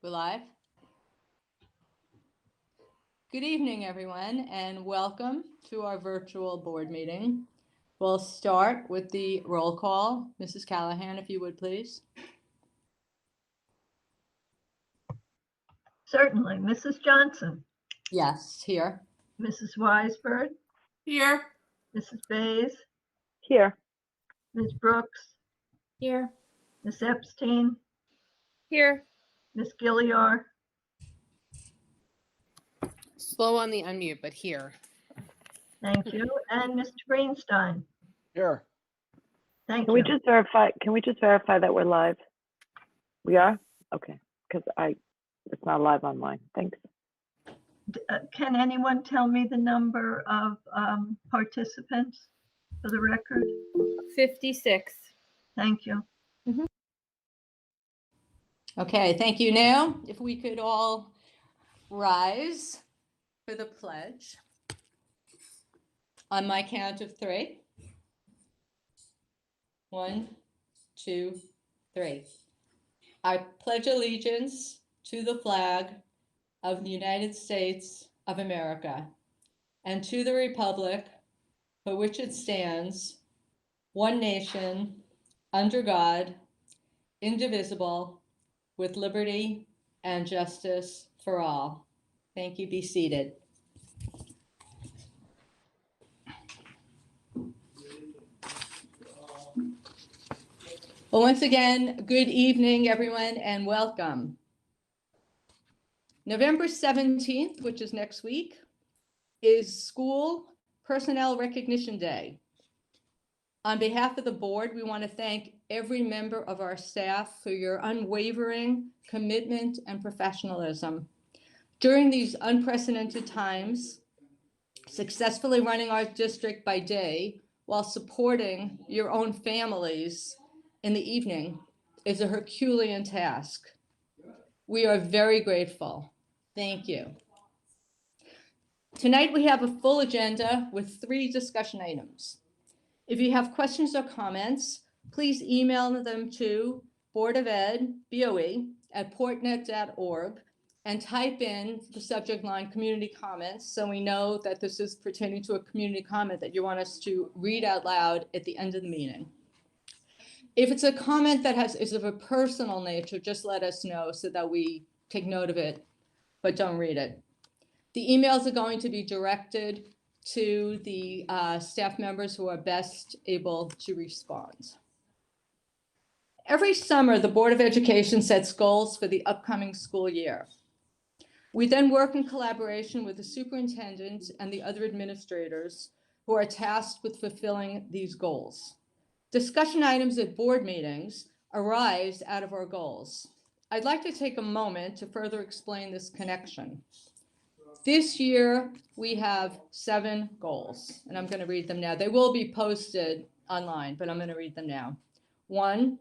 We're live. Good evening, everyone, and welcome to our virtual board meeting. We'll start with the roll call. Mrs. Callahan, if you would, please. Certainly. Mrs. Johnson. Yes, here. Mrs. Weisberg. Here. Mrs. Bays. Here. Ms. Brooks. Here. Ms. Epstein. Here. Ms. Gilliar. Slow on the unmute, but here. Thank you. And Mr. Greenstein. Here. Thank Can you. we just verify that we're live? We are? Okay, because it's not live on mine. Thanks. Can anyone tell me the number of participants for the record? 56. Thank you. Okay, thank you. Now, if we could all rise for the pledge. On my count of three. 1, 2, 3. I pledge allegiance to the flag of the United States of America and to the republic for which it stands, one nation, under God, indivisible, with liberty and justice for all. Thank you. Be seated. Well, once again, good evening, everyone, and welcome. November 17th, which is next week, is School Personnel Recognition Day. On behalf of the board, we want to thank every member of our staff for your unwavering commitment and professionalism. During these unprecedented times, successfully running our district by day while supporting your own families in the evening is a Herculean task. We are very grateful. Thank you. Tonight we have a full agenda with 3 discussion items. If you have questions or comments, please email them to Board of Ed, BOE, @portnet.org and type in the subject line community comments so we know that this is pertaining to a community comment that you want us to read out loud at the end of the meeting. If it's a comment that is of a personal nature, just let us know so that we take note of it, but don't read it. The emails are going to be directed to the staff members who are best able to respond. Every summer, the Board of Education sets goals for the upcoming school year. We then work in collaboration with the superintendent and the other administrators who are tasked with fulfilling these goals. Discussion items at board meetings arise out of our goals. I'd like to take a moment to further explain this connection. This year, we have 7 goals, and I'm going to read them now. They will be posted online, but I'm going to read them now. 1,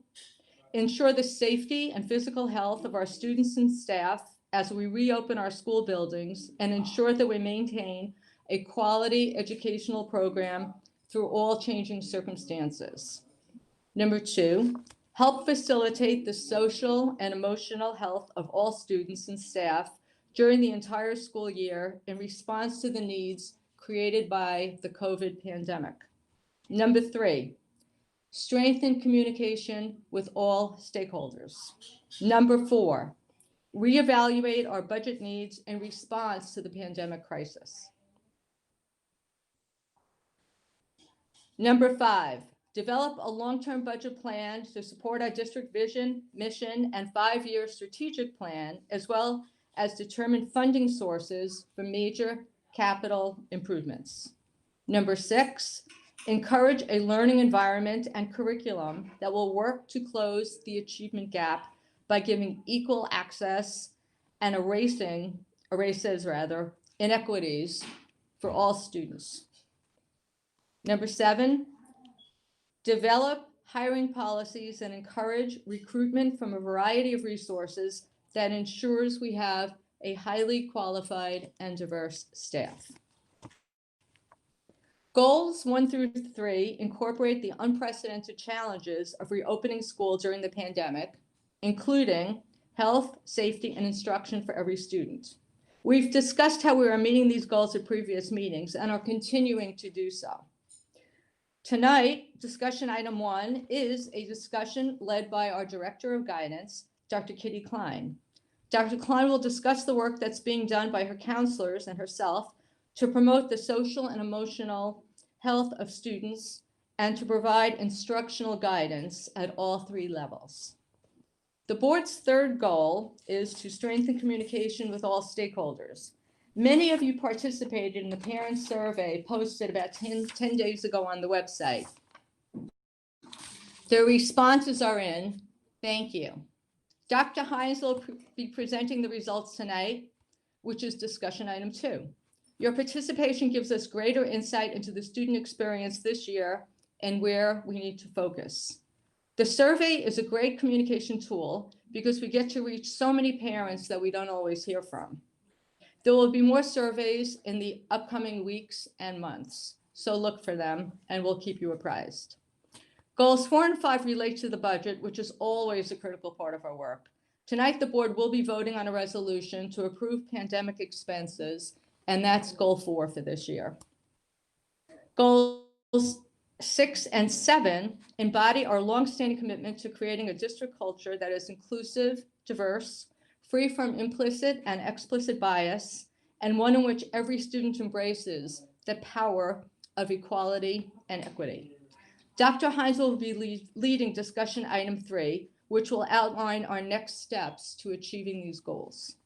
ensure the safety and physical health of our students and staff as we reopen our school buildings and ensure that we maintain a quality educational program through all changing circumstances. Number 2, help facilitate the social and emotional health of all students and staff during the entire school year in response to the needs created by the COVID pandemic. Number 3, strengthen communication with all stakeholders. Number 4, reevaluate our budget needs in response to the pandemic crisis. Number 5, develop a long-term budget plan to support our district vision, mission, and 5-year strategic plan, as well as determine funding sources for major capital improvements. Number 6, encourage a learning environment and curriculum that will work to close the achievement gap by giving equal access and erases inequities for all students. Number 7, develop hiring policies and encourage recruitment from a variety of resources that ensures we have a highly qualified and diverse staff. Goals 1 through 3 incorporate the unprecedented challenges of reopening school during the pandemic, including health, safety, and instruction for every student. We've discussed how we are meeting these goals at previous meetings and are continuing to do so. Tonight, discussion item 1 is a discussion led by our Director of Guidance, Dr. Kitty Klein. Dr. Klein will discuss the work that's being done by her counselors and herself to promote the social and emotional health of students and to provide instructional guidance at all 3 levels. The board's third goal is to strengthen communication with all stakeholders. Many of you participated in the parent survey posted about 10 days ago on the website. The responses are in. Thank you. Dr. Hines will be presenting the results tonight, which is discussion item 2. Your participation gives us greater insight into the student experience this year and where we need to focus. The survey is a great communication tool because we get to reach so many parents that we don't always hear from. There will be more surveys in the upcoming weeks and months, so look for them and we'll keep you apprised. Goals 4 and 5 relate to the budget, which is always a critical part of our work. Tonight, the board will be voting on a resolution to approve pandemic expenses, and that's goal 4 for this year. Goals 6 and 7 embody our longstanding commitment to creating a district culture that is inclusive, diverse, free from implicit and explicit bias, and one in which every student embraces the power of equality and equity. Dr. Hines will be leading discussion item 3, which will outline our next steps to achieving these goals.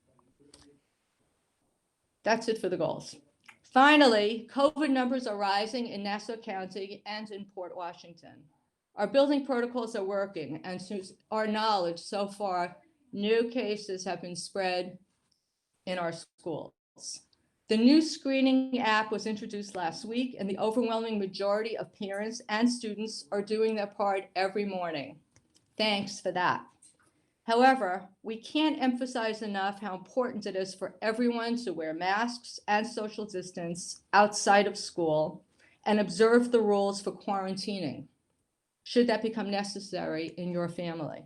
That's it for the goals. Finally, COVID numbers are rising in Nassau County and in Port Washington. Our building protocols are working, and to our knowledge so far, no cases have been spread in our schools. The new screening app was introduced last week, and the overwhelming majority of parents and students are doing their part every morning. Thanks for that. However, we can't emphasize enough how important it is for everyone to wear masks and social distance outside of school and observe the rules for quarantining, should that become necessary in your family.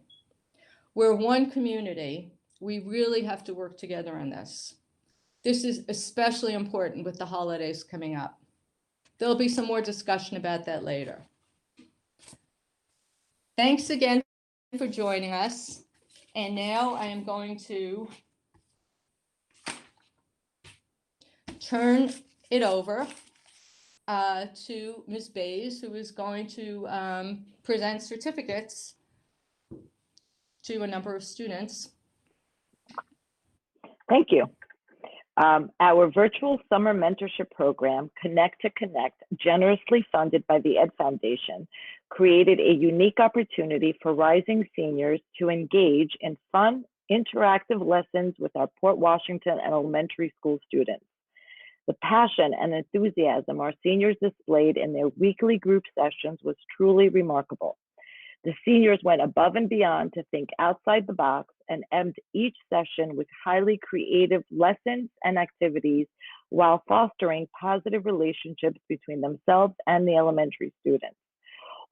We're one community. We really have to work together on this. This is especially important with the holidays coming up. There'll be some more discussion about that later. Thanks again for joining us. And now I am going to turn it over to Ms. Bays, who is going to present certificates to a number of students. Thank you. Our virtual summer mentorship program, Connect to Connect, generously funded by the Ed Foundation, created a unique opportunity for rising seniors to engage in fun, interactive lessons with our Port Washington and elementary school students. The passion and enthusiasm our seniors displayed in their weekly group sessions was truly remarkable. The seniors went above and beyond to think outside the box and ended each session with highly creative lessons and activities while fostering positive relationships between themselves and the elementary students.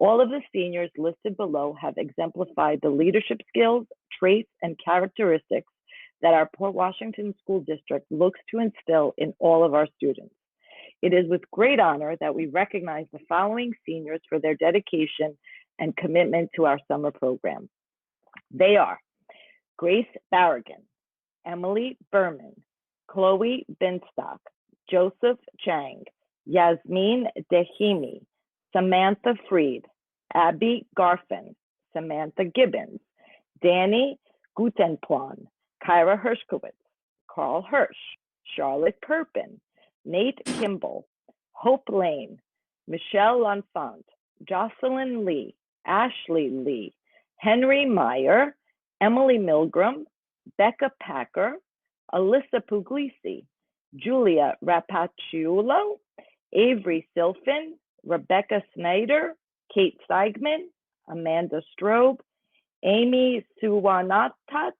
All of the seniors listed below have exemplified the leadership skills, traits, and characteristics that our Port Washington School District looks to instill in all of our students. It is with great honor that we recognize the following seniors for their dedication and commitment to our summer program. They are Grace Barragan, Emily Berman, Chloe Binstock, Joseph Chang, Yasmin Dehimi, Samantha Freed, Abby Garfin, Samantha Gibbons, Danny Gutenplan, Kyra Hershkowitz, Carl Hirsch, Charlotte Kirpin, Nate Kimball, Hope Lane, Michelle L'Enfant, Jocelyn Lee, Ashley Lee, Henry Meyer, Emily Milgram, Becca Packer, Alyssa Puglisi, Julia Rapacciulo, Avery Silfin, Rebecca Snyder, Kate Seigman, Amanda Strobe, Amy Suwanatat,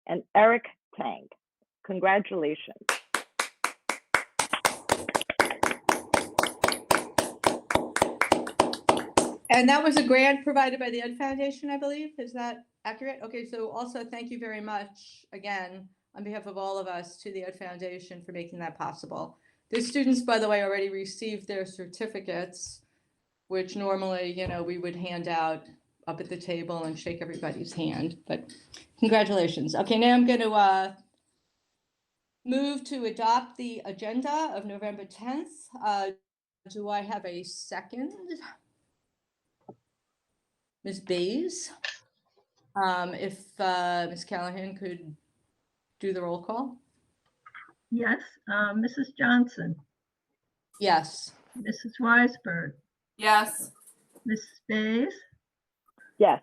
and Eric Tang. Congratulations. And that was a grant provided by the Ed Foundation, I believe. Is that Accurate? Okay, so also thank you very much again on behalf of all of us to the Ed Foundation for making that possible. The students, by the way, already received their certificates, which normally, we would hand out up at the table and shake everybody's hand, but congratulations. Okay, now I'm going to move to adopt the agenda of November 10th. Do I have a second? Ms. Bays? If Ms. Callahan could do the roll call? Yes, Mrs. Johnson, Yes. Mrs. Weisberg, Yes. Mrs. Bays, Yes.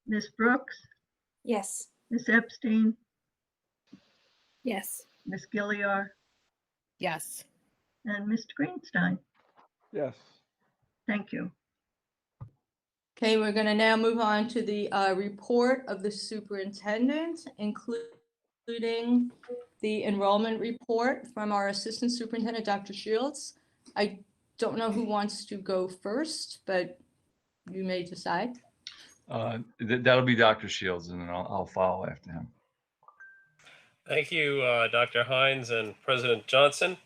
Ms. Brooks, Yes. Ms. Epstein, Yes. Ms. Gilliar, Yes. and Mr. Greenstein. Yes. Thank you. Okay, we're going to now move on to the report of the superintendent, including the enrollment report from our assistant superintendent, Dr. Shields. I don't know who wants to go first, but you may decide. That'll be Dr. Shields, and then I'll follow after him. Thank you, Dr. Hines and President Johnson.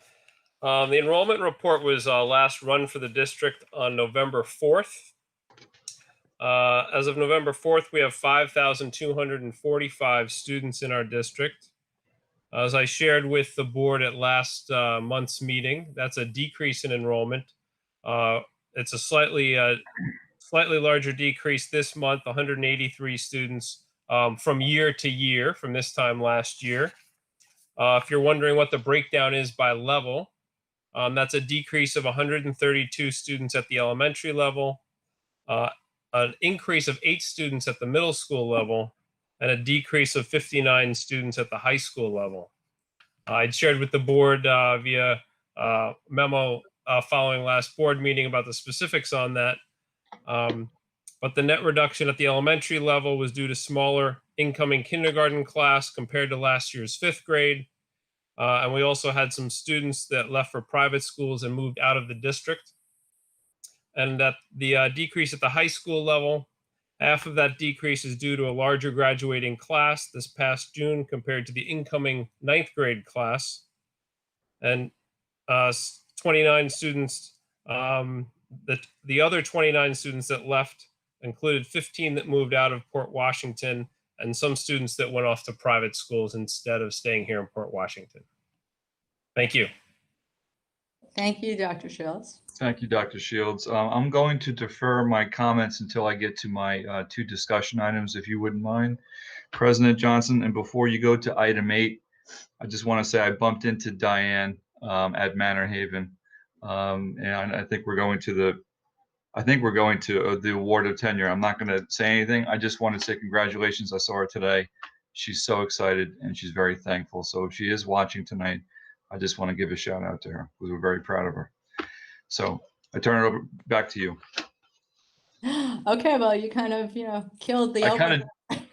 The enrollment report was last run for the district on November 4th. As of November 4th, we have 5,245 students in our district. As I shared with the board at last month's meeting, that's a decrease in enrollment. It's a slightly larger decrease this month, 183 students from year to year from this time last year. If you're wondering what the breakdown is by level, that's a decrease of 132 students at the elementary level, an increase of 8 students at the middle school level, and a decrease of 59 students at the high school level. I'd shared with the board via memo following last board meeting about the specifics on that. But the net reduction at the elementary level was due to smaller incoming kindergarten class compared to last year's 5th grade. And we also had some students that left for private schools and moved out of the district. And that the decrease at the high school level, half of that decrease is due to a larger graduating class this past June compared to the incoming 9th grade class. And 29 students, the other 29 students that left included 15 that moved out of Port Washington and some students that went off to private schools instead of staying here in Port Washington. Thank you. Thank you, Dr. Shields. Thank you, Dr. Shields. I'm going to defer my comments until I get to my 2 discussion items, if you wouldn't mind, President Johnson. And before you go to item 8, I just want to say I bumped into Diane at Manor Haven, and I think we're going to the award of tenure. I'm not going to say anything. I just want to say congratulations. I saw her today. She's so excited and she's very thankful. So if she is watching tonight, I just want to give a shout out to her because we're very proud of her. So I turn it over back to you. Okay, well, you kind of, killed the opening.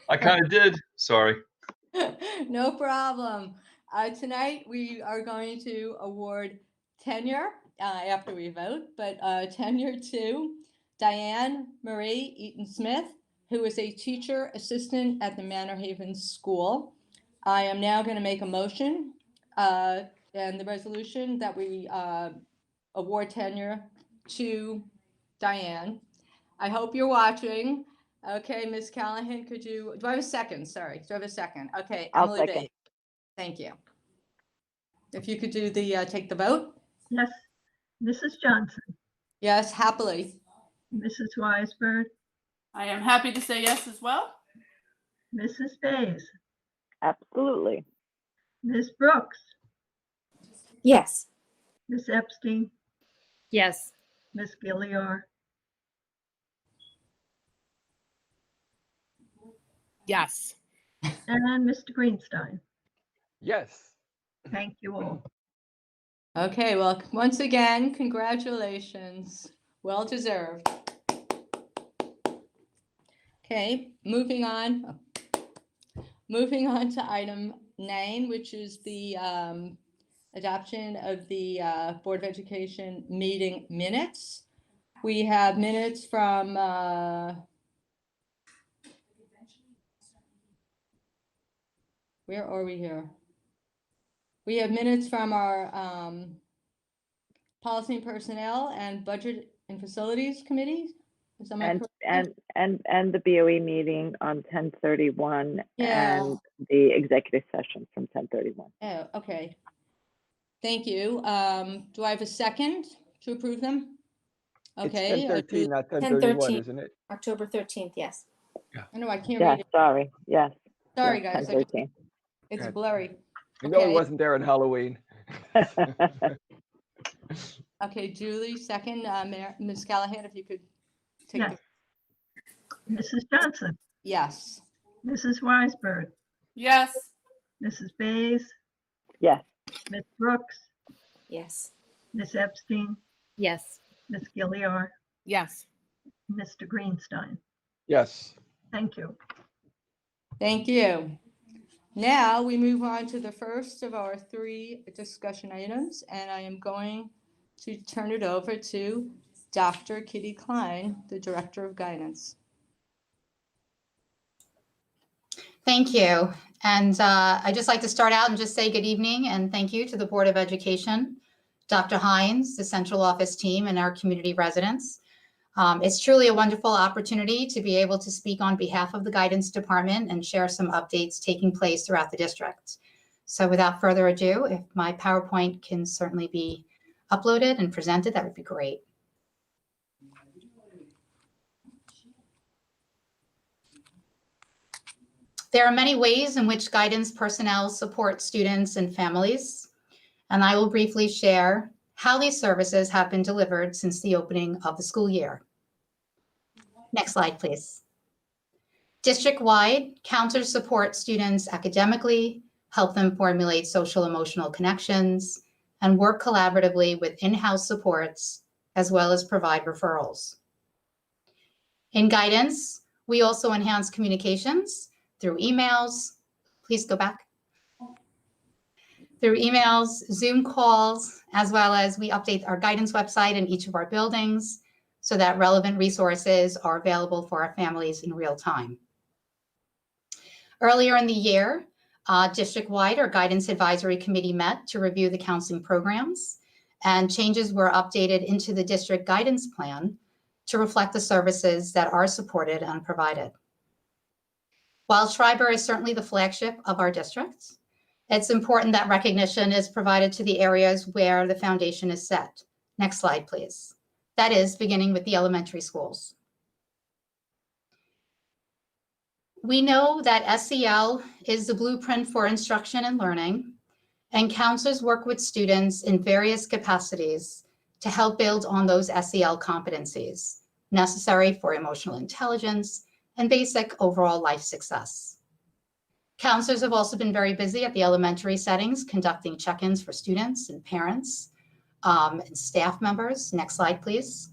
I kind of did. Sorry. No problem. Tonight we are going to award tenure after we vote, but tenure to Diane Marie Eaton-Smith, who is a teacher assistant at the Manor Haven School. I am now going to make a motion and the resolution that we award tenure to Diane. I hope you're watching. Okay, Ms. Callahan, do I have a second? Sorry, do I have a second? Okay, I'll Emily second. Bates. Thank you. If you could do the take the vote. Yes, Mrs. Johnson, Yes, happily. Mrs. Weisberg, I am happy to say yes as well. Mrs. Bays, Absolutely. Ms. Brooks, Yes. Ms. Epstein, Yes. Ms. Gilliar, Yes. and Mr. Greenstein. Yes. Thank you all. Okay, well, once again, congratulations. Well deserved. Okay, moving on. Moving on to item 9, which is the adoption of the Board of Education meeting minutes. We have minutes from Where are we here? We have minutes from our Policy and Personnel and Budget and Facilities Committee. Is that my correct? And the BOE meeting on 10/31 Yeah. and the executive session from 10/31. Oh, okay. Thank you. Do I have a second to approve them? It's Okay. 10:13, not 10:31, 10:13. isn't it? October 13th, yes. I know I can't Yes, read it. sorry, yes. Sorry, yes, guys. 10/13. It's Good. blurry. I know Okay. it wasn't there on Halloween. Okay, Julie, second. Ms. Callahan, if you could take Yes. the, Mrs. Johnson, yes. Mrs. Weisberg, Yes. Mrs. Bays, Yes, Ms. Brooks, Yes. Ms. Epstein, Yes. Ms. Gilliar, Yes. Mr. Greenstein. Yes. Thank you. Thank you. Now we move on to the first of our 3 discussion items, and I am going to turn it over to Dr. Kitty Klein, the Director of Guidance. Thank you. And I'd just like to start out and just say good evening and thank you to the Board of Education, Dr. Hines, the central office team, and our community residents. It's truly a wonderful opportunity to be able to speak on behalf of the guidance department and share some updates taking place throughout the district. So without further ado, if my PowerPoint can certainly be uploaded and presented, that would be great. There are many ways in which guidance personnel support students and families, and I will briefly share how these services have been delivered since the opening of the school year. Next slide, please. District-wide, counselors support students academically, help them formulate social emotional connections, and work collaboratively with in-house supports, as well as provide referrals. In guidance, we also enhance communications through emails, please go back. Through emails, Zoom calls, as well as we update our guidance website in each of our buildings so that relevant resources are available for our families in real time. Earlier in the year, district-wide, our Guidance Advisory Committee met to review the counseling programs, and changes were updated into the district guidance plan to reflect the services that are supported and provided. While Schreiber is certainly the flagship of our district, it's important that recognition is provided to the areas where the foundation is set. Next slide, please. That is beginning with the elementary schools. We know that SEL is the blueprint for instruction and learning, and counselors work with students in various capacities to help build on those SEL competencies necessary for emotional intelligence and basic overall life success. Counselors have also been very busy at the elementary settings, conducting check-ins for students and parents and staff members. Next slide, please.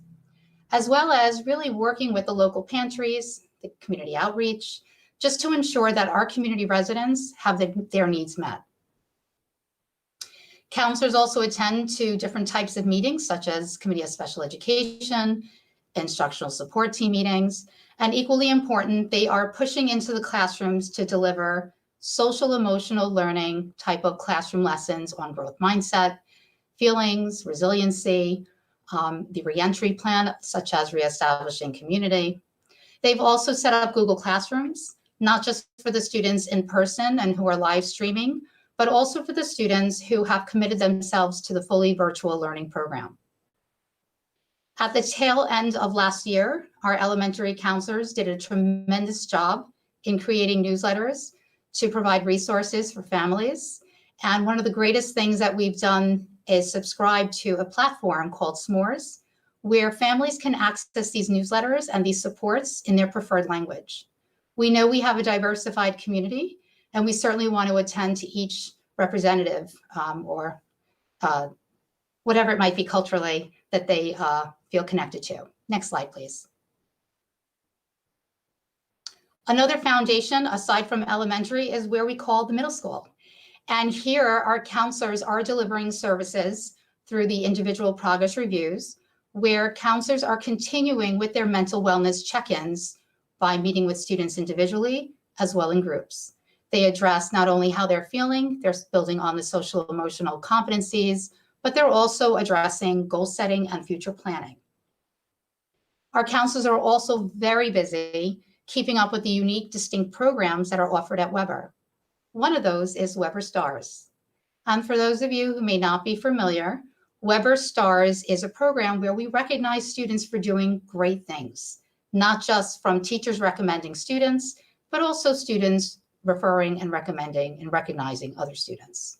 As well as really working with the local pantries, the community outreach, just to ensure that our community residents have their needs met. Counselors also attend to different types of meetings, such as Committee of Special Education, instructional support team meetings, and equally important, they are pushing into the classrooms to deliver social emotional learning type of classroom lessons on growth mindset, feelings, resiliency, the reentry plan, such as reestablishing community. They've also set up Google Classrooms, not just for the students in person and who are live streaming, but also for the students who have committed themselves to the fully virtual learning program. At the tail end of last year, our elementary counselors did a tremendous job in creating newsletters to provide resources for families. And one of the greatest things that we've done is subscribe to a platform called S'mores, where families can access these newsletters and these supports in their preferred language. We know we have a diversified community, and we certainly want to attend to each representative or whatever it might be culturally that they feel connected to. Next slide, please. Another foundation, aside from elementary, is where we call the middle school. And here, our counselors are delivering services through the individual progress reviews, where counselors are continuing with their mental wellness check-ins by meeting with students individually, as well in groups. They address not only how they're feeling, they're building on the social emotional competencies, but they're also addressing goal setting and future planning. Our counselors are also very busy keeping up with the unique, distinct programs that are offered at Weber. One of those is Weber Stars. And for those of you who may not be familiar, Weber Stars is a program where we recognize students for doing great things, not just from teachers recommending students, but also students referring and recommending and recognizing other students.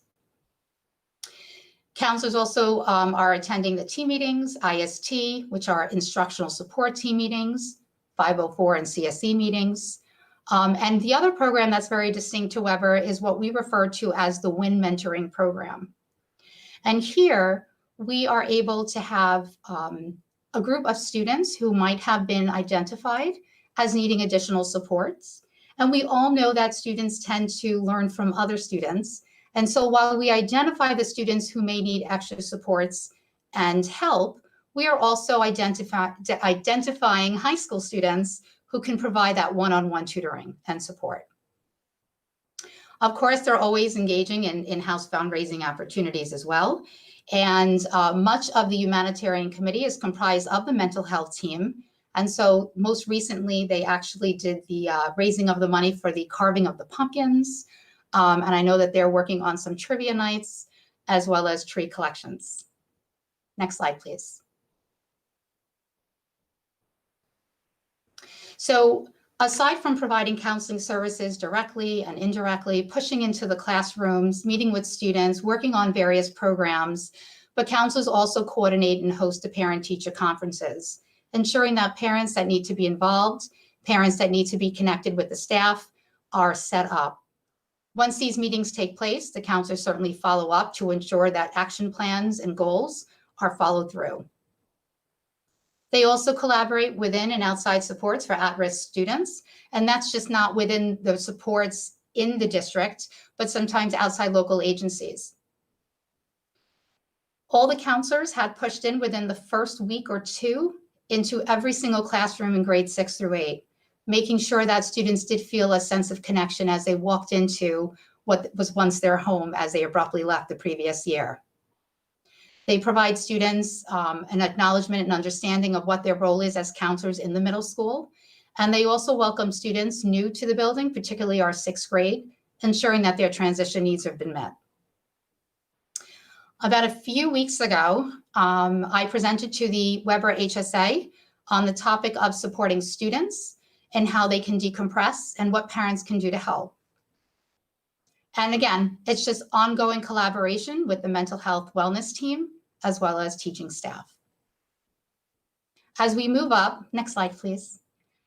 Counselors also are attending the team meetings, IST, which are instructional support team meetings, 504 and CSE meetings. And the other program that's very distinct to Weber is what we refer to as the WIN mentoring program. And here we are able to have a group of students who might have been identified as needing additional supports. And we all know that students tend to learn from other students. And so while we identify the students who may need extra supports and help, we are also identifying high school students who can provide that one-on-one tutoring and support. Of course, they're always engaging in in-house fundraising opportunities as well. And much of the humanitarian committee is comprised of the mental health team. And so most recently, they actually did the raising of the money for the carving of the pumpkins. And I know that they're working on some trivia nights as well as tree collections. Next slide, please. So aside from providing counseling services directly and indirectly, pushing into the classrooms, meeting with students, working on various programs, but counselors also coordinate and host the parent-teacher conferences, ensuring that parents that need to be involved, parents that need to be connected with the staff are set up. Once these meetings take place, the counselors certainly follow up to ensure that action plans and goals are followed through. They also collaborate within and outside supports for at-risk students, and that's just not within the supports in the district, but sometimes outside local agencies. All the counselors had pushed in within the first week or two into every single classroom in grades 6 through 8, making sure that students did feel a sense of connection as they walked into what was once their home as they abruptly left the previous year. They provide students an acknowledgement and understanding of what their role is as counselors in the middle school. And they also welcome students new to the building, particularly our 6th grade, ensuring that their transition needs have been met. About a few weeks ago, I presented to the Weber HSA on the topic of supporting students and how they can decompress and what parents can do to help. And again, it's just ongoing collaboration with the mental health wellness team, as well as teaching staff. As we move up, next slide, please.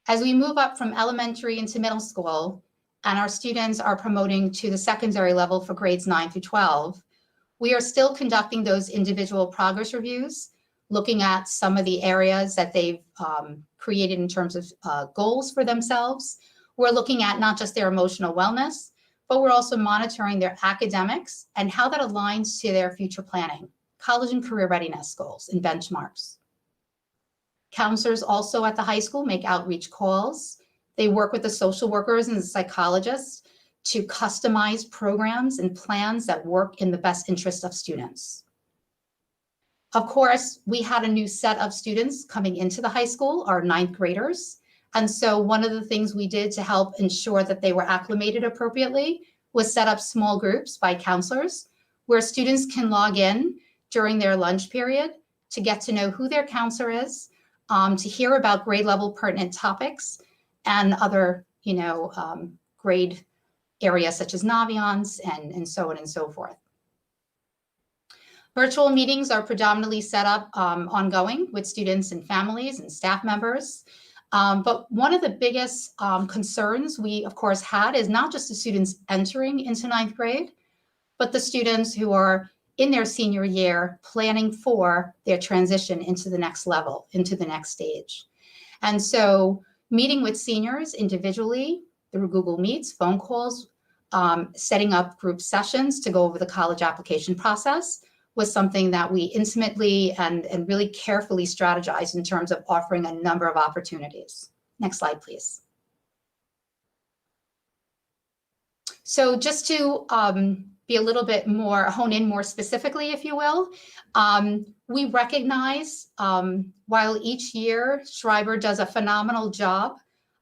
As we move up from elementary into middle school, and our students are promoting to the secondary level for grades 9 through 12, we are still conducting those individual progress reviews, looking at some of the areas that they've created in terms of goals for themselves. We're looking at not just their emotional wellness, but we're also monitoring their academics and how that aligns to their future planning, college and career readiness goals and benchmarks. Counselors also at the high school make outreach calls. They work with the social workers and the psychologists to customize programs and plans that work in the best interest of students. Of course, we had a new set of students coming into the high school, our 9th graders. And so one of the things we did to help ensure that they were acclimated appropriately was set up small groups by counselors where students can log in during their lunch period to get to know who their counselor is, to hear about grade level pertinent topics and other, grade areas such as Naviance and so on and so forth. Virtual meetings are predominantly set up ongoing with students and families and staff members. But one of the biggest concerns we, of course, had is not just the students entering into 9th grade, but the students who are in their senior year planning for their transition into the next level, into the next stage. And so meeting with seniors individually through Google Meets, phone calls, setting up group sessions to go over the college application process was something that we intimately and really carefully strategized in terms of offering a number of opportunities. Next slide, please. So just to be a little bit more, hone in more specifically, if you will, we recognize while each year Schreiber does a phenomenal job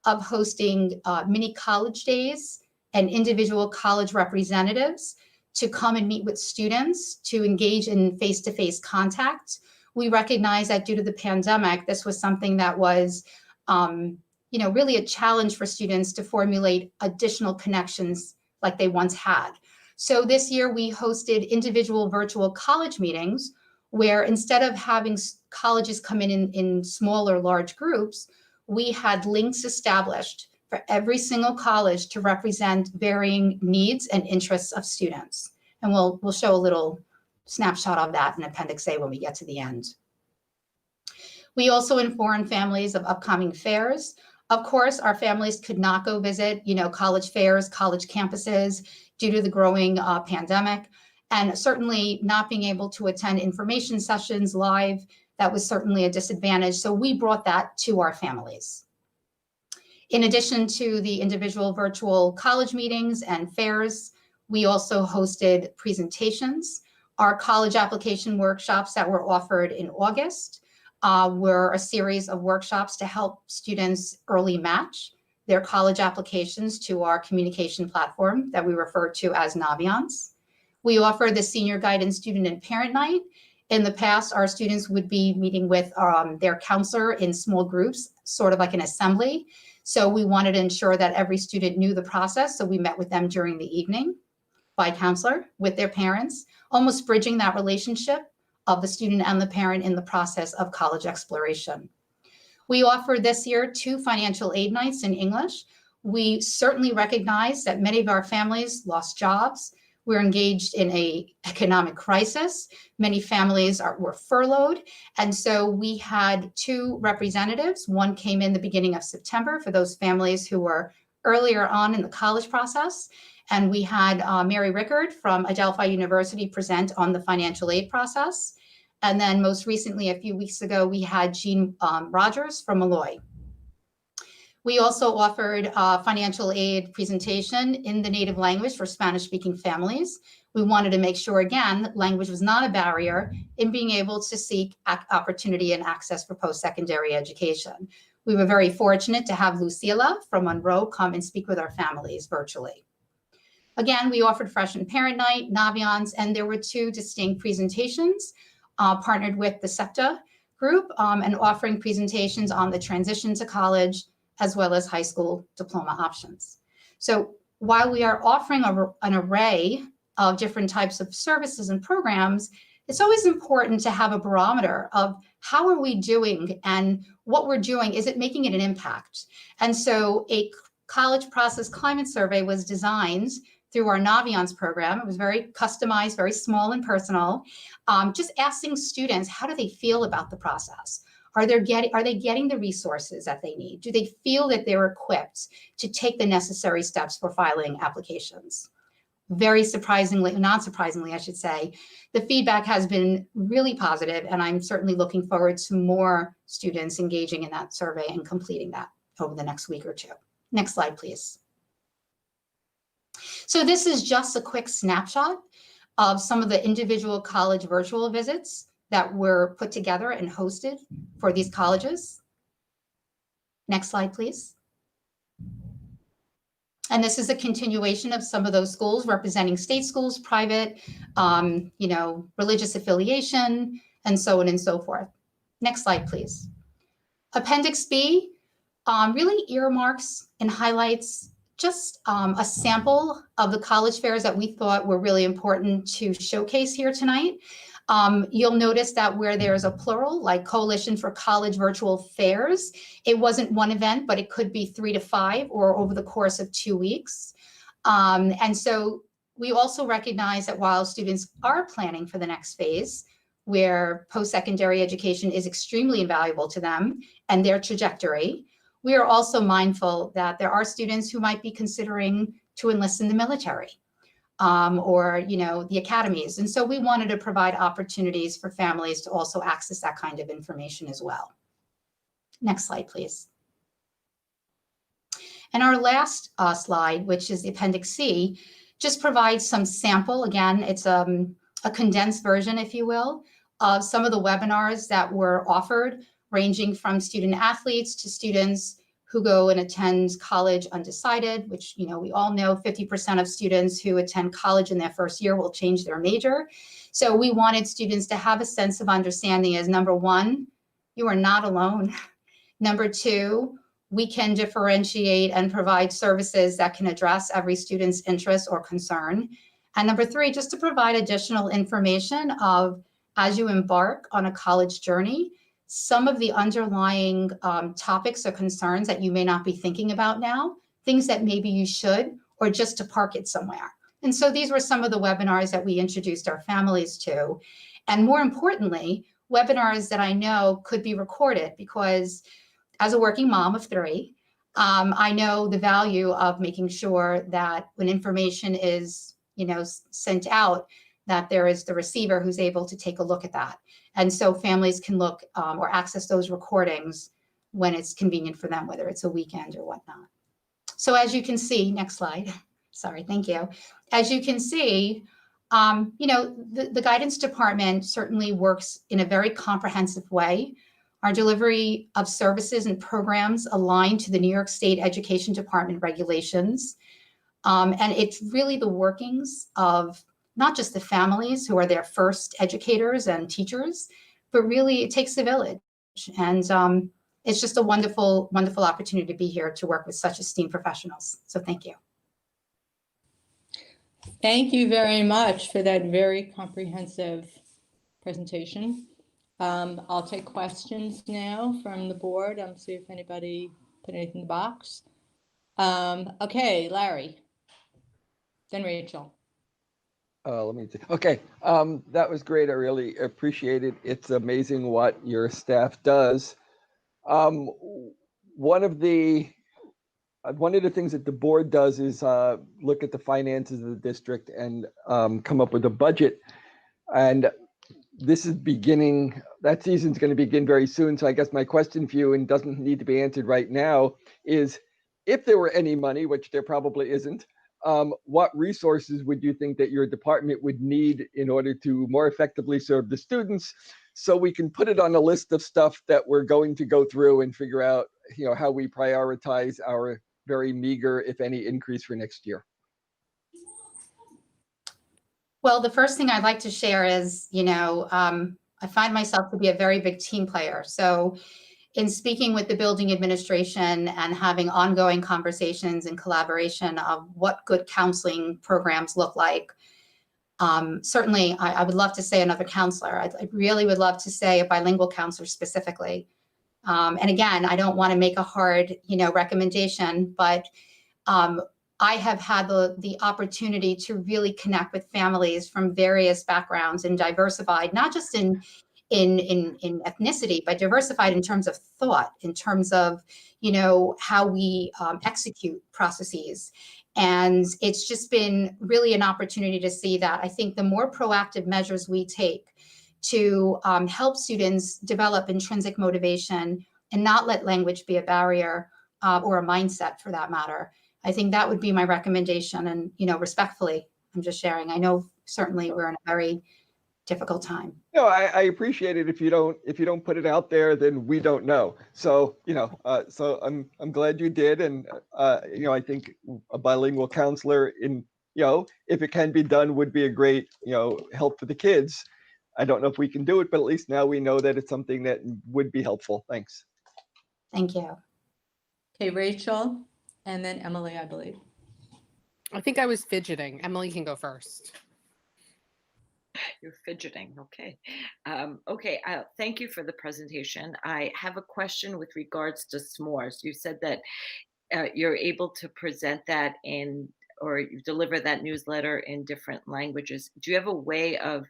of hosting mini college days and individual college representatives to come and meet with students to engage in face-to-face contact. We recognize that due to the pandemic, this was something that was really a challenge for students to formulate additional connections like they once had. So this year we hosted individual virtual college meetings where instead of having colleges come in small or large groups, we had links established for every single college to represent varying needs and interests of students. And we'll show a little snapshot of that in Appendix A when we get to the end. We also inform families of upcoming fairs. Of course, our families could not go visit, college fairs, college campuses due to the growing pandemic, and certainly not being able to attend information sessions live. That was certainly a disadvantage. So we brought that to our families. In addition to the individual virtual college meetings and fairs, we also hosted presentations. Our college application workshops that were offered in August were a series of workshops to help students early match their college applications to our communication platform that we refer to as Naviance. We offer the Senior Guidance Student and Parent Night. In the past, our students would be meeting with their counselor in small groups, sort of like an assembly. So we wanted to ensure that every student knew the process. So we met with them during the evening by counselor with their parents, almost bridging that relationship of the student and the parent in the process of college exploration. We offer this year 2 financial aid nights in English. We certainly recognize that many of our families lost jobs. We're engaged in an economic crisis. Many families were furloughed. And so we had 2 representatives. One came in the beginning of September for those families who were earlier on in the college process. And we had Mary Rickard from Adelphi University present on the financial aid process. And then most recently, a few weeks ago, we had Jean Rogers from Malloy. We also offered financial aid presentation in the native language for Spanish-speaking families. We wanted to make sure, again, that language was not a barrier in being able to seek opportunity and access for post-secondary education. We were very fortunate to have Lucila from Monroe come and speak with our families virtually. Again, we offered Freshman Parent Night, Naviance, and there were 2 distinct presentations partnered with the SEPTA group and offering presentations on the transition to college as well as high school diploma options. So while we are offering an array of different types of services and programs, it's always important to have a barometer of how are we doing and what we're doing, is it making an impact? And so a college process climate survey was designed through our Naviance program. It was very customized, very small and personal, just asking students, how do they feel about the process? Are they getting the resources that they need? Do they feel that they're equipped to take the necessary steps for filing applications? Very surprisingly, not surprisingly, I should say, the feedback has been really positive, and I'm certainly looking forward to more students engaging in that survey and completing that over the next week or 2. Next slide, please. So this is just a quick snapshot of some of the individual college virtual visits that were put together and hosted for these colleges. Next slide, please. And this is a continuation of some of those schools representing state schools, private, religious affiliation, and so on and so forth. Next slide, please. Appendix B really earmarks and highlights just a sample of the college fairs that we thought were really important to showcase here tonight. You'll notice that where there's a plural, like Coalition for College Virtual Fairs, it wasn't one event, but it could be 3 to 5 or over the course of 2 weeks. And so we also recognize that while students are planning for the next phase, where post-secondary education is extremely invaluable to them and their trajectory, we are also mindful that there are students who might be considering to enlist in the military or the academies. And so we wanted to provide opportunities for families to also access that kind of information as well. Next slide, please. And our last slide, which is the Appendix C, just provides some sample. Again, it's a condensed version, if you will, of some of the webinars that were offered, ranging from student athletes to students who go and attend college undecided, which, you know, we all know 50% of students who attend college in their first year will change their major. So we wanted students to have a sense of understanding as, number one, you are not alone. Number two, we can differentiate and provide services that can address every student's interest or concern. And number three, just to provide additional information of, as you embark on a college journey, some of the underlying topics or concerns that you may not be thinking about now, things that maybe you should, or just to park it somewhere. And so these were some of the webinars that we introduced our families to. And more importantly, webinars that I know could be recorded, because as a working mom of three, I know the value of making sure that when information is, you know, sent out, that there is the receiver who's able to take a look at that. And so families can look or access those recordings when it's convenient for them, whether it's a weekend or whatnot. So as you can see, next slide. Sorry, thank you. As you can see, you know, the guidance department certainly works in a very comprehensive way. Our delivery of services and programs align to the New York State Education Department regulations. And it's really the workings of not just the families who are their first educators and teachers, but really it takes a village. And it's just a wonderful, wonderful opportunity to be here to work with such esteemed professionals. So thank you. Thank you very much for that very comprehensive presentation. I'll take questions now from the board. See if anybody put anything in the box. Okay, Larry, then Rachel. Let me see. Okay, that was great. I really appreciate it. It's amazing what your staff does. One of the things that the board does is look at the finances of the district and come up with a budget. And this is beginning, that season's going to begin very soon. So I guess my question for you, and doesn't need to be answered right now, is if there were any money, which there probably isn't, what resources would you think that your department would need in order to more effectively serve the students, so we can put it on a list of stuff that we're going to go through and figure out, you know, how we prioritize our very meager, if any, increase for next year? Well, the first thing I'd like to share is, you know, I find myself to be a very big team player. So in speaking with the building administration and having ongoing conversations and collaboration of what good counseling programs look like, certainly I would love to say another counselor. I really would love to say a bilingual counselor specifically. And again, I don't want to make a hard, you know, recommendation, but I have had the opportunity to really connect with families from various backgrounds and diversified, not just in ethnicity, but diversified in terms of thought, in terms of, you know, how we execute processes. And it's just been really an opportunity to see that. I think the more proactive measures we take to help students develop intrinsic motivation and not let language be a barrier or a mindset for that matter, I think that would be my recommendation. And, you know, respectfully, I'm just sharing. I know certainly we're in a very difficult time. No, I appreciate it. If you don't put it out there, then we don't know. So, you know, so I'm glad you did. And, you know, I think a bilingual counselor in, you know, if it can be done, would be a great, you know, help for the kids. I don't know if we can do it, but at least now we know that it's something that would be helpful. Thanks. Thank you. Okay, Rachel, and then Emily, I believe. I think I was fidgeting. Emily can go first. You're fidgeting. Okay. Okay. Thank you for the presentation. I have a question with regards to s'mores. You said that you're able to present that in, or you deliver that newsletter in different languages. Do you have a way of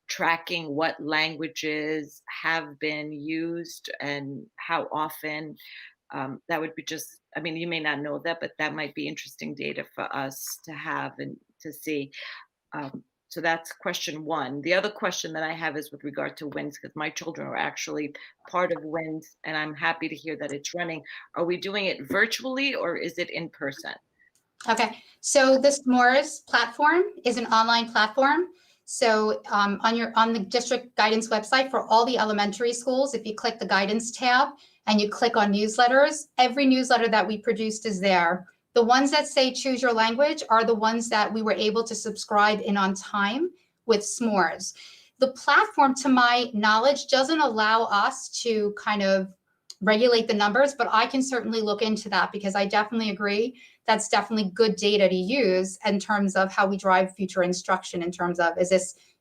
tracking what languages have been used and how often? That would be just, I mean, you may not know that, but that might be interesting data for us to have and to see. So that's question one. The other question that I have is with regard to WINS, because my children are actually part of WINS, and I'm happy to hear that it's running. Are we doing it virtually or is it in person? Okay, so the S'mores platform is an online platform. So on the district guidance website for all the elementary schools, if you click the guidance tab and you click on newsletters, every newsletter that we produced is there. The ones that say choose your language are the ones that we were able to subscribe in on time with S'mores. The platform, to my knowledge, doesn't allow us to kind of regulate the numbers, but I can certainly look into that because I definitely agree that's definitely good data to use in terms of how we drive future instruction in terms of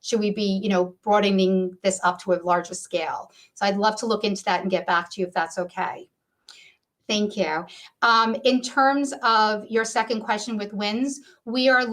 should we be, broadening this up to a larger scale? So I'd love to look into that and get back to you if that's okay. Thank you. In terms of your second question with WINS, we had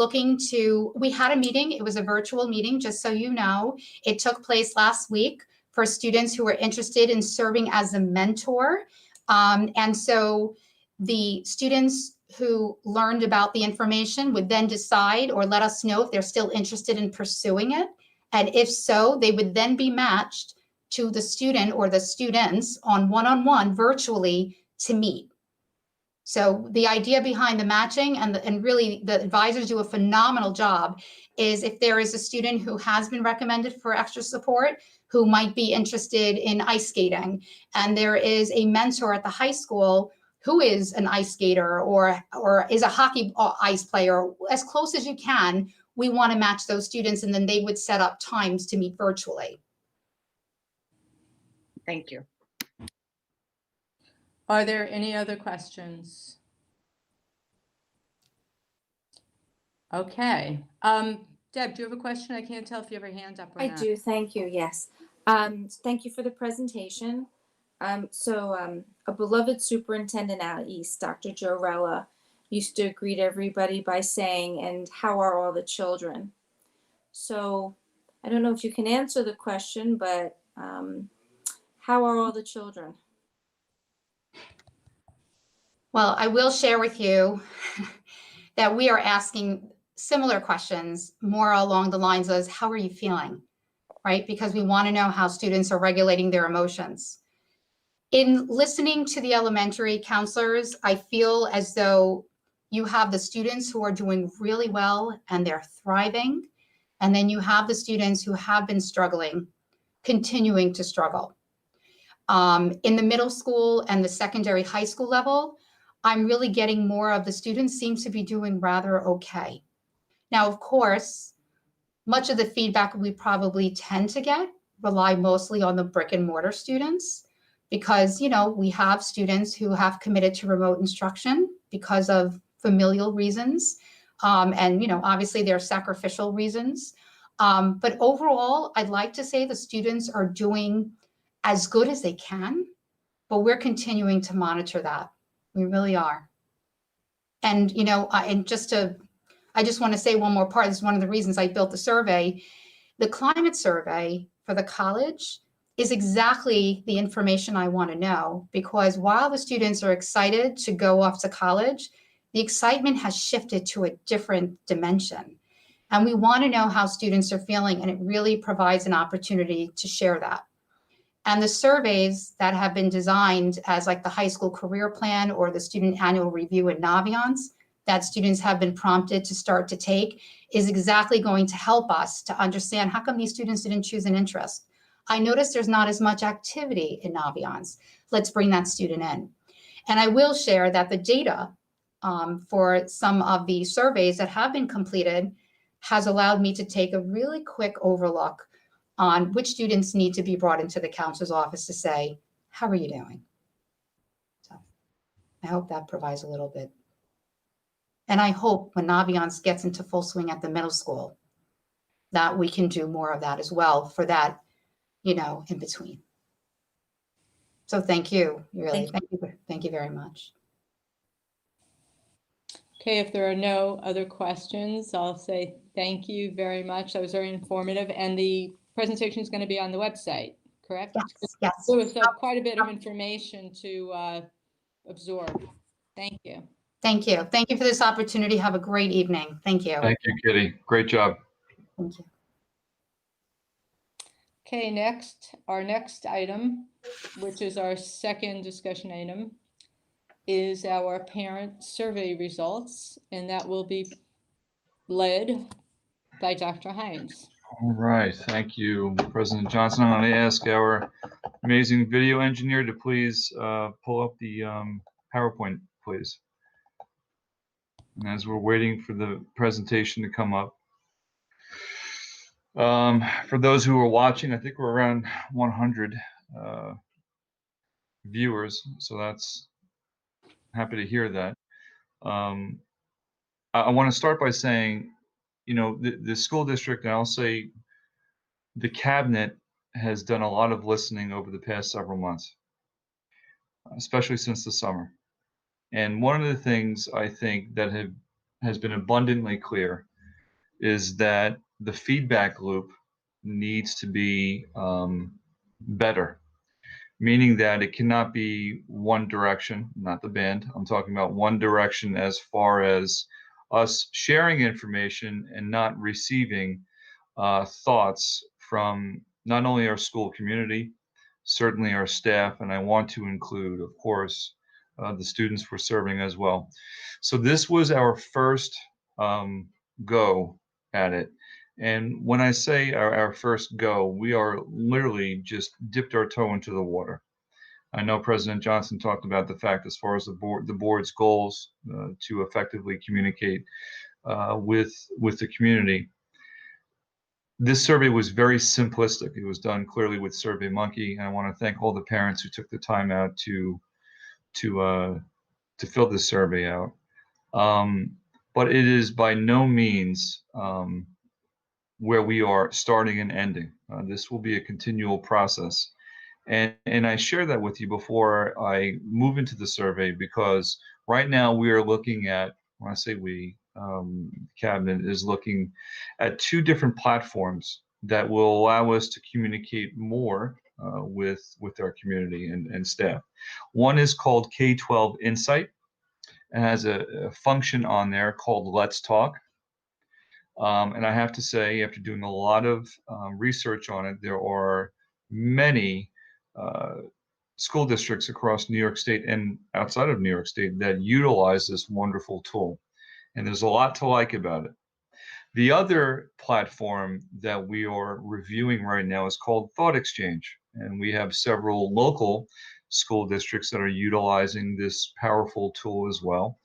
a meeting. It was a virtual meeting, just so you know. It took place last week for students who were interested in serving as a mentor. And so the students who learned about the information would then decide or let us know if they're still interested in pursuing it. And if so, they would then be matched to the student or the students on one-on-one virtually to meet. So the idea behind the matching and really the advisors do a phenomenal job is if there is a student who has been recommended for extra support, who might be interested in ice skating, and there is a mentor at the high school who is an ice skater or is a hockey ice player, as close as you can, we want to match those students, and then they would set up times to meet virtually. Thank you. Are there any other questions? Okay. Deb, do you have a question? I can't tell if you have your hand up or I not. do, thank you, yes. Thank you for the presentation. A beloved superintendent out east, Dr. Joe Rella, used to greet everybody by saying, "And how are all the children?" So I don't know if you can answer the question, but how are all the children? Well, I will share with you that we are asking similar questions more along the lines of how are you feeling, right? Because we want to know how students are regulating their emotions. In listening to the elementary counselors, I feel as though you have the students who are doing really well and they're thriving. And then you have the students who have been struggling, continuing to struggle. In the middle school and the secondary high school level, I'm really getting more of the students seem to be doing rather okay. Now, of course, much of the feedback we probably tend to get rely mostly on the brick and mortar students because, we have students who have committed to remote instruction because of familial reasons. And, obviously there are sacrificial reasons. But overall, I'd like to say the students are doing as good as they can, but we're continuing to monitor that. We really are. And, I just want to say one more part. This is one of the reasons I built the survey. The climate survey for the college is exactly the information I want to know, because while the students are excited to go off to college, the excitement has shifted to a different dimension. And we want to know how students are feeling, and it really provides an opportunity to share that. And the surveys that have been designed as like the high school career plan or the student annual review in Naviance that students have been prompted to start to take is exactly going to help us to understand how come these students didn't choose an interest. I noticed there's not as much activity in Naviance. Let's bring that student in. And I will share that the data for some of the surveys that have been completed has allowed me to take a really quick overlook on which students need to be brought into the counselor's office to say, how are you doing? So I hope that provides a little bit. And I hope when Naviance gets into full swing at the middle school, that we can do more of that as well for that, in between. So thank you, really. Thank you very much. Okay, if there are no other questions, I'll say thank you very much. That was very informative. And the presentation is going to be on the website, correct? Yes. There was quite a bit of information to absorb. Thank you. Thank you. Thank you for this opportunity. Have a great evening. Thank you. Thank you, Kitty. Great job. Thank you. Okay, our next item, which is our second discussion item, is our parent survey results, and that will be led by Dr. Hines. All right, thank you, President Johnson. I'm going to ask our amazing video engineer to please pull up the PowerPoint, please. And as we're waiting for the presentation to come up, for those who are watching, I think we're around 100 viewers, so that's happy to hear that. I want to start by saying, you know, the school district, and I'll say the cabinet has done a lot of listening over the past several months, especially since the summer. And one of the things I think that has been abundantly clear is that the feedback loop needs to be better, meaning that it cannot be one direction, not the band. I'm talking about one direction as far as us sharing information and not receiving thoughts from not only our school community, certainly our staff, and I want to include, of course, the students we're serving as well. So this was our first go at it. And when I say our first go, we are literally just dipped our toe into the water. I know President Johnson talked about the fact, as far as the board's goals to effectively communicate with the community. This survey was very simplistic. It was done clearly with SurveyMonkey, and I want to thank all the parents who took the time out to fill this survey out. But it is by no means where we are starting and ending. This will be a continual process. And I share that with you before I move into the survey, because right now we are looking at, when I say we, cabinet is looking at 2 different platforms that will allow us to communicate more with our community and staff. One is called K-12 Insight. It has a function on there called Let's Talk. And I have to say, after doing a lot of research on it, there are many school districts across New York State and outside of New York State that utilize this wonderful tool. And there's a lot to like about it. The other platform that we are reviewing right now is called Thought Exchange. And we have several local school districts that are utilizing this powerful tool as well.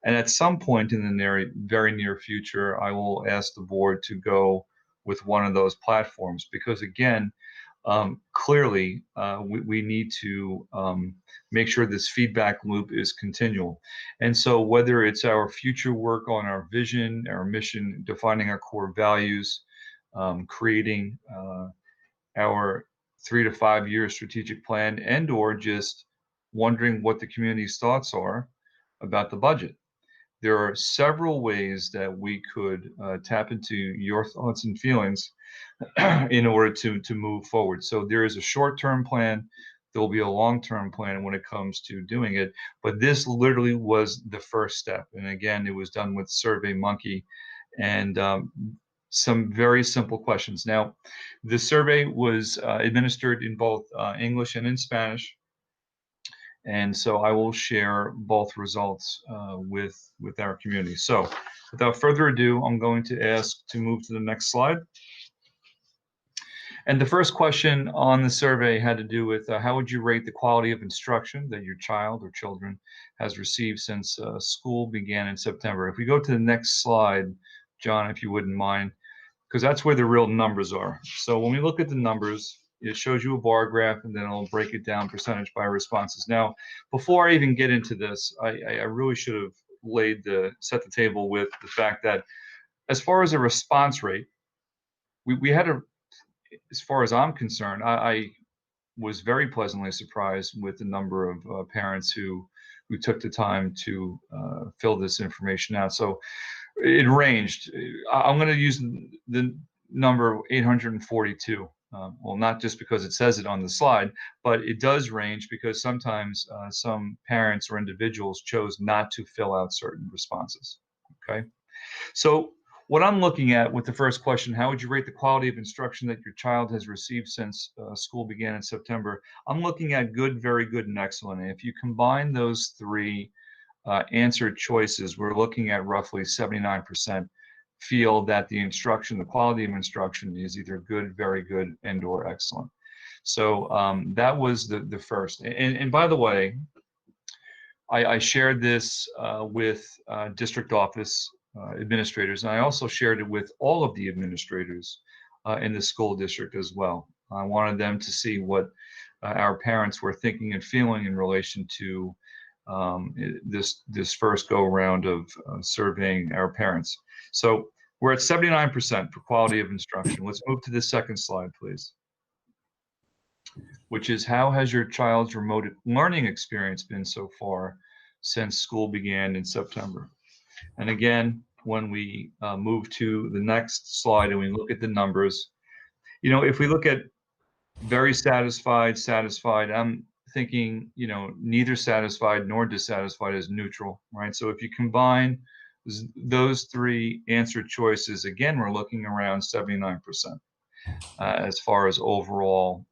And at some point in the very near future, I will ask the board to go with one of those platforms, because again, clearly we need to make sure this feedback loop is continual. And so whether it's our future work on our vision, our mission, defining our core values, creating our 3 to 5 year strategic plan, and or just wondering what the community's thoughts are about the budget. There are several ways that we could tap into your thoughts and feelings in order to move forward. So there is a short-term plan. There will be a long-term plan when it comes to doing it. But this literally was the first step. And again, it was done with SurveyMonkey and some very simple questions. Now, the survey was administered in both English and in Spanish. And so I will share both results with our community. So without further ado, I'm going to ask to move to the next slide. And the first question on the survey had to do with how would you rate the quality of instruction that your child or children has received since school began in September. If we go to the next slide, John, if you wouldn't mind, because that's where the real numbers are. So when we look at the numbers, it shows you a bar graph, and then it'll break it down percentage by responses. Now, before I even get into this, I really should have set the table with the fact that as far as a response rate, we had as far as I'm concerned, I was very pleasantly surprised with the number of parents who took the time to fill this information out. So it ranged. I'm going to use the number 842. Well, not just because it says it on the slide, but it does range because sometimes some parents or individuals chose not to fill out certain responses. Okay. So what I'm looking at with the first question, how would you rate the quality of instruction that your child has received since school began in September? I'm looking at good, very good, and excellent. And if you combine those three answer choices, we're looking at roughly 79% feel that the instruction, the quality of instruction is either good, very good, and or excellent. So that was the first. And by the way, I shared this with district office administrators, and I also shared it with all of the administrators in the school district as well. I wanted them to see what our parents were thinking and feeling in relation to this first go around of surveying our parents. So we're at 79% for quality of instruction. Let's move to the second slide, please, which is how has your child's remote learning experience been so far since school began in September? And again, when we move to the next slide and we look at the numbers, you know, if we look at very satisfied, satisfied, I'm thinking, you know, neither satisfied nor dissatisfied is neutral, right? So if you combine those three answer choices, again, we're looking around 79% as far as overall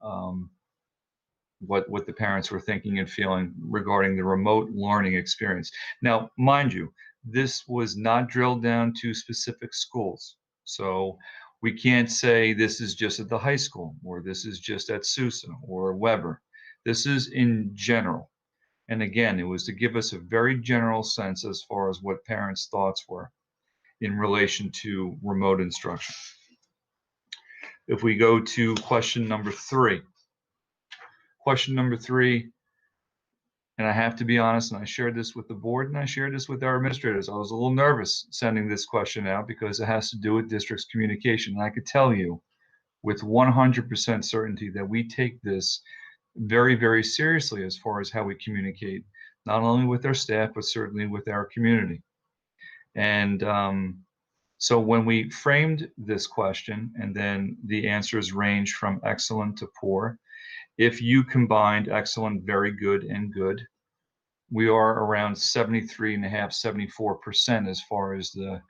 what the parents were thinking and feeling regarding the remote learning experience. Now, mind you, this was not drilled down to specific schools. So we can't say this is just at the high school, or this is just at Sousa or Weber. This is in general. And again, it was to give us a very general sense as far as what parents' thoughts were in relation to remote instruction. If we go to question number 3. Question number 3, and I have to be honest, and I shared this with the board and I shared this with our administrators. I was a little nervous sending this question out because it has to do with district's communication. And I could tell you with 100% certainty that we take this very, very seriously as far as how we communicate, not only with our staff, but certainly with our community. And so when we framed this question, and then the answers range from excellent to poor, if you combined excellent, very good, and good, we are around 73.5%, 74% as far as the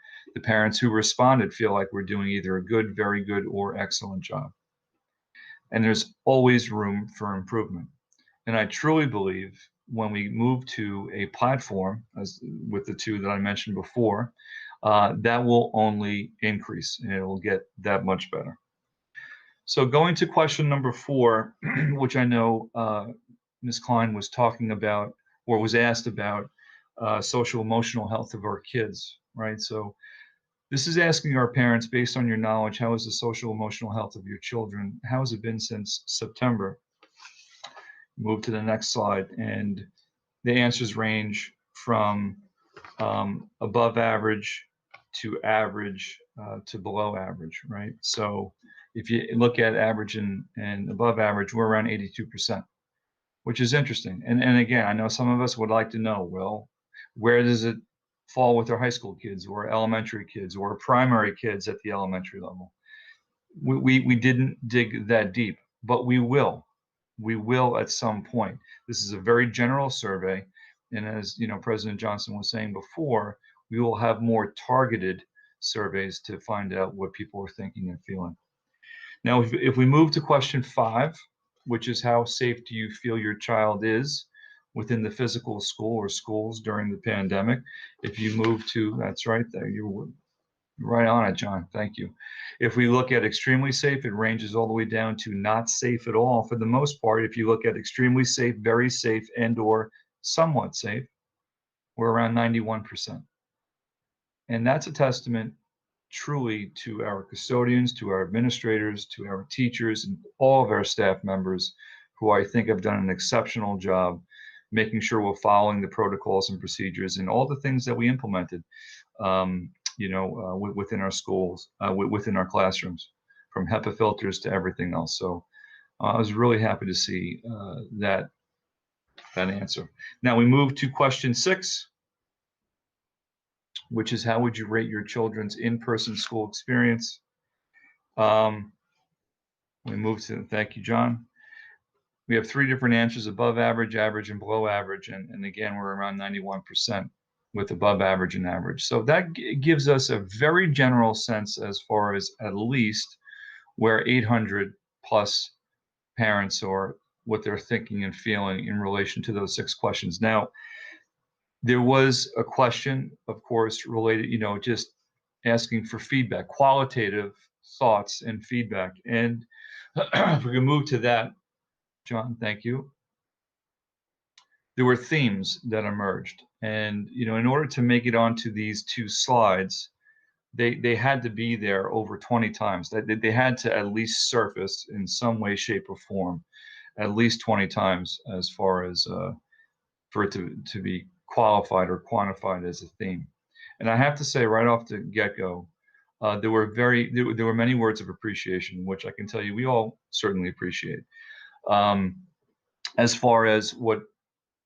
parents who responded feel like we're doing either a good, very good, or excellent job. And there's always room for improvement. And I truly believe when we move to a platform, as with the two that I mentioned before, that will only increase and it will get that much better. So going to question number 4, which I know Ms. Klein was talking about or was asked about, social emotional health of our kids, right? So this is asking our parents, based on your knowledge, how is the social emotional health of your children? How has it been since September? Move to the next slide, and the answers range from above average to average to below average, right? So if you look at average and above average, we're around 82%, which is interesting. And again, I know some of us would like to know, well, where does it fall with our high school kids or elementary kids or primary kids at the elementary level? We didn't dig that deep, but we will. We will at some point. This is a very general survey. And as you know, President Johnson was saying before, we will have more targeted surveys to find out what people are thinking and feeling. Now, if we move to question 5, which is how safe do you feel your child is within the physical school or schools during the pandemic? If you move to, that's right there, you're right on it, John, thank you. If we look at extremely safe, it ranges all the way down to not safe at all. For the most part, if you look at extremely safe, very safe, and or somewhat safe, we're around 91%. And that's a testament truly to our custodians, to our administrators, to our teachers, and all of our staff members who I think have done an exceptional job making sure we're following the protocols and procedures and all the things that we implemented, within our schools, within our classrooms, from HEPA filters to everything else. So I was really happy to see that answer. Now we move to question 6, which is how would you rate your children's in-person school experience? We move to, thank you, John. We have 3 different answers: above average, average, and below average. And again, we're around 91%. with above average and average. So that gives us a very general sense as far as at least where 800 plus parents are, what they're thinking and feeling in relation to those 6 questions. Now, there was a question, of course, related, just asking for feedback, qualitative thoughts and feedback. And if we can move to that, John, thank you. There were themes that emerged. And, in order to make it onto these 2 slides, they had to be there over 20 times. They had to at least surface in some way, shape, or form at least 20 times as far as for it to be qualified or quantified as a theme. And I have to say right off the get-go, there were many words of appreciation, which I can tell you we all certainly appreciate. As far as what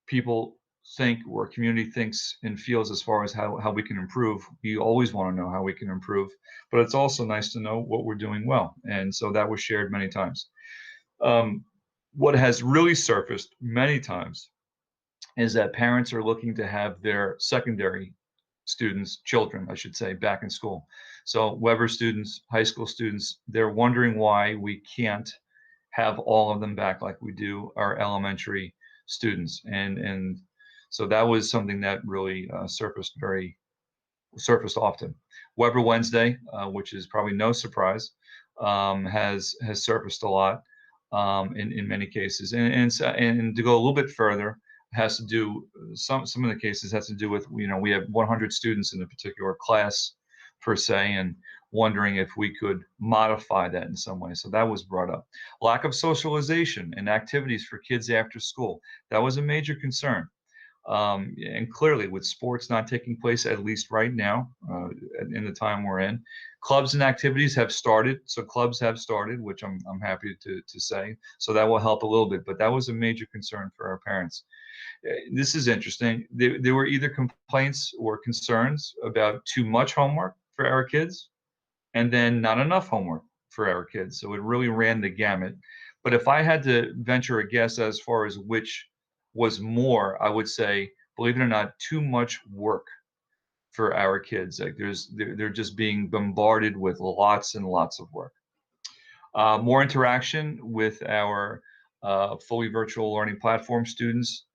people think or community thinks and feels as far as how we can improve, we always want to know how we can improve, but it's also nice to know what we're doing well. And so that was shared many times. What has really surfaced many times is that parents are looking to have their secondary students, children, I should say, back in school. So Weber students, high school students, they're wondering why we can't have all of them back like we do our elementary students. And so that was something that really surfaced often. Weber Wednesday, which is probably no surprise, has surfaced a lot in many cases. And to go a little bit further, has to do some of the cases has to do with, we have 100 students in a particular class per se, and wondering if we could modify that in some way. So that was brought up. Lack of socialization and activities for kids after school. That was a major concern. And clearly with sports not taking place, at least right now, in the time we're in, clubs and activities have started. So clubs have started, which I'm happy to say. So that will help a little bit, but that was a major concern for our parents. This is interesting. There were either complaints or concerns about too much homework for our kids and then not enough homework for our kids. So it really ran the gamut. But if I had to venture a guess as far as which was more, I would say, believe it or not, too much work for our kids. Like they're just being bombarded with lots and lots of work. More interaction with our fully virtual learning platform students,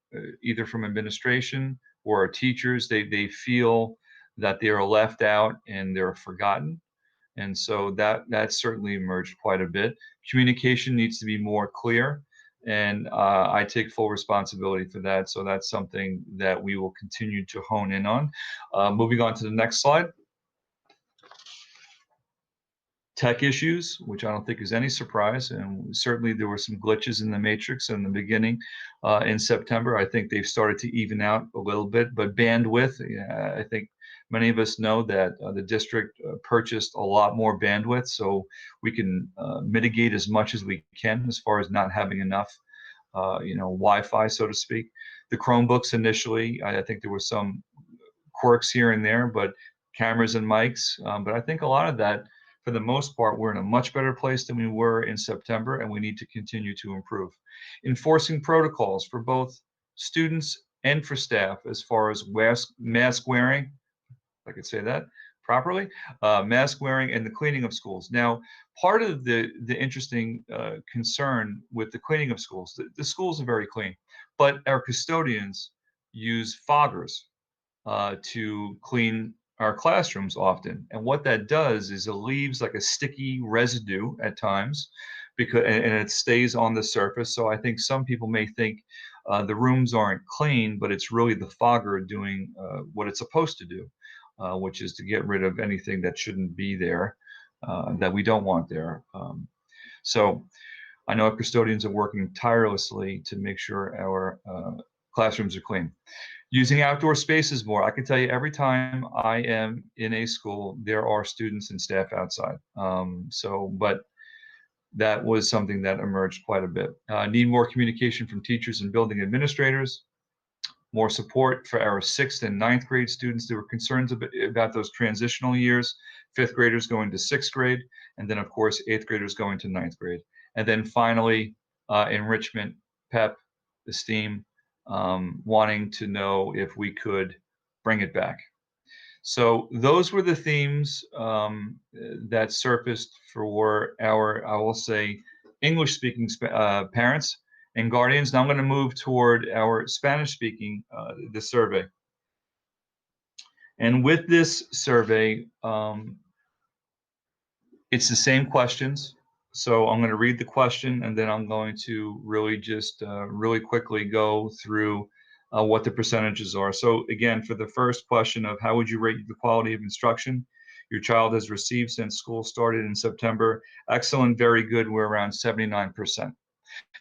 either from administration or our teachers. They feel that they are left out and they're forgotten. And so that certainly emerged quite a bit. Communication needs to be more clear, and I take full responsibility for that. So that's something that we will continue to hone in on. Moving on to the next slide. Tech issues, which I don't think is any surprise, and certainly there were some glitches in the matrix in the beginning in September. I think they've started to even out a little bit, but bandwidth, I think many of us know that the district purchased a lot more bandwidth, so we can mitigate as much as we can as far as not having enough Wi-Fi, so to speak. The Chromebooks initially, I think there were some quirks here and there, but cameras and mics, but I think a lot of that, for the most part, we're in a much better place than we were in September, and we need to continue to improve. Enforcing protocols for both students and for staff as far as mask wearing, if I could say that properly, mask wearing and the cleaning of schools. Now, part of the interesting concern with the cleaning of schools, the schools are very clean, but our custodians use foggers to clean our classrooms often. And what that does is it leaves like a sticky residue at times, and it stays on the surface. So I think some people may think the rooms aren't clean, but it's really the fogger doing what it's supposed to do, which is to get rid of anything that shouldn't be there, that we don't want there. So I know our custodians are working tirelessly to make sure our classrooms are clean. Using outdoor spaces more. I can tell you every time I am in a school, there are students and staff outside. But that was something that emerged quite a bit. Need more communication from teachers and building administrators. More support for our 6th and 9th grade students. There were concerns about those transitional years, 5th graders going to 6th grade, and then of course 8th graders going to 9th grade. And then finally, enrichment, PEP, esteem, wanting to know if we could bring it back. So those were the themes that surfaced for our, I will say, English-speaking parents and guardians. Now I'm going to move toward our Spanish-speaking, the survey. And with this survey, it's the same questions. So I'm going to read the question, and then I'm going to really just really quickly go through what the percentages are. So again, for the first question of how would you rate the quality of instruction your child has received since school started in September? Excellent, very good, we're around 79%.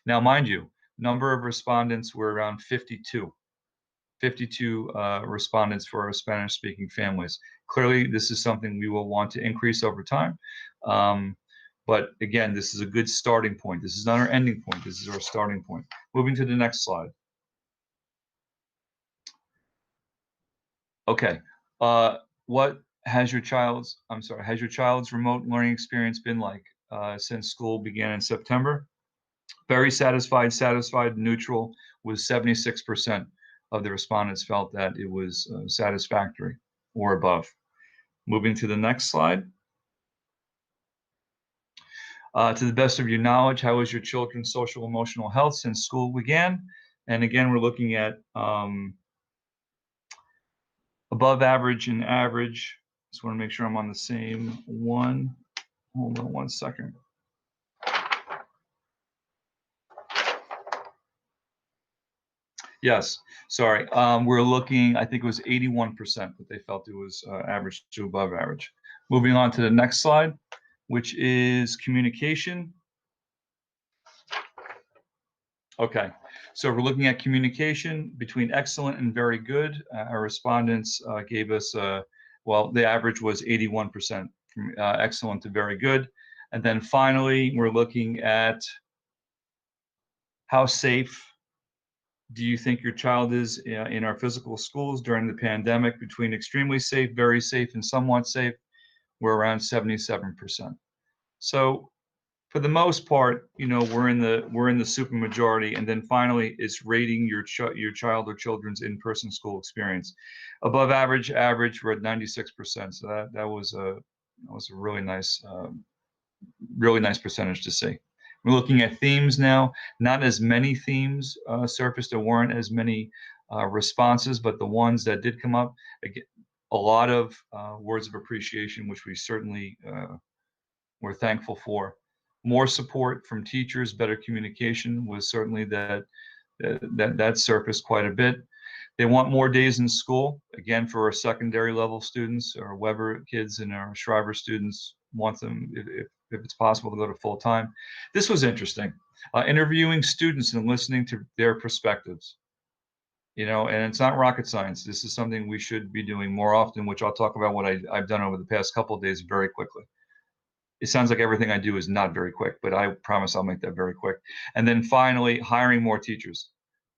Now, mind you, number of respondents were around 52 respondents for our Spanish-speaking families. Clearly, this is something we will want to increase over time. But again, this is a good starting point. This is not our ending point. This is our starting point. Moving to the next slide. Okay. What has your child's, has your child's remote learning experience been like since school began in September? Very satisfied, neutral was 76% of the respondents felt that it was satisfactory or above. Moving to the next slide. To the best of your knowledge, how is your children's social emotional health since school began? And again, we're looking at above average and average. Just want to make sure I'm on the same one. Hold on one second. Yes, sorry. We're looking, I think it was 81% that they felt it was average to above average. Moving on to the next slide, which is communication. Okay, so we're looking at communication between excellent and very good. Our respondents gave us, well, the average was 81% from excellent to very good. And then finally, we're looking at how safe do you think your child is in our physical schools during the pandemic? Between extremely safe, very safe, and somewhat safe, we're around 77%. So for the most part, you know, we're in the super majority. And then finally, it's rating your child or children's in-person school experience. Above average, we're at 96%. So that was a really nice percentage to see. We're looking at themes now. Not as many themes surfaced. There weren't as many responses, but the ones that did come up, again, a lot of words of appreciation, which we certainly were thankful for. More support from teachers, better communication was certainly that surfaced quite a bit. They want more days in school. Again, for our secondary level students, our Weber kids and our Shriver students want them, if it's possible, to go to full time. This was interesting. Interviewing students and listening to their perspectives. You know, and it's not rocket science. This is something we should be doing more often, which I'll talk about what I've done over the past couple of days very quickly. It sounds like everything I do is not very quick, but I promise I'll make that very quick. And then finally, hiring more teachers.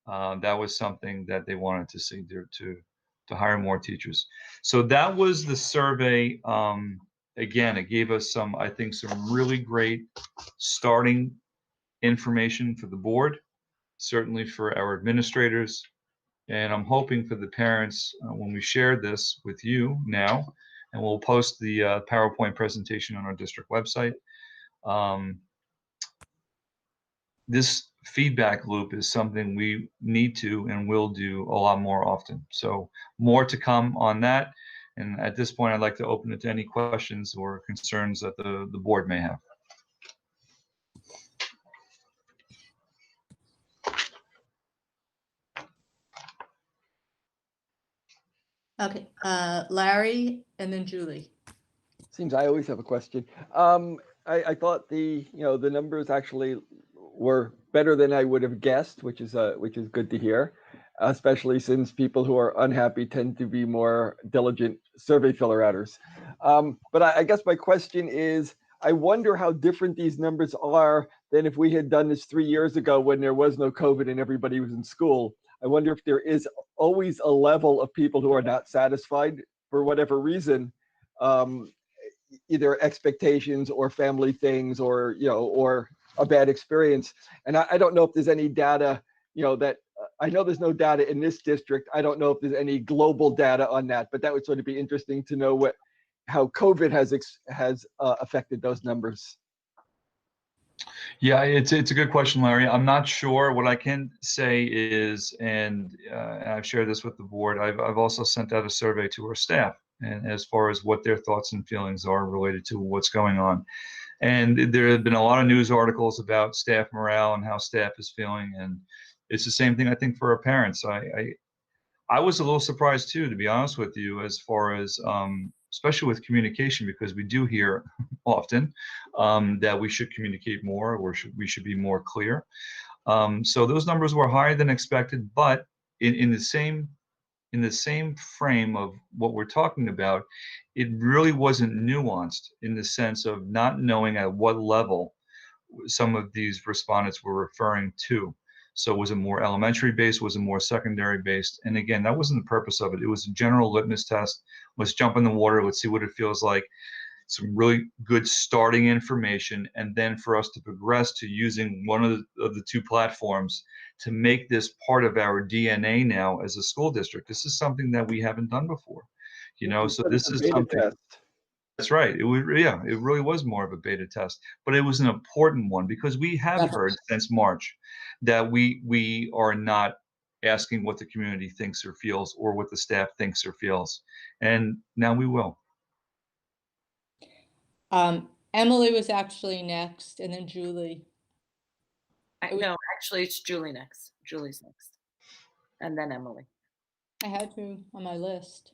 That was something that they wanted to see there, to hire more teachers. So that was the survey. Again, it gave us some, I think, some really great starting information for the board, certainly for our administrators. And I'm hoping for the parents when we share this with you now, and we'll post the PowerPoint presentation on our district website. This feedback loop is something we need to and will do a lot more often. So more to come on that. And at this point, I'd like to open it to any questions or concerns that the board may have. Okay, Larry and then Julie. Seems I always have a question. I thought the numbers actually were better than I would have guessed, which is good to hear, especially since people who are unhappy tend to be more diligent survey filler-outers. But I guess my question is, I wonder how different these numbers are than if we had done this 3 years ago when there was no COVID and everybody was in school. I wonder if there is always a level of people who are not satisfied for whatever reason, either expectations or family things or, or a bad experience. And I don't know if there's any data, that I know there's no data in this district. I don't know if there's any global data on that, but that would sort of be interesting to know how COVID has affected those numbers. Yeah, it's a good question, Larry. I'm not sure. What I can say is, and I've shared this with the board, I've also sent out a survey to our staff, and as far as what their thoughts and feelings are related to what's going on. And there have been a lot of news articles about staff morale and how staff is feeling, and it's the same thing I think for our parents. I was a little surprised too, to be honest with you, as far as especially with communication, because we do hear often that we should communicate more, or we should be more clear. So those numbers were higher than expected, but in the same frame of what we're talking about, it really wasn't nuanced in the sense of not knowing at what level some of these respondents were referring to. So was it more elementary based? Was it more secondary based? And again, that wasn't the purpose of it. It was a general litmus test. Let's jump in the water. Let's see what it feels like. Some really good starting information, and then for us to progress to using one of the two platforms to make this part of our DNA now as a school district. This is something that we haven't done before, so this is something. Test. That's right. It really was more of a beta test, but it was an important one because we have heard since March that we are not asking what the community thinks or feels or what the staff thinks or feels, and now we will. Emily was actually next, and then Julie. No, actually, it's Julie next. Julie's next, and then Emily. I had to on my list.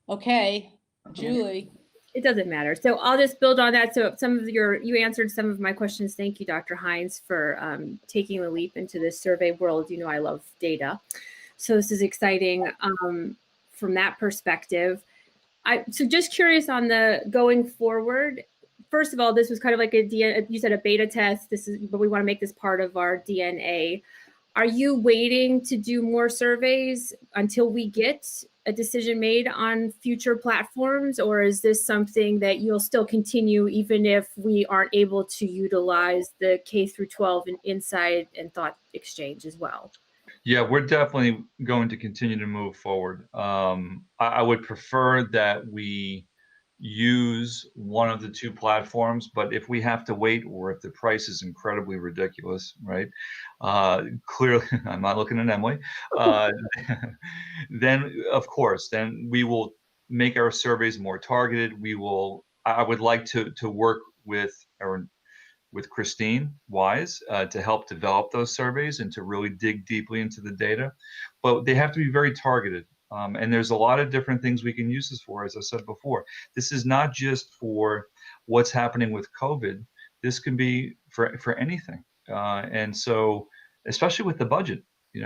Okay, Julie. It doesn't matter. So I'll just build on that. So you answered some of my questions. Thank you, Dr. Hines, for taking the leap into this survey world. You know, I love data. So this is exciting from that perspective. So just curious on the going forward. First of all, this was kind of like you said, a beta test. But we want to make this part of our DNA. Are you waiting to do more surveys until we get a decision made on future platforms, or is this something that you'll still continue even if we aren't able to utilize the K through 12 and insight and thought exchange as well? Yeah, we're definitely going to continue to move forward. I would prefer that we use one of the two platforms, but if we have to wait or if the price is incredibly ridiculous, right? Clearly, I'm not looking at Emily. Then, of course, then we will make our surveys more targeted. I would like to work with Christine Wise to help develop those surveys and to really dig deeply into the data, but they have to be very targeted. And there's a lot of different things we can use this for, as I said before. This is not just for what's happening with COVID. This can be for anything. And so, especially with the budget,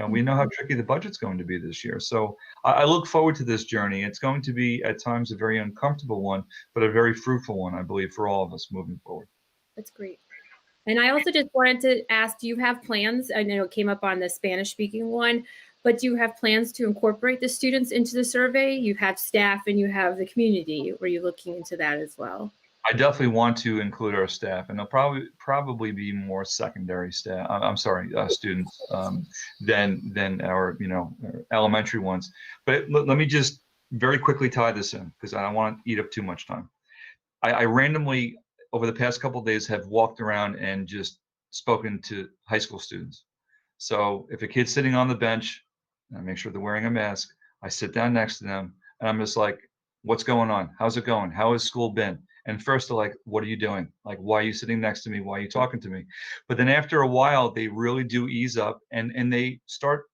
we know how tricky the budget's going to be this year. So I look forward to this journey. It's going to be at times a very uncomfortable one, but a very fruitful one, I believe, for all of us moving forward. That's great. And I also just wanted to ask, do you have plans? I know it came up on the Spanish speaking one, but do you have plans to incorporate the students into the survey? You have staff and you have the community. Were you looking into that as well? I definitely want to include our staff, and they'll probably be more secondary staff. I'm sorry, students than our elementary ones. But let me just very quickly tie this in because I don't want to eat up too much time. I randomly over the past couple of days have walked around and just spoken to high school students. So if a kid's sitting on the bench, I make sure they're wearing a mask. I sit down next to them and I'm just like, what's going on? How's it going? How has school been? And first they're like, what are you doing? Like, why are you sitting next to me? Why are you talking to me? But then after a while, they really do ease up and they start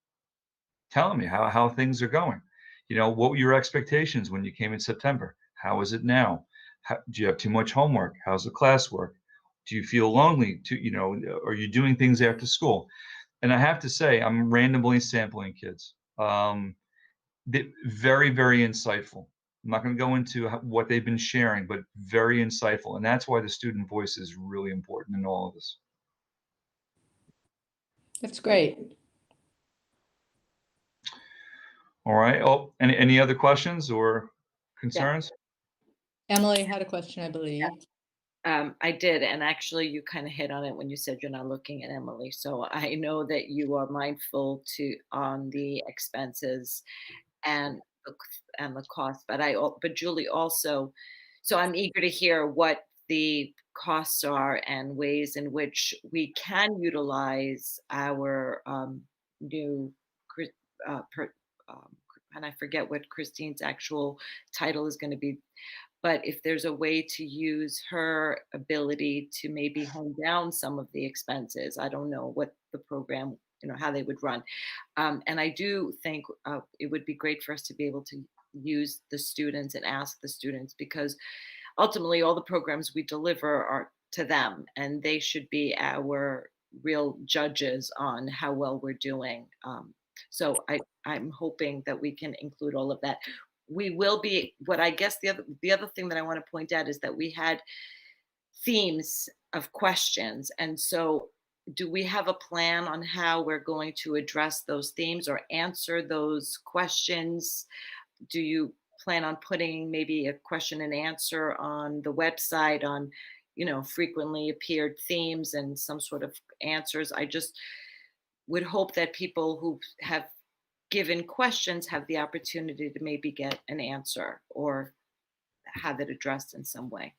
telling me how things are going. What were your expectations when you came in September? How is it now? Do you have too much homework? How's the classwork? Do you feel lonely? Are you doing things after school? And I have to say, I'm randomly sampling kids. Very, very insightful. I'm not going to go into what they've been sharing, but very insightful. And that's why the student voice is really important in all of this. That's great. All right. Oh, any other questions or concerns? Emily had a question, I believe. I did, and actually, you kind of hit on it when you said you're not looking at Emily. So I know that you are mindful on the expenses and the cost. But Julie also. So I'm eager to hear what the costs are and ways in which we can utilize our new, and I forget what Christine's actual title is going to be, but if there's a way to use her ability to maybe hone down some of the expenses. I don't know what the program, how they would run. And I do think it would be great for us to be able to use the students and ask the students, because ultimately all the programs we deliver are to them, and they should be our real judges on how well we're doing. So I'm hoping that we can include all of that. We will be, what I guess the other thing that I want to point out is that we had themes of questions. And so do we have a plan on how we're going to address those themes or answer those questions? Do you plan on putting maybe a question and answer on the website on, frequently appeared themes and some sort of answers? I just would hope that people who have given questions have the opportunity to maybe get an answer or have it addressed in some way.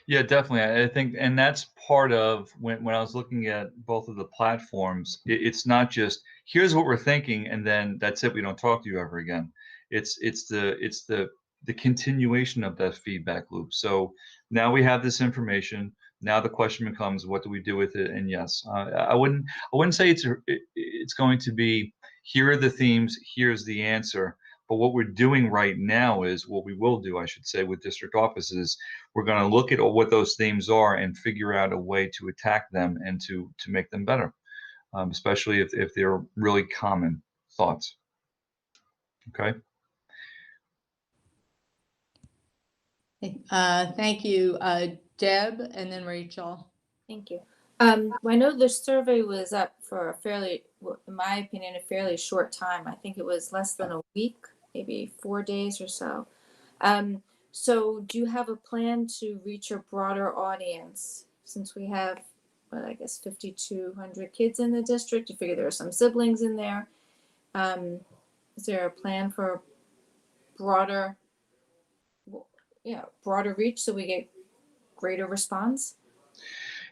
Yeah, definitely. I think, and that's part of when I was looking at both of the platforms, it's not just here's what we're thinking and then that's it. We don't talk to you ever again. It's the continuation of that feedback loop. So now we have this information. Now the question becomes, what do we do with it? And yes, I wouldn't say it's going to be here are the themes, here's the answer. But what we're doing right now is what we will do, I should say, with district offices. We're going to look at what those themes are and figure out a way to attack them and to make them better, especially if they're really common thoughts. Okay. Thank you, Deb, and then Rachel. Thank you. I know the survey was up for in my opinion, a fairly short time. I think it was less than a week, maybe 4 days or so. So do you have a plan to reach a broader audience? Since we have, I guess 5,200 kids in the district, you figure there are some siblings in there. Is there a plan for broader reach so we get greater response?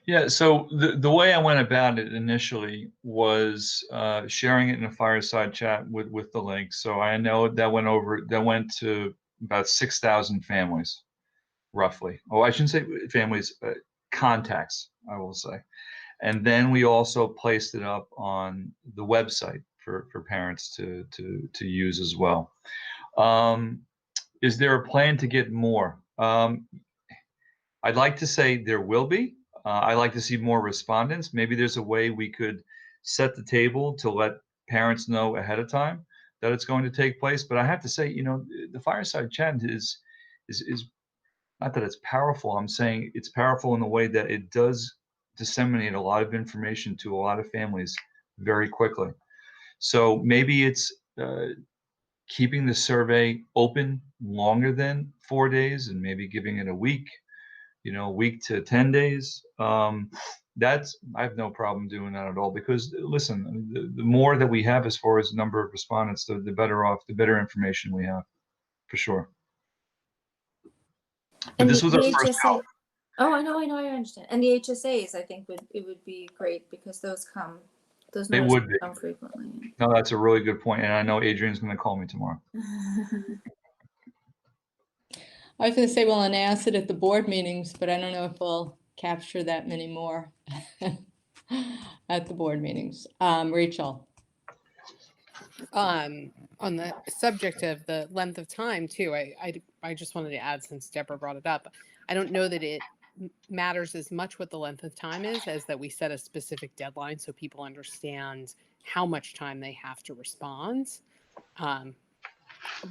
Yeah, so the way I went about it initially was sharing it in a fireside chat with the link. So I know that went to about 6,000 families, roughly. Oh, I shouldn't say families, contacts, I will say. And then we also placed it up on the website for parents to use as well. Is there a plan to get more? I'd like to say there will be. I'd like to see more respondents. Maybe there's a way we could set the table to let parents know ahead of time that it's going to take place. But I have to say, the fireside chat is not that it's powerful. I'm saying it's powerful in the way that it does disseminate a lot of information to a lot of families very quickly. So maybe it's keeping the survey open longer than 4 days and maybe giving it a week. A week to 10 days. I have no problem doing that at all, because listen, the more that we have as far as the number of respondents, the better off, the better information we have, for sure. But And this was our the first HSA go. Oh, I know, I understand. And the HSAs, I think it would be great because those They notices would be. come frequently. No, that's a really good point, and I know Adrian's going to call me tomorrow. I was going to say we'll announce it at the board meetings, but I don't know if we'll capture that many more at the board meetings. Rachel. On the subject of the length of time too, I just wanted to add, since Deborah brought it up, I don't know that it matters as much what the length of time is as that we set a specific deadline so people understand how much time they have to respond.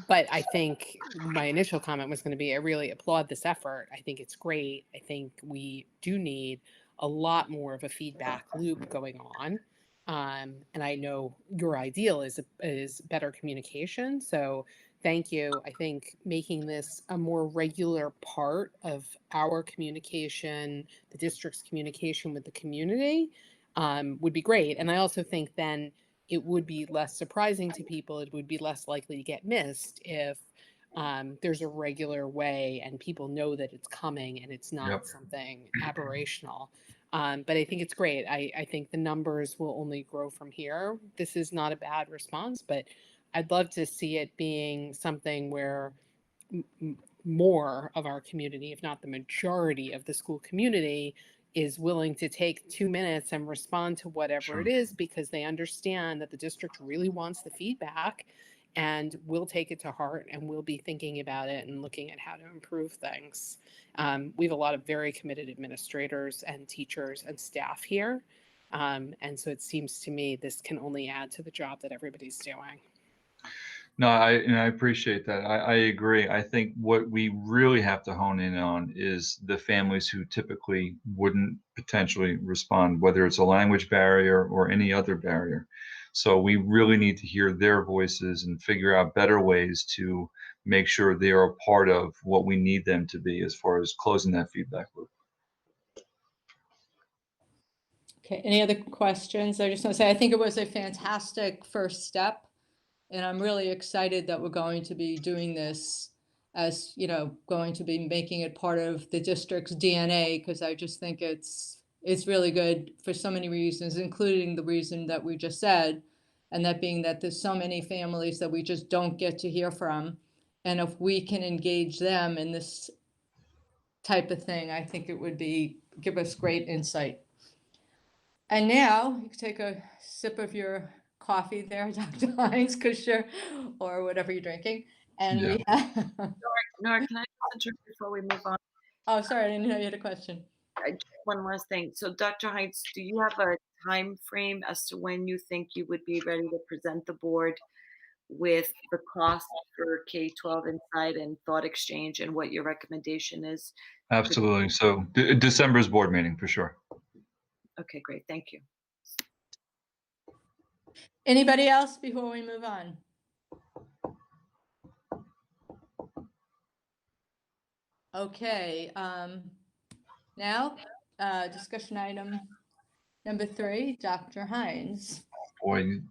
But I think my initial comment was going to be, I really applaud this effort. I think it's great. I think we do need a lot more of a feedback loop going on. And I know your ideal is better communication. So thank you. I think making this a more regular part of our communication, the district's communication with the community, would be great. And I also think then it would be less surprising to people. It would be less likely to get missed if there's a regular way and people know that it's coming and it's not Yep. something aberrational. But I think it's great. I think the numbers will only grow from here. This is not a bad response, but I'd love to see it being something where more of our community, if not the majority of the school community, is willing to take 2 minutes and respond to whatever it is, because they understand that the district really wants the feedback and we'll take it to heart and we'll be thinking about it and looking at how to improve things. We have a lot of very committed administrators and teachers and staff here. And so it seems to me this can only add to the job that everybody's doing. No, I appreciate that. I agree. I think what we really have to hone in on is the families who typically wouldn't potentially respond, whether it's a language barrier or any other barrier. So we really need to hear their voices and figure out better ways to make sure they are a part of what we need them to be as far as closing that feedback loop. Okay, any other questions? I just want to say, I think it was a fantastic first step. And I'm really excited that we're going to be doing this as, going to be making it part of the district's DNA, because I just think it's really good for so many reasons, including the reason that we just said, and that being that there's so many families that we just don't get to hear from. And if we can engage them in this type of thing, I think it would give us great insight. And now you can take a sip of your coffee there, Dr. Hines, or whatever you're drinking. And Yeah. we have, Nora, can I just interrupt before we move on? oh, sorry, I didn't know you had a question. Just one last thing. So, Dr. Hines, do you have a time frame as to when you think you would be ready to present the board with the cost for K-12 Insight and Thought Exchange and what your recommendation is? Absolutely. So December's board meeting for sure. Okay, great. Thank you. Anybody else before we move on? Okay, now discussion item number 3, Dr. Hines. Boy, you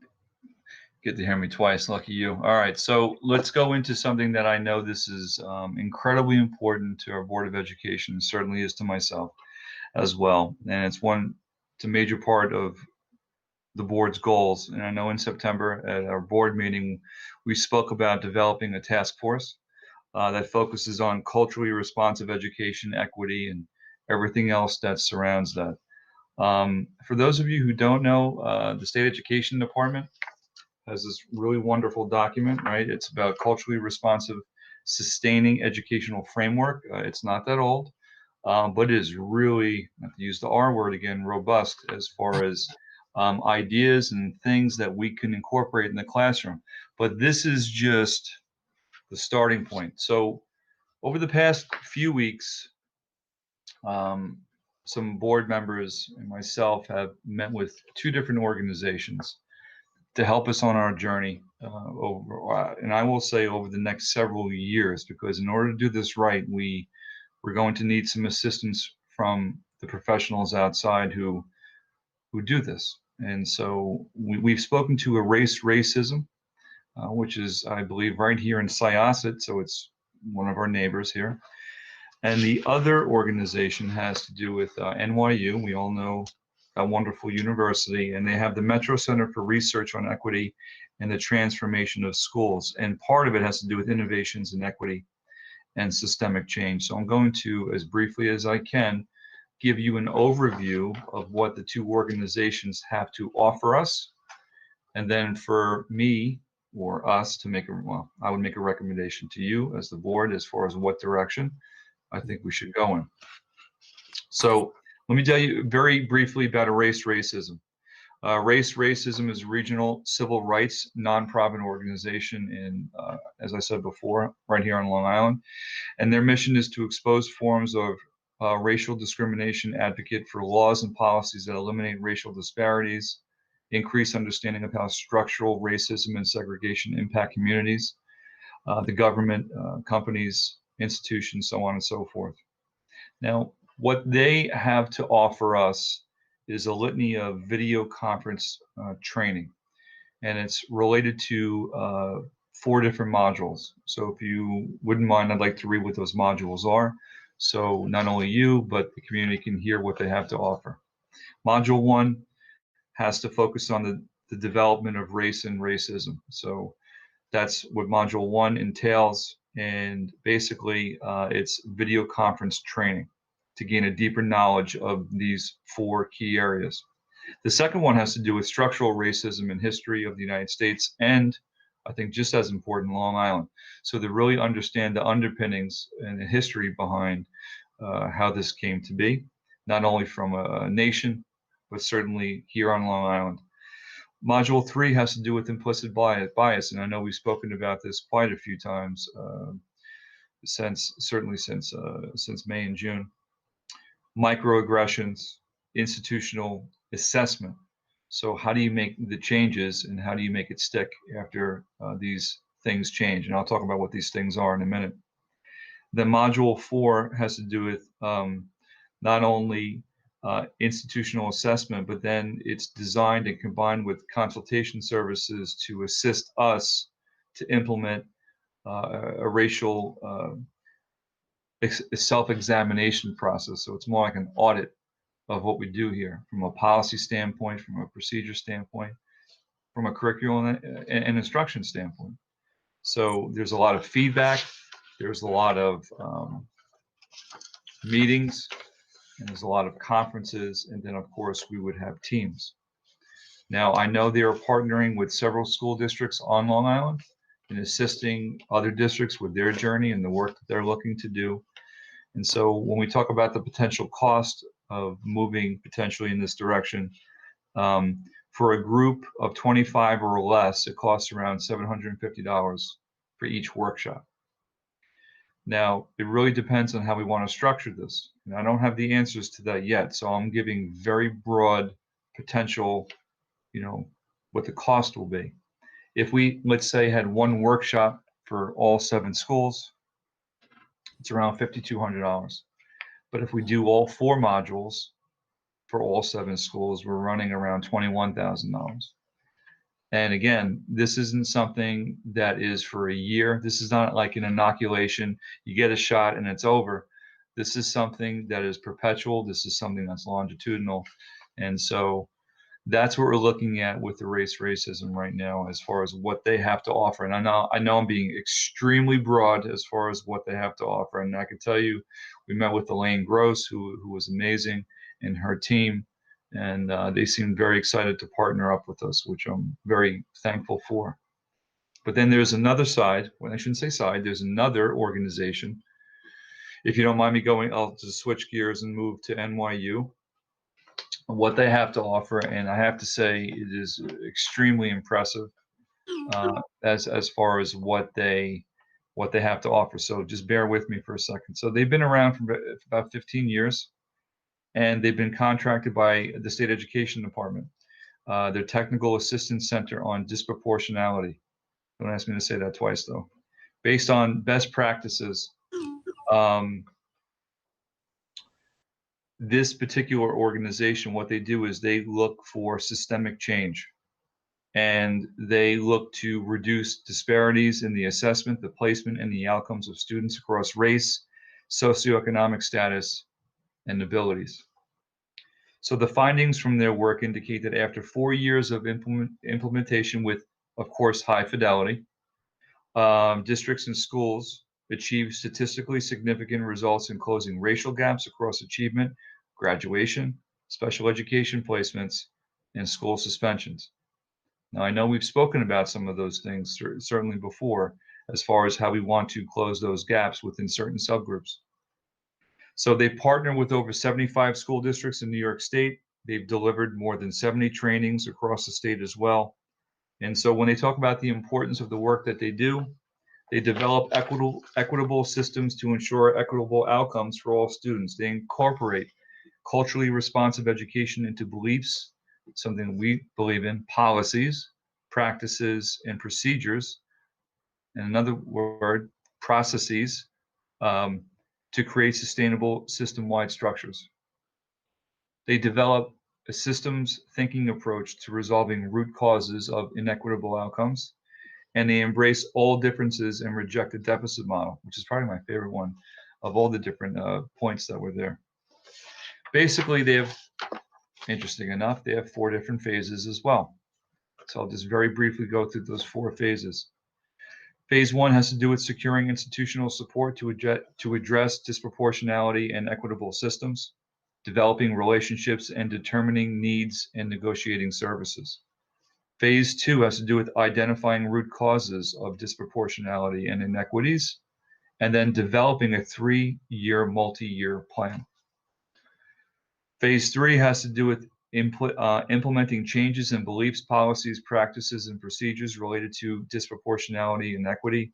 get to hear me twice. Lucky you. All right, so let's go into something that I know this is incredibly important to our Board of Education, certainly is to myself as well. And it's a major part of the board's goals. And I know in September at our board meeting, we spoke about developing a task force that focuses on culturally responsive education, equity, and everything else that surrounds that. For those of you who don't know, the State Education Department has this really wonderful document, right? It's about culturally responsive, sustaining educational framework. It's not that old, but it is really, not to use the R word again, robust as far as ideas and things that we can incorporate in the classroom. But this is just the starting point. So over the past few weeks, some board members and myself have met with 2 different organizations to help us on our journey and I will say over the next several years, because in order to do this right, we're going to need some assistance from the professionals outside who do this. And so we've spoken to Erase Racism, which is, I believe, right here in Syosset, so it's one of our neighbors here. And the other organization has to do with NYU. We all know a wonderful university, and they have the Metro Center for Research on Equity and the Transformation of Schools. And part of it has to do with innovations in equity and systemic change. So I'm going to, as briefly as I can, give you an overview of what the 2 organizations have to offer us. And then for me or us to I would make a recommendation to you as the board as far as what direction I think we should go in. So let me tell you very briefly about Erase Racism. Erase Racism is a regional civil rights nonprofit organization in, as I said before, right here on Long Island. And their mission is to expose forms of racial discrimination, advocate for laws and policies that eliminate racial disparities, increase understanding of how structural racism and segregation impact communities, the government, companies, institutions, so on and so forth. Now, what they have to offer us is a litany of video conference training, and it's related to 4 different modules. So if you wouldn't mind, I'd like to read what those modules are. So not only you, but the community can hear what they have to offer. Module 1 has to focus on the development of race and racism. So that's what Module 1 entails. And basically, it's video conference training to gain a deeper knowledge of these 4 key areas. The second one has to do with structural racism in history of the United States, and I think just as important, Long Island. So to really understand the underpinnings and the history behind how this came to be, not only from a nation, but certainly here on Long Island. Module 3 has to do with implicit bias, and I know we've spoken about this quite a few times since May and June. Microaggressions, institutional assessment. So how do you make the changes, and how do you make it stick after these things change? And I'll talk about what these things are in a minute. Then Module 4 has to do with not only institutional assessment, but then it's designed and combined with consultation services to assist us to implement a racial self-examination process. So it's more like an audit of what we do here from a policy standpoint, from a procedure standpoint, from a curriculum and instruction standpoint. So there's a lot of feedback, there's a lot of meetings, and there's a lot of conferences, and then of course we would have teams. Now I know they are partnering with several school districts on Long Island and assisting other districts with their journey and the work that they're looking to do. And so when we talk about the potential cost of moving potentially in this direction, for a group of 25 or less, it costs around $750 for each workshop. Now, it really depends on how we want to structure this. And I don't have the answers to that yet, so I'm giving very broad potential, what the cost will be. If we, let's say, had one workshop for all 7 schools, it's around $5,200. But if we do all 4 modules for all 7 schools, we're running around $21,000. And again, this isn't something that is for a year. This is not like an inoculation. You get a shot and it's over. This is something that is perpetual. This is something that's longitudinal. And so that's what we're looking at with the racism right now, as far as what they have to offer. And I know I'm being extremely broad as far as what they have to offer. And I can tell you, we met with Elaine Gross, who was amazing, and her team, and they seemed very excited to partner up with us, which I'm very thankful for. But then there's another side. Well, I shouldn't say side. There's another organization. If you don't mind me going, I'll just switch gears and move to NYU. What they have to offer, and I have to say it is extremely impressive as far as what they have to offer. So just bear with me for a second. So they've been around for about 15 years, and they've been contracted by the State Education Department, their Technical Assistance Center on Disproportionality. Don't ask me to say that twice though. Based on best practices, this particular organization, what they do is they look for systemic change, and they look to reduce disparities in the assessment, the placement, and the outcomes of students across race, socioeconomic status, and abilities. So the findings from their work indicate that after 4 years of implementation with, of course, high fidelity, districts and schools achieve statistically significant results in closing racial gaps across achievement, graduation, special education placements, and school suspensions. Now, I know we've spoken about some of those things certainly before, as far as how we want to close those gaps within certain subgroups. So they partner with over 75 school districts in New York State. They've delivered more than 70 trainings across the state as well. And so when they talk about the importance of the work that they do, they develop equitable systems to ensure equitable outcomes for all students. They incorporate culturally responsive education into beliefs, something we believe in, policies, practices, and procedures in another word, processes, to create sustainable system-wide structures. They develop a systems thinking approach to resolving root causes of inequitable outcomes, and they embrace all differences and reject the deficit model, which is probably my favorite one of all the different points that were there. Basically, they have, interesting enough, they have 4 different phases as well. So I'll just very briefly go through those 4 phases. Phase 1 has to do with securing institutional support to address disproportionality and equitable systems, developing relationships and determining needs and negotiating services. Phase 2 has to do with identifying root causes of disproportionality and inequities, and then developing a 3-year multi-year plan. Phase 3 has to do with implementing changes in beliefs, policies, practices, and procedures related to disproportionality and equity,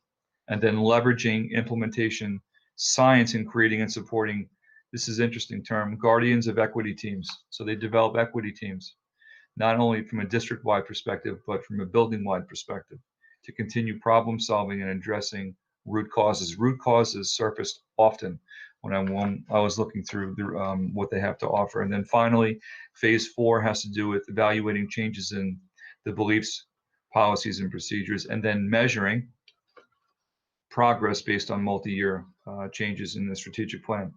and then leveraging implementation science and creating and supporting, this is an interesting term, guardians of equity teams. So they develop equity teams, not only from a district-wide perspective, but from a building-wide perspective, to continue problem solving and addressing root causes. Root causes surfaced often when I was looking through what they have to offer. And then finally, phase 4 has to do with evaluating changes in the beliefs, policies, and procedures, and then measuring progress based on multi-year changes in the strategic plan.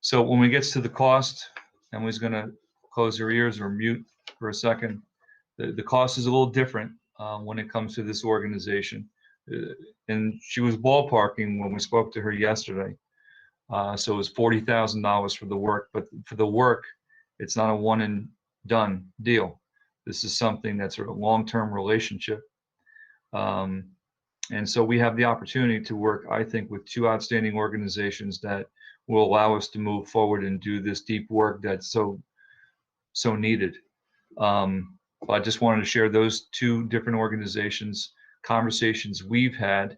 So when we get to the cost, Emily's going to close her ears or mute for a second. The cost is a little different when it comes to this organization. And she was ballparking when we spoke to her yesterday. So it was $40,000 for the work, but for the work, it's not a one and done deal. This is something that's a long-term relationship. And so we have the opportunity to work, I think, with 2 outstanding organizations that will allow us to move forward and do this deep work that's so needed. I just wanted to share those 2 different organizations, conversations we've had,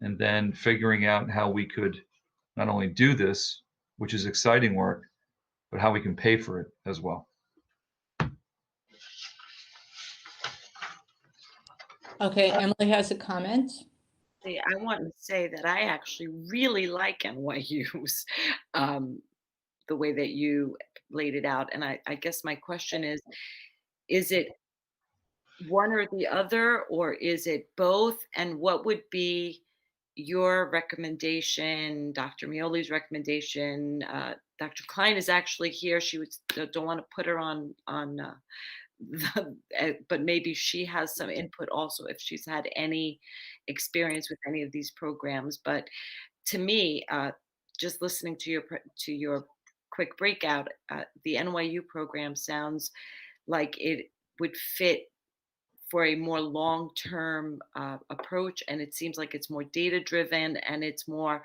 and then figuring out how we could not only do this, which is exciting work, but how we can pay for it as well. Okay, Emily has a comment. I want to say that I actually really like NYU's, the way that you laid it out. And I guess my question is it one or the other, or is it both? And what would be your recommendation, Dr. Mioli's recommendation? Dr. Klein is actually here. She was, don't want to put her on but maybe she has some input also if she's had any experience with any of these programs. But to me, just listening to your quick breakout, the NYU program sounds like it would fit for a more long-term approach, and it seems like it's more data-driven and it's more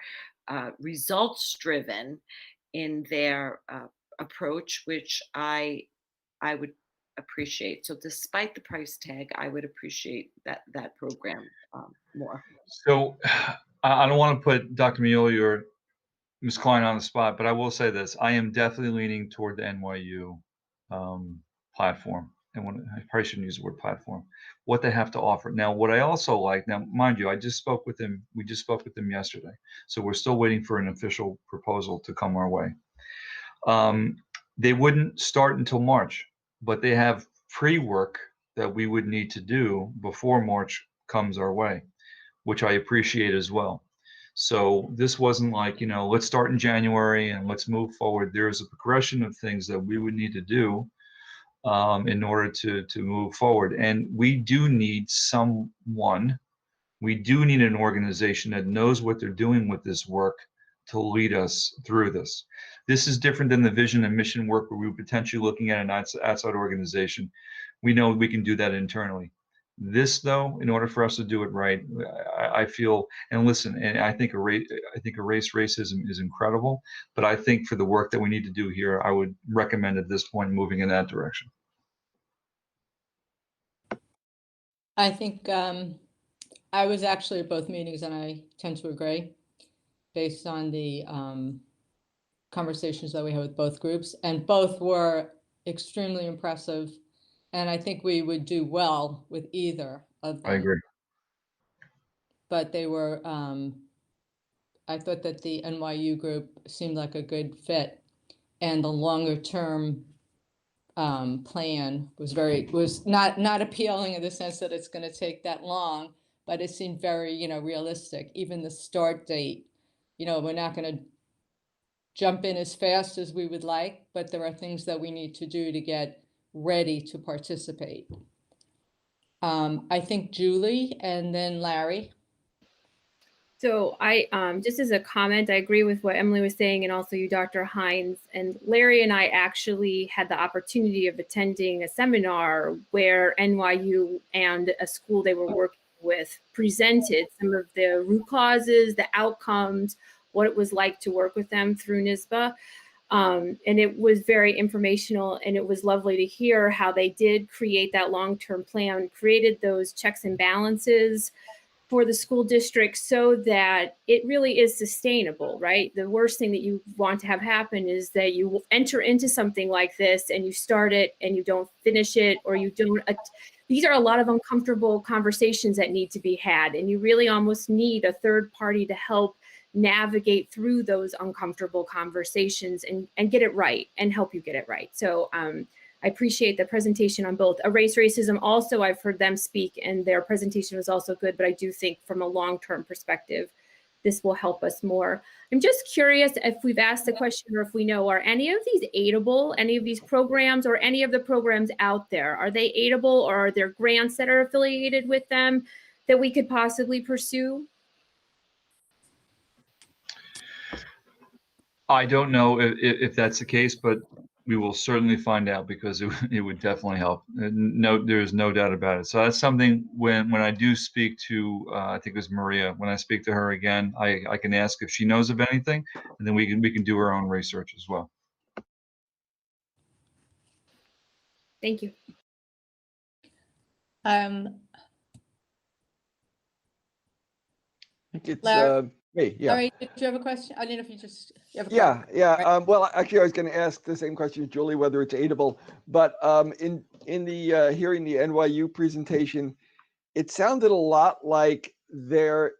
results-driven in their approach, which I would appreciate. So despite the price tag, I would appreciate that program more. So I don't want to put Dr. Mioli or Ms. Klein on the spot, but I will say this. I am definitely leaning toward the NYU platform. And I probably shouldn't use the word platform, what they have to offer. Now, what I also like, now, mind you, we just spoke with them yesterday. So we're still waiting for an official proposal to come our way. They wouldn't start until March, but they have pre-work that we would need to do before March comes our way, which I appreciate as well. So this wasn't like, let's start in January and let's move forward. There is a progression of things that we would need to do in order to move forward. And we do need an organization that knows what they're doing with this work to lead us through this. This is different than the vision and mission work where we were potentially looking at an outside organization. We know we can do that internally. This, though, in order for us to do it right, I feel, and listen, and I think erase racism is incredible, but I think for the work that we need to do here, I would recommend at this point moving in that direction. I think I was actually at both meetings and I tend to agree based on the conversations that we had with both groups, and both were extremely impressive. And I think we would do well with either of them. I agree. but they were, I thought that the NYU group seemed like a good fit. And the longer term plan was not appealing in the sense that it's going to take that long, but it seemed very, realistic. Even the start date, we're not going to jump in as fast as we would like, but there are things that we need to do to get ready to participate. I think Julie and then Larry. So I, just as a comment, I agree with what Emily was saying, and also you, Dr. Hines. And Larry and I actually had the opportunity of attending a seminar where NYU and a school they were working with presented some of the root causes, the outcomes, what it was like to work with them through NYSBA. And it was very informational, and it was lovely to hear how they did create that long-term plan, created those checks and balances for the school district so that it really is sustainable, right? The worst thing that you want to have happen is that you enter into something like this and you start it and you don't finish it, or you don't. These are a lot of uncomfortable conversations that need to be had, and you really almost need a third party to help navigate through those uncomfortable conversations and get it right and help you get it right. So I appreciate the presentation on both. Erase Racism also, I've heard them speak and their presentation was also good, but I do think from a long-term perspective, this will help us more. I'm just curious if we've asked the question or if we know, are any of these aidable, any of these programs or any of the programs out there? Are they aidable, or are there grants that are affiliated with them that we could possibly pursue? I don't know if that's the case, but we will certainly find out, because it would definitely help. No, there's no doubt about it. So that's something when I do speak to, I think it was Maria, when I speak to her again, I can ask if she knows of anything, and then we can do our own research as well. Thank you. I think it's Larry? me. Yeah. Larry, did you have a question? I don't know if you have a Yeah, comment. yeah. Right. Well, actually, I was going to ask the same question as Julie, whether it's aidable. But in the hearing the NYU presentation, it sounded a lot like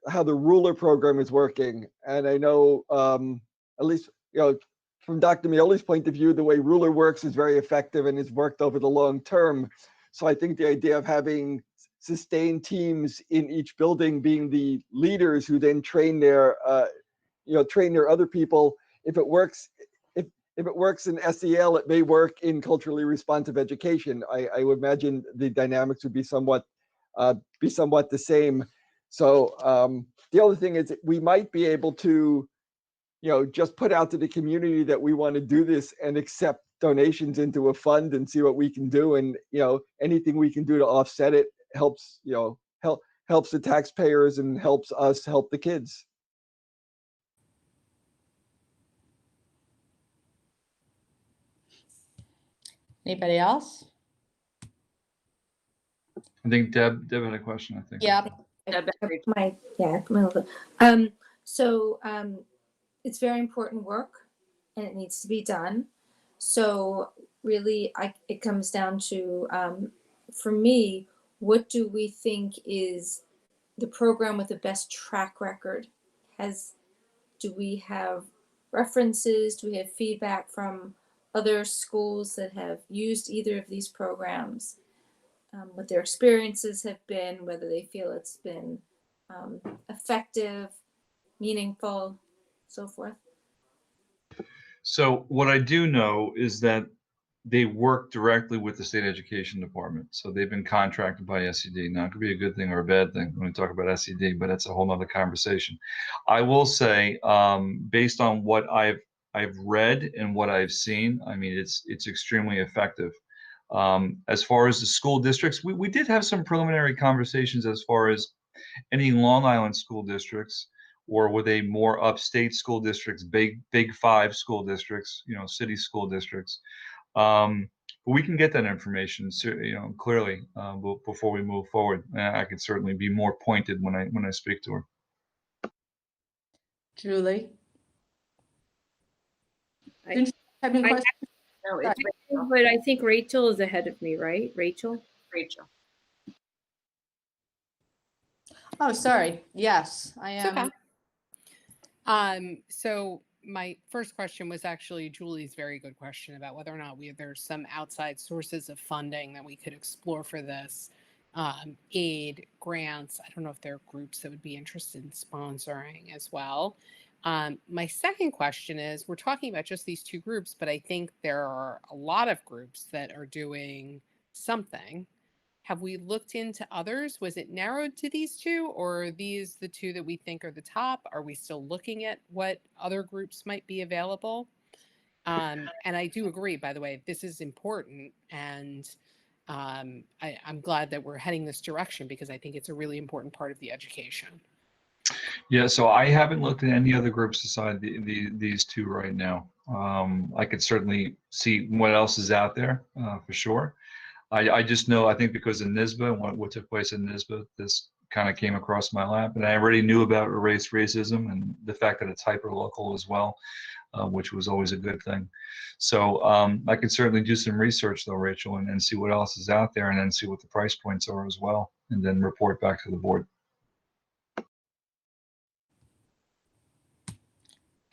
how the ruler program is working. And I know, at least from Dr. Mioli's point of view, the way ruler works is very effective and has worked over the long term. So I think the idea of having sustained teams in each building being the leaders who then train their other people. If it works, if it works in SEL, it may work in culturally responsive education. I would imagine the dynamics would be somewhat the same. So the other thing is we might be able to, just put out to the community that we want to do this and accept donations into a fund and see what we can do. And anything we can do to offset it helps, helps the taxpayers and helps us help the kids. Anybody else? I think Deb had a question, I think. Yeah. It's very important work and it needs to be done. So really, it comes down to, for me, what do we think is the program with the best track record? Do we have references? Do we have feedback from other schools that have used either of these programs? What their experiences have been, whether they feel it's been effective, meaningful, so forth. So what I do know is that they work directly with the state education department. So they've been contracted by SED. Now, it could be a good thing or a bad thing when we talk about SED, but that's a whole nother conversation. I will say, based on what I've read and what I've seen, I mean, it's extremely effective. As far as the school districts, we did have some preliminary conversations as far as any Long Island school districts, or were they more upstate school districts, big five school districts, city school districts. But we can get that information, clearly before we move forward. I could certainly be more pointed when I speak to her. Julie? I- Didn't you have any questions? No, it's But I think Rachel is ahead of me, right? Rachel? Rachel. Oh, sorry. Yes, I It's okay. am. So my first question was actually Julie's very good question about whether or not there's some outside sources of funding that we could explore for this. Aid, grants. I don't know if there are groups that would be interested in sponsoring as well. My second question is, we're talking about just these two groups, but I think there are a lot of groups that are doing something. Have we looked into others? Was it narrowed to these two, or are these the two that we think are the top? Are we still looking at what other groups might be available? And I do agree, by the way, this is important. And I'm glad that we're heading this direction because I think it's a really important part of the education. Yeah, so I haven't looked at any other groups aside these two right now. I could certainly see what else is out there for sure. I just know, I think because of NISBA and what took place in NISBA, this kind of came across my lap. And I already knew about racism and the fact that it's hyper local as well, which was always a good thing. So I could certainly do some research though, Rachel, and see what else is out there and then see what the price points are as well, and then report back to the board.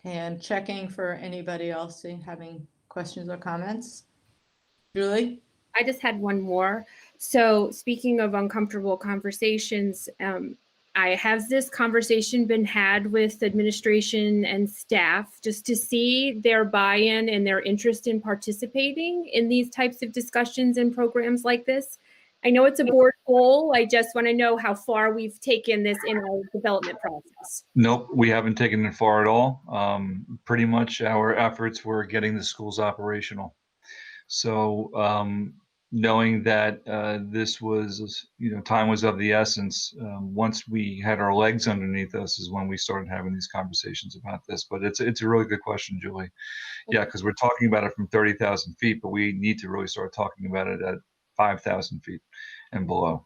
And checking for anybody else having questions or comments. Julie? I just had one more. So speaking of uncomfortable conversations, has this conversation been had with administration and staff just to see their buy-in and their interest in participating in these types of discussions and programs like this? I know it's a board goal. I just want to know how far we've taken this in our development process. Nope, we haven't taken it far at all. Pretty much our efforts were getting the schools operational. So knowing that this was, time was of the essence, once we had our legs underneath us is when we started having these conversations about this. But it's a really good question, Julie. Yeah, because we're talking about it from 30,000 feet, but we need to really start talking about it at 5,000 feet and below.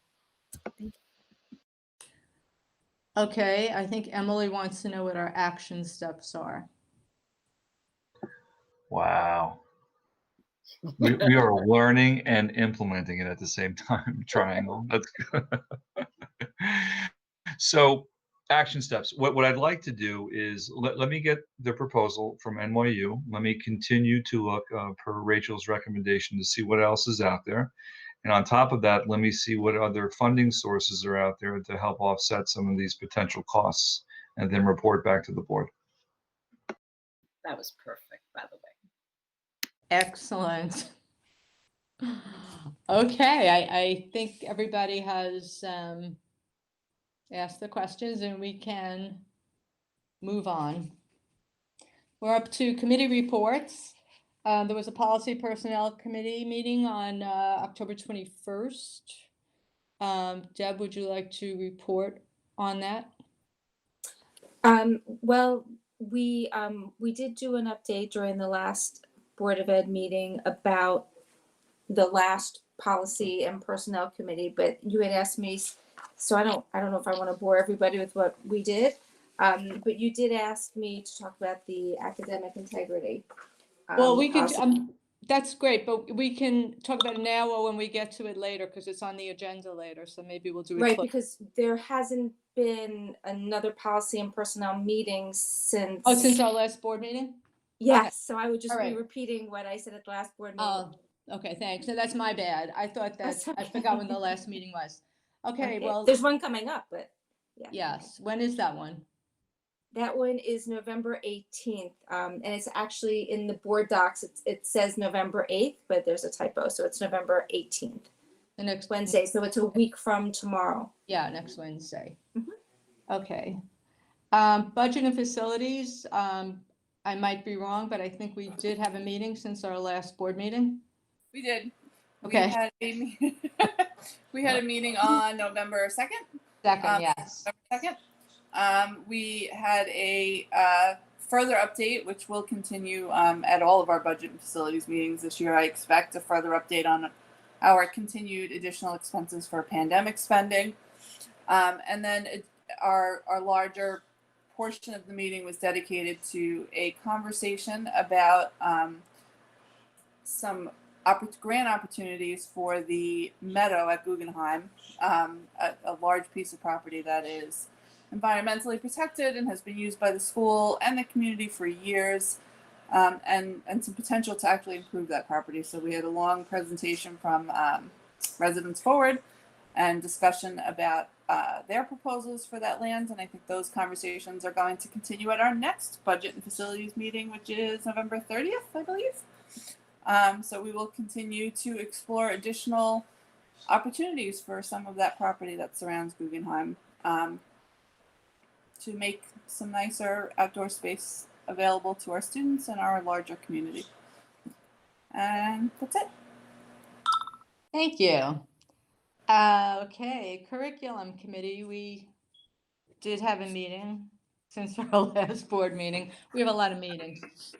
Okay, I think Emily wants to know what our action steps are. Wow. We are learning and implementing it at the same time. Triangle. That's good. So action steps. What I'd like to do is let me get the proposal from NYU. Let me continue to look per Rachel's recommendation to see what else is out there. And on top of that, let me see what other funding sources are out there to help offset some of these potential costs, and then report back to the board. That was perfect, by the way. Excellent. Okay, I think everybody has asked the questions and we can move on. We're up to committee reports. There was a policy personnel committee meeting on October 21st. Deb, would you like to report on that? Well, we did do an update during the last Board of Ed meeting about the last policy and personnel committee, but you had asked me, so I don't know if I want to bore everybody with what we did, but you did ask me to talk about the academic integrity. Well, we could, that's great, but we can talk about it now or when we get to it later, because it's on the agenda later, so maybe we'll do it. Right, because there hasn't been another policy and personnel meeting since. Oh, since our last board meeting? Yes, Okay. so I would just All be right. repeating what I said at the last board meeting. Oh, okay, thanks. So that's my bad. I thought that, That's I okay. forgot when the last meeting was. Okay, well. There's one coming up, but yeah. Yes, when is that one? That one is November 18th, and it's actually in the board docs. It says November 8th, but there's a typo, so it's November 18th. The next Wednesday, so it's a week from tomorrow. Yeah, next Wednesday. Mm-hmm. Okay. Budget and facilities, I might be wrong, but I think we did have a meeting since our last board meeting. We did. Okay. We had a meeting on November 2nd. Yes. November 2nd. We had a further update, which will continue at all of our budget and facilities meetings this year. I expect a further update on our continued additional expenses for pandemic spending. And then our larger portion of the meeting was dedicated to a conversation about some grant opportunities for the meadow at Guggenheim, a large piece of property that is environmentally protected and has been used by the school and the community for years, and some potential to actually improve that property. So we had a long presentation from Residents Forward and discussion about their proposals for that land. And I think those conversations are going to continue at our next Budget and Facilities meeting, which is November 30th, I believe. So we will continue to explore additional opportunities for some of that property that surrounds Guggenheim, to make some nicer outdoor space available to our students and our larger community. And that's it. Thank you. Okay, Curriculum Committee, we did have a meeting since our last board meeting. We have a lot of meetings.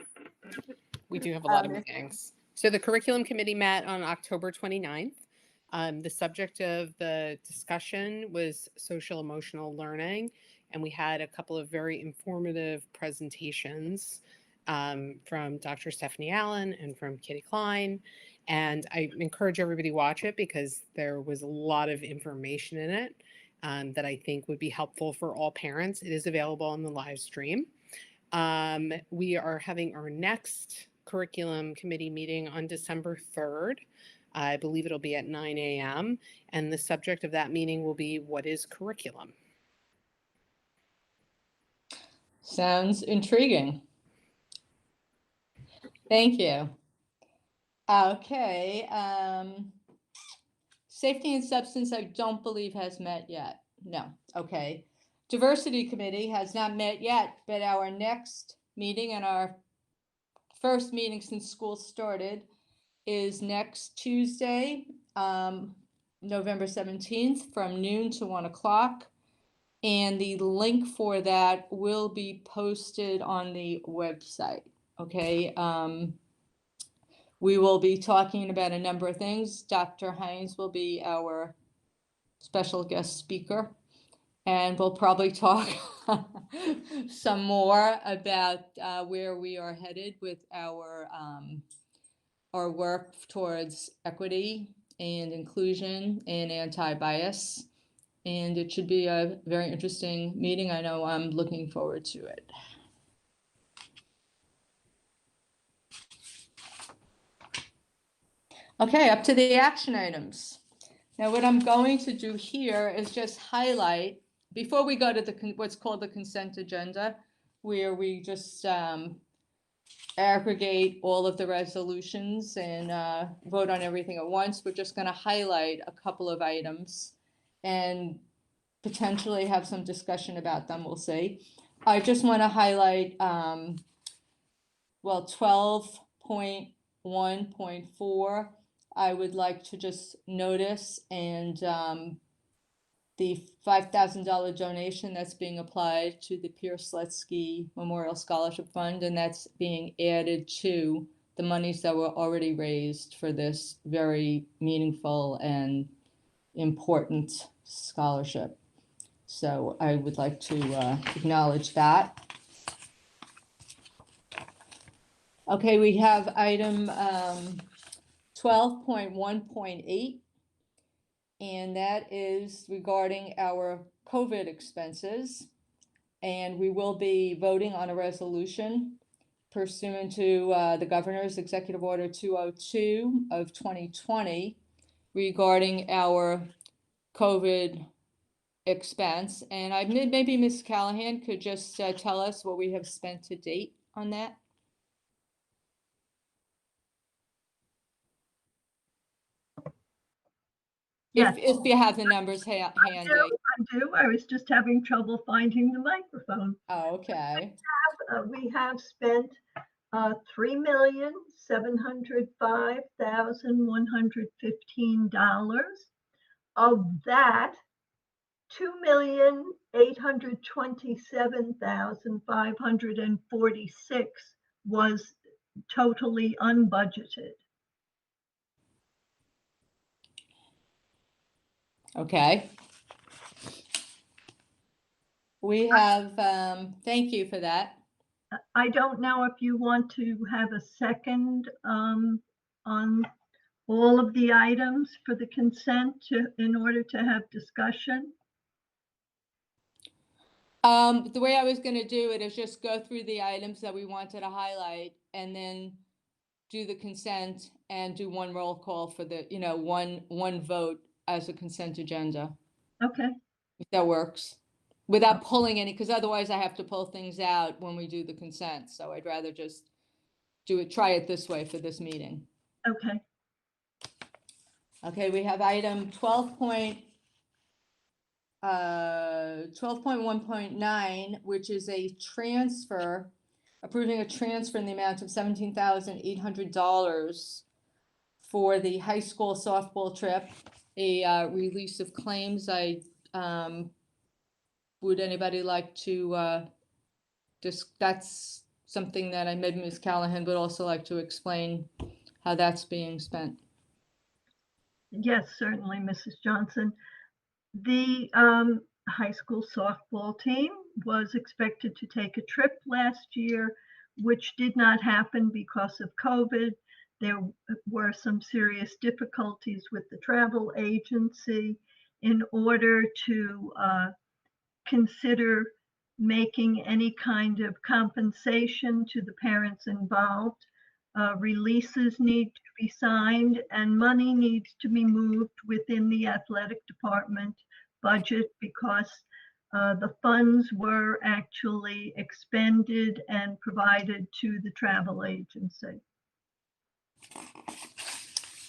We do have a lot of if- meetings. So the curriculum committee met on October 29th. The subject of the discussion was social emotional learning, and we had a couple of very informative presentations from Dr. Stephanie Allen and from Kitty Klein. And I encourage everybody to watch it because there was a lot of information in it that I think would be helpful for all parents. It is available on the live stream. We are having our next curriculum committee meeting on December 3rd. I believe it'll be at 9 a.m. And the subject of that meeting will be what is curriculum? Sounds intriguing. Thank you. Okay, Safety and Substance, I don't believe has met yet. No, okay. Diversity Committee has not met yet, but our next meeting and our first meeting since school started is next Tuesday, November 17th from noon to 1 o'clock. And the link for that will be posted on the website, okay? We will be talking about a number of things. Dr. Hines will be our special guest speaker, and we'll probably talk some more about where we are headed with our work towards equity and inclusion and anti-bias. And it should be a very interesting meeting. I know I'm looking forward to it. Okay, up to the action items. Now, what I'm going to do here is just highlight, before we go to the what's called the consent agenda, where we just aggregate all of the resolutions and vote on everything at once. We're just going to highlight a couple of items and potentially have some discussion about them. We'll see. I just want to highlight, well, 12.1.4. I would like to just notice, and the $5,000 donation that's being applied to the Pierce Slutsky Memorial Scholarship Fund, and that's being added to the monies that were already raised for this very meaningful and important scholarship. So I would like to acknowledge that. Okay, we have item 12.1.8, and that is regarding our COVID expenses. And we will be voting on a resolution pursuant to the Governor's Executive Order 202 of 2020 regarding our COVID expense. And maybe Ms. Callahan could just tell us what we have spent to date on that. Yes. If you have the numbers handy. I do. I was just having trouble finding the microphone. Oh, okay. We have spent $3,705,115. Of that, $2,827,546 was totally unbudgeted. Okay. We have, thank you for that. I don't know if you want to have a second on all of the items for the consent in order to have discussion? The way I was gonna do it is just go through the items that we wanted to highlight and then do the consent and do one roll call for the, one vote as a consent agenda, Okay, if that works. Without pulling any, because otherwise I have to pull things out when we do the consent. So I'd rather just try it this way for this meeting. okay. Okay, we have item 12.1.9, which is a transfer, approving a transfer in the amount of $17,800 for the high school softball trip, a release of claims. Would anybody like to that's something that maybe Ms. Callahan would also like to explain how that's being spent. Yes, certainly, Mrs. Johnson. The high school softball team was expected to take a trip last year, which did not happen because of COVID. There were some serious difficulties with the travel agency. In order to consider making any kind of compensation to the parents involved, releases need to be signed and money needs to be moved within the athletic department budget because the funds were actually expended and provided to the travel agency.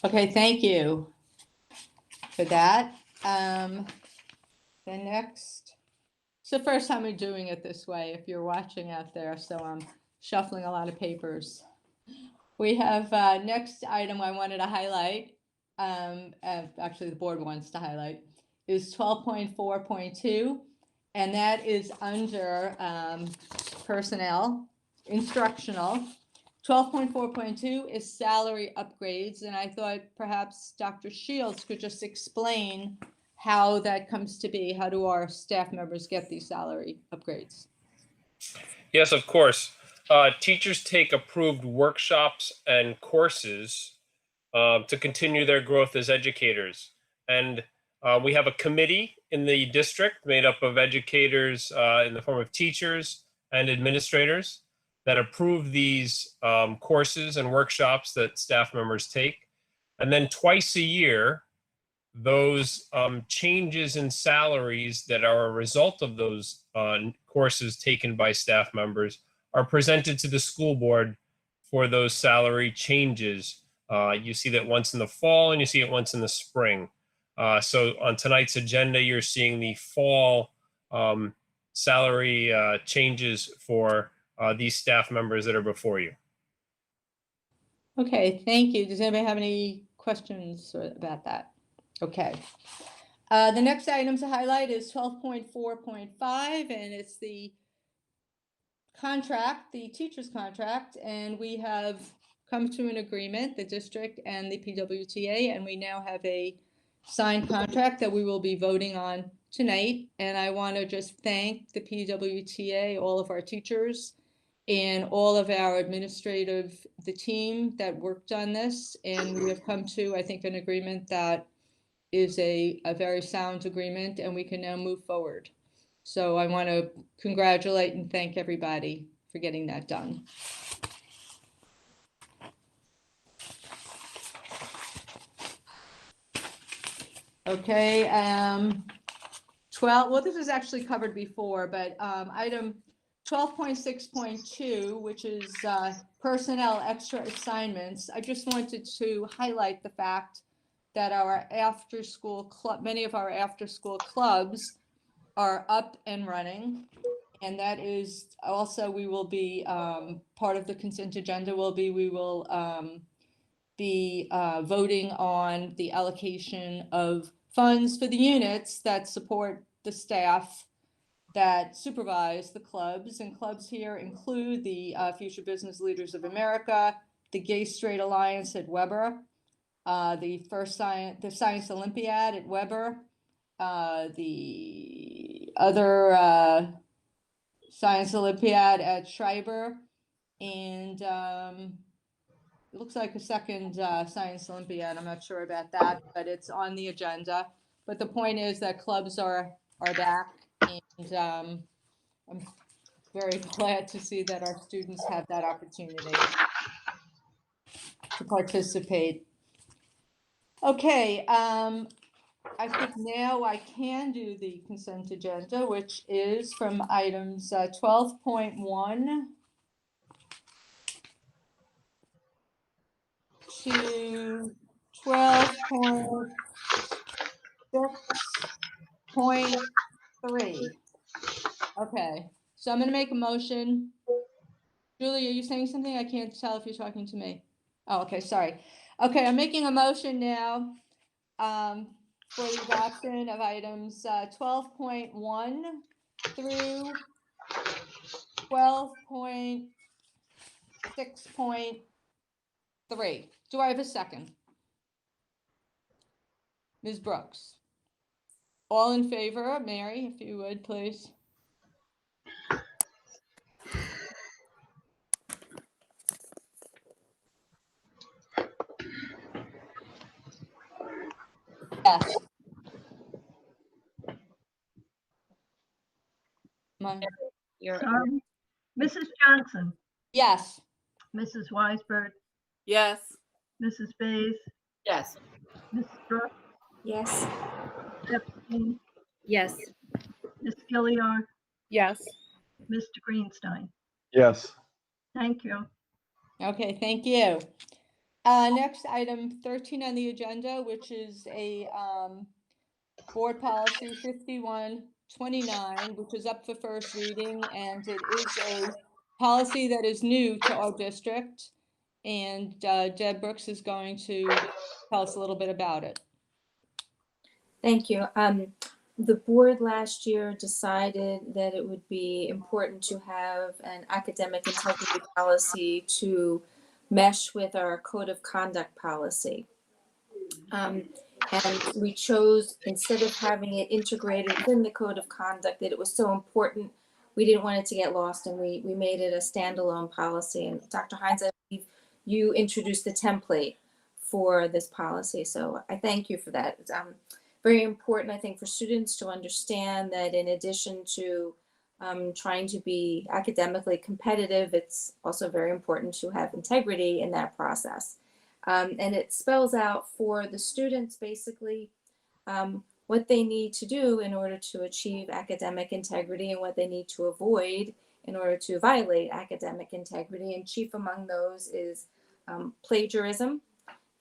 Okay, thank you for that. The next, it's the first time we're doing it this way, if you're watching out there, so I'm shuffling a lot of papers. We have next item I wanted to highlight, actually the board wants to highlight, is 12.4.2, and that is under personnel, instructional. 12.4.2 is salary upgrades, and I thought perhaps Dr. Shields could just explain how that comes to be. How do our staff members get these salary upgrades? Yes, of course. Teachers take approved workshops and courses to continue their growth as educators. And we have a committee in the district made up of educators in the form of teachers and administrators that approve these courses and workshops that staff members take. And then twice a year, those changes in salaries that are a result of those courses taken by staff members are presented to the school board for those salary changes. You see that once in the fall and you see it once in the spring. So on tonight's agenda, you're seeing the fall salary changes for these staff members that are before you. Okay, thank you. Does anybody have any questions about that? Okay. The next item to highlight is 12.4.5, and it's the contract, the teacher's contract, and we have come to an agreement, the district and the PWTA, and we now have a signed contract that we will be voting on tonight. And I want to just thank the PWTA, all of our teachers, and all of our administrative, the team that worked on this. And we have come to, I think, an agreement that is a very sound agreement, and we can now move forward. So I want to congratulate and thank everybody for getting that done. Okay, 12, well, this was actually covered before, but item 12.6.2, which is personnel extra assignments. I just wanted to highlight the fact that our after-school club, many of our after-school clubs are up and running. And that is also, we will be, part of the consent agenda will be, we will be voting on the allocation of funds for the units that support the staff that supervise the clubs. And clubs here include the Future Business Leaders of America, the Gay Straight Alliance at Weber, the Science Olympiad at Weber, the other Science Olympiad at Schreiber, and it looks like a second Science Olympiad. I'm not sure about that, but it's on the agenda. But the point is that clubs are back, and I'm very glad to see that our students have that opportunity to participate. Okay, I think now I can do the consent agenda, which is from items 12.1 to 12.6.3. Okay, so I'm going to make a motion. Julie, are you saying something? I can't tell if you're talking to me. Oh, okay, sorry. Okay, I'm making a motion now for the adoption of items 12.1 through 12.6.3. Do I have a second? Ms. Brooks. All in favor? Mary, if you would, please. Yes. You're Sorry. Mrs. Johnson, Yes. Mrs. Weisberg, Yes. Mrs. Bays, yes. Mrs. Brooks, Yes. Epstein, Yes. Ms. Gilliard, Yes. Mr. Greenstein. Yes. Thank you. Okay, thank you. Next, item 13 on the agenda, which is a board policy 5129, which is up for first reading, and it is a policy that is new to our district. And Deb Brooks is going to tell us a little bit about it. Thank you. The board last year decided that it would be important to have an academic integrity policy to mesh with our code of conduct policy. And we chose, instead of having it integrated within the code of conduct, that it was so important, we didn't want it to get lost, and we made it a standalone policy. And Dr. Hines, I believe you introduced the template for this policy, so I thank you for that. It's very important, I think, for students to understand that in addition to trying to be academically competitive, it's also very important to have integrity in that process. And it spells out for the students basically what they need to do in order to achieve academic integrity and what they need to avoid in order to violate academic integrity. And chief among those is plagiarism.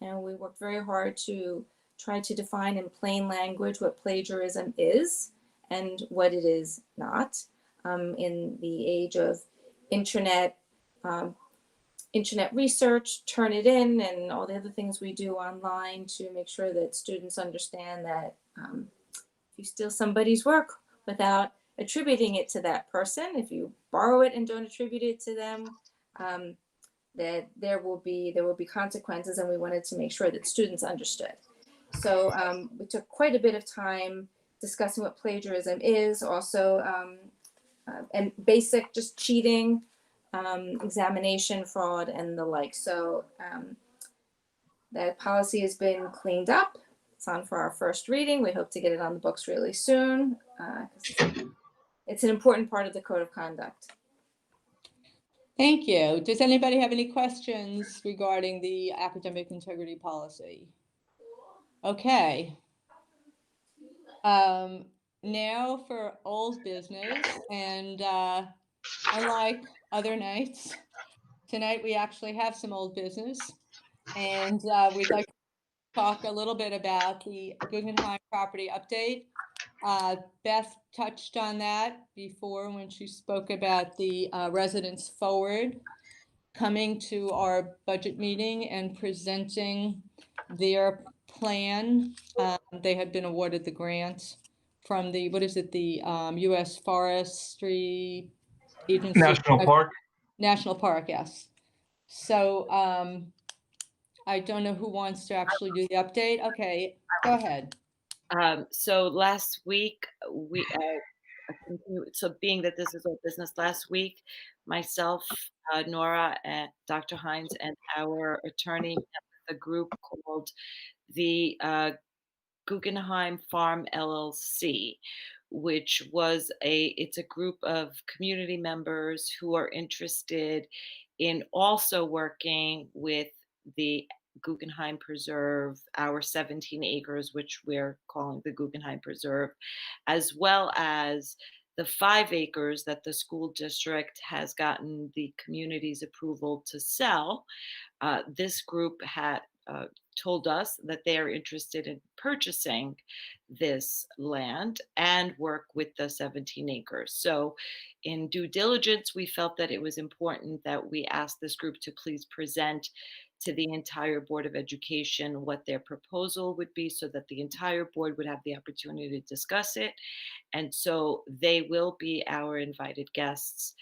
And we worked very hard to try to define in plain language what plagiarism is and what it is not. In the age of internet research, Turnitin, and all the other things we do online to make sure that students understand that if you steal somebody's work without attributing it to that person, if you borrow it and don't attribute it to them, that there will be consequences, and we wanted to make sure that students understood. So we took quite a bit of time discussing what plagiarism is, also and basic just cheating, examination fraud, and the like. So that policy has been cleaned up. It's on for our first reading. We hope to get it on the books really soon. It's an important part of the code of conduct. Thank you. Does anybody have any questions regarding the academic integrity policy? Okay. Now for old business, and unlike other nights, tonight we actually have some old business, and we'd like to talk a little bit about the Guggenheim property update. Beth touched on that before when she spoke about the residents forward coming to our budget meeting and presenting their plan. They had been awarded the grant from the, what is it, the U.S. Forestry Agency. National Park. National Park, yes. So I don't know who wants to actually do the update. Okay, go ahead. So last week, so being that this is our business last week, myself, Nora, and Dr. Hines, and our attorney, met with a group called the Guggenheim Farm LLC, which it's a group of community members who are interested in also working with the Guggenheim Preserve, our 17 acres, which we're calling the Guggenheim Preserve, as well as the 5 acres that the school district has gotten the community's approval to sell. This group had told us that they are interested in purchasing this land and work with the 17 acres. So in due diligence, we felt that it was important that we ask this group to please present to the entire Board of Education what their proposal would be so that the entire board would have the opportunity to discuss it. And so they will be our invited guests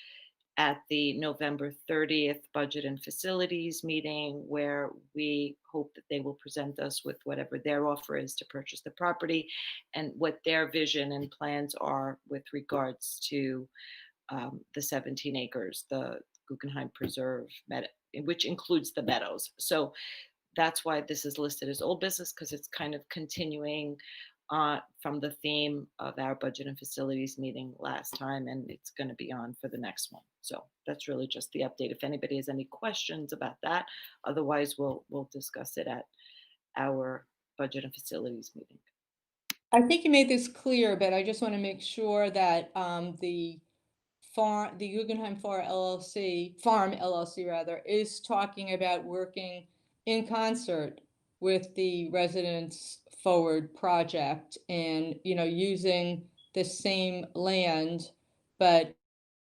at the November 30th Budget and Facilities meeting, where we hope that they will present us with whatever their offer is to purchase the property and what their vision and plans are with regards to the 17 acres, the Guggenheim Preserve, which includes the meadows. So that's why this is listed as old business, because it's kind of continuing from the theme of our budget and facilities meeting last time, and it's going to be on for the next one. So that's really just the update. If anybody has any questions about that, otherwise we'll discuss it at our budget and facilities meeting. I think you made this clear, but I just want to make sure that the Guggenheim Farm LLC rather, is talking about working in concert with the Residents Forward project and, using the same land, but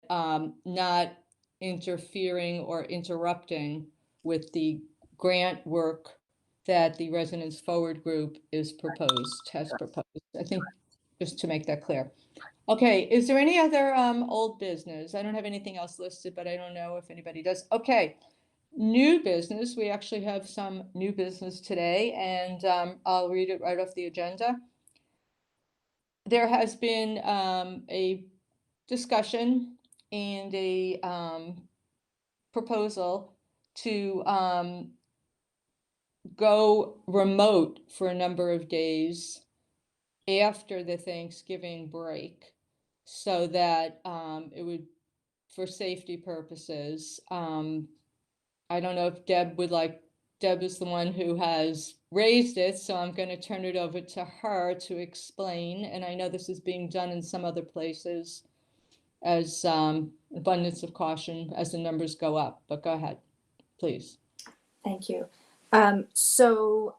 not interfering or interrupting with the grant work that the Residents Forward group has proposed. I think, just to make that clear. Okay, is there any other old business? I don't have anything else listed, but I don't know if anybody does. Okay, new business. We actually have some new business today, and I'll read it right off the agenda. There has been a discussion and a proposal to go remote for a number of days after the Thanksgiving break, so that it would, for safety purposes. I don't know if Deb is the one who has raised it, so I'm going to turn it over to her to explain. And I know this is being done in some other places as abundance of caution as the numbers go up, but go ahead, please. Thank you. So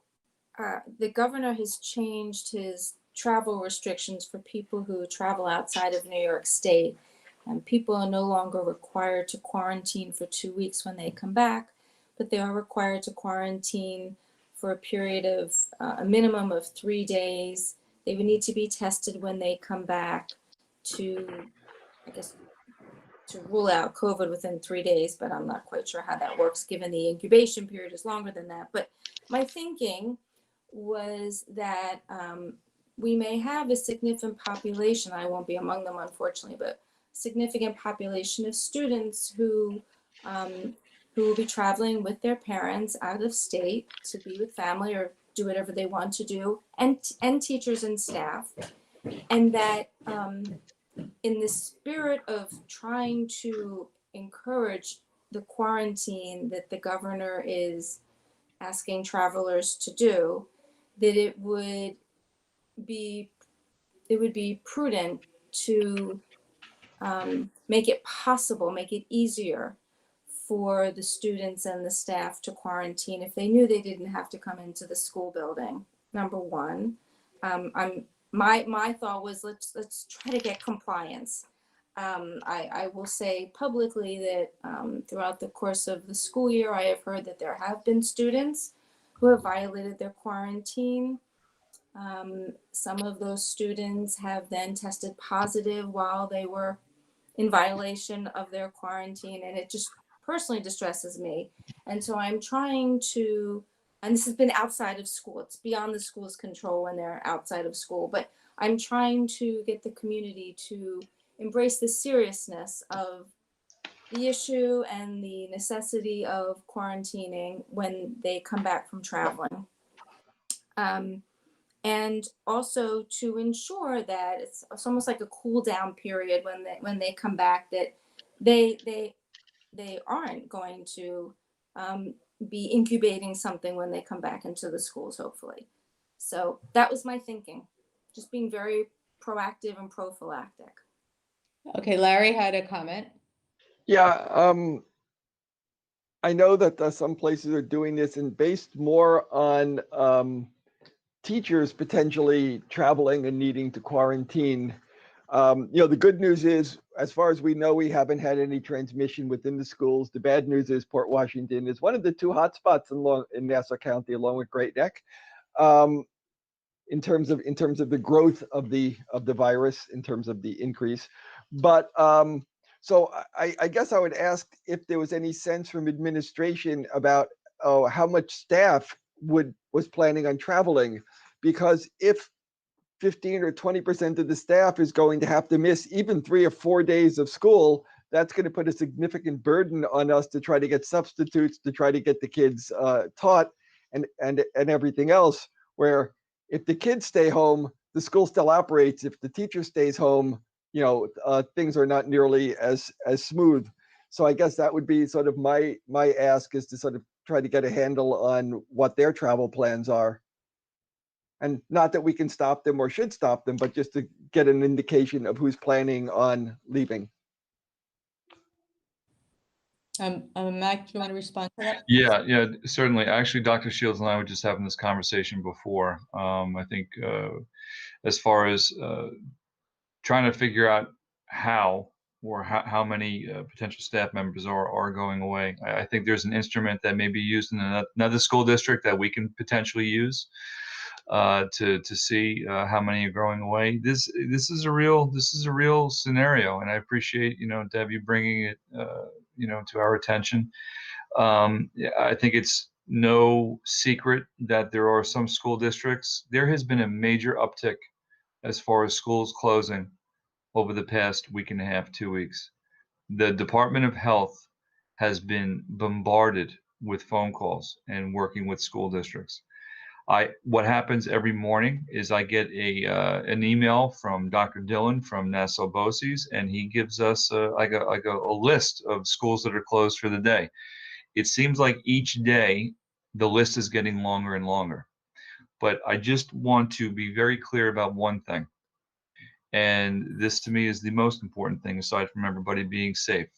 the governor has changed his travel restrictions for people who travel outside of New York State. And people are no longer required to quarantine for 2 weeks when they come back, but they are required to quarantine for a period of a minimum of 3 days. They would need to be tested when they come back to rule out COVID within 3 days, but I'm not quite sure how that works given the incubation period is longer than that. But my thinking was that we may have a significant population, I won't be among them unfortunately, but significant population of students who will be traveling with their parents out of state to be with family or do whatever they want to do, and teachers and staff, and that in the spirit of trying to encourage the quarantine that the governor is asking travelers to do, that it would be prudent to make it possible, make it easier for the students and the staff to quarantine if they knew they didn't have to come into the school building. Number one, my thought was let's try to get compliance. I will say publicly that throughout the course of the school year, I have heard that there have been students who have violated their quarantine. Some of those students have then tested positive while they were in violation of their quarantine, and it just personally distresses me. And so I'm trying to, and this has been outside of school, it's beyond the school's control when they're outside of school, but I'm trying to get the community to embrace the seriousness of the issue and the necessity of quarantining when they come back from traveling. And also to ensure that it's almost like a cool down period when they come back, that they aren't going to be incubating something when they come back into the schools, hopefully. So that was my thinking, just being very proactive and prophylactic. Okay, Larry had a comment. Yeah, I know that some places are doing this and based more on teachers potentially traveling and needing to quarantine. The good news is, as far as we know, we haven't had any transmission within the schools. The bad news is Port Washington is one of the two hotspots in Nassau County, along with Great Neck, in terms of the growth of the virus, in terms of the increase. But so I guess I would ask if there was any sense from administration about how much staff was planning on traveling, because if 15 or 20% of the staff is going to have to miss even 3 or 4 days of school, that's going to put a significant burden on us to try to get substitutes, to try to get the kids taught and everything else. Where if the kids stay home, the school still operates. If the teacher stays home, things are not nearly as smooth. So I guess that would be sort of my ask, is to sort of try to get a handle on what their travel plans are. And not that we can stop them or should stop them, but just to get an indication of who's planning on leaving. Mac, do you want to respond to that? Yeah, certainly. Actually, Dr. Shields and I were just having this conversation before. I think as far as trying to figure out how many potential staff members are going away. I think there's an instrument that may be used in another school district that we can potentially use to see how many are going away. This is a real scenario, and I appreciate Deb, you bringing it to our attention. I think it's no secret that there are some school districts. There has been a major uptick as far as schools closing over the past week and a half, 2 weeks. The Department of Health has been bombarded with phone calls and working with school districts. What happens every morning is I get an email from Dr. Dillon from Nassau BOCES, and he gives us a list of schools that are closed for the day. It seems like each day the list is getting longer and longer. But I just want to be very clear about one thing. And this to me is the most important thing, aside from everybody being safe.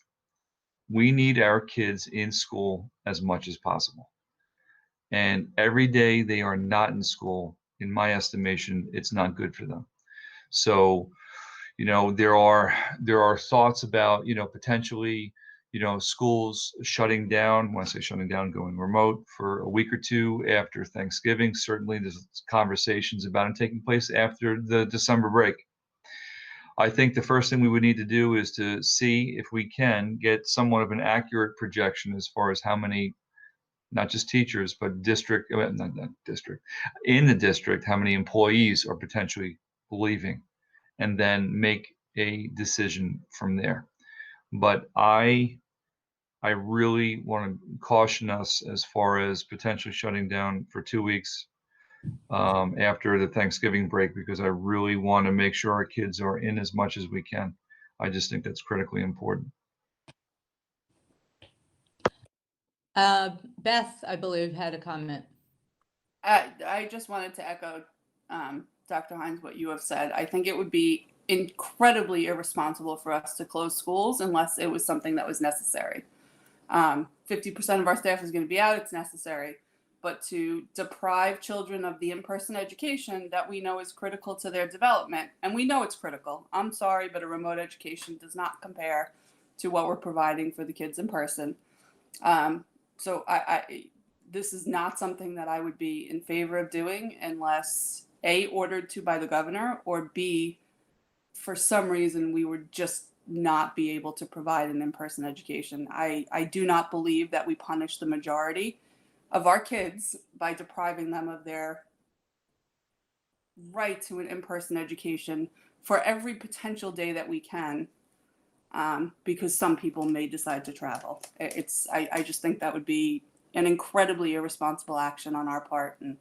We need our kids in school as much as possible. And every day they are not in school, in my estimation, it's not good for them. So, there are thoughts about, potentially, schools shutting down. When I say shutting down, going remote for a week or two after Thanksgiving. Certainly there's conversations about it taking place after the December break. I think the first thing we would need to do is to see if we can get somewhat of an accurate projection as far as how many, not just teachers, but in the district, how many employees are potentially leaving, and then make a decision from there. But I really want to caution us as far as potentially shutting down for 2 weeks after the Thanksgiving break, because I really want to make sure our kids are in as much as we can. I just think that's critically important. Beth, I believe, had a comment. I just wanted to echo Dr. Hines, what you have said. I think it would be incredibly irresponsible for us to close schools unless it was something that was necessary. 50% of our staff is going to be out, it's necessary. But to deprive children of the in-person education that we know is critical to their development, and we know it's critical. I'm sorry, but a remote education does not compare to what we're providing for the kids in person. So this is not something that I would be in favor of doing unless A, ordered to by the governor, or B, for some reason we would just not be able to provide an in-person education. I do not believe that we punish the majority of our kids by depriving them of their right to an in-person education for every potential day that we can, because some people may decide to travel. I just think that would be an incredibly irresponsible action on our part, and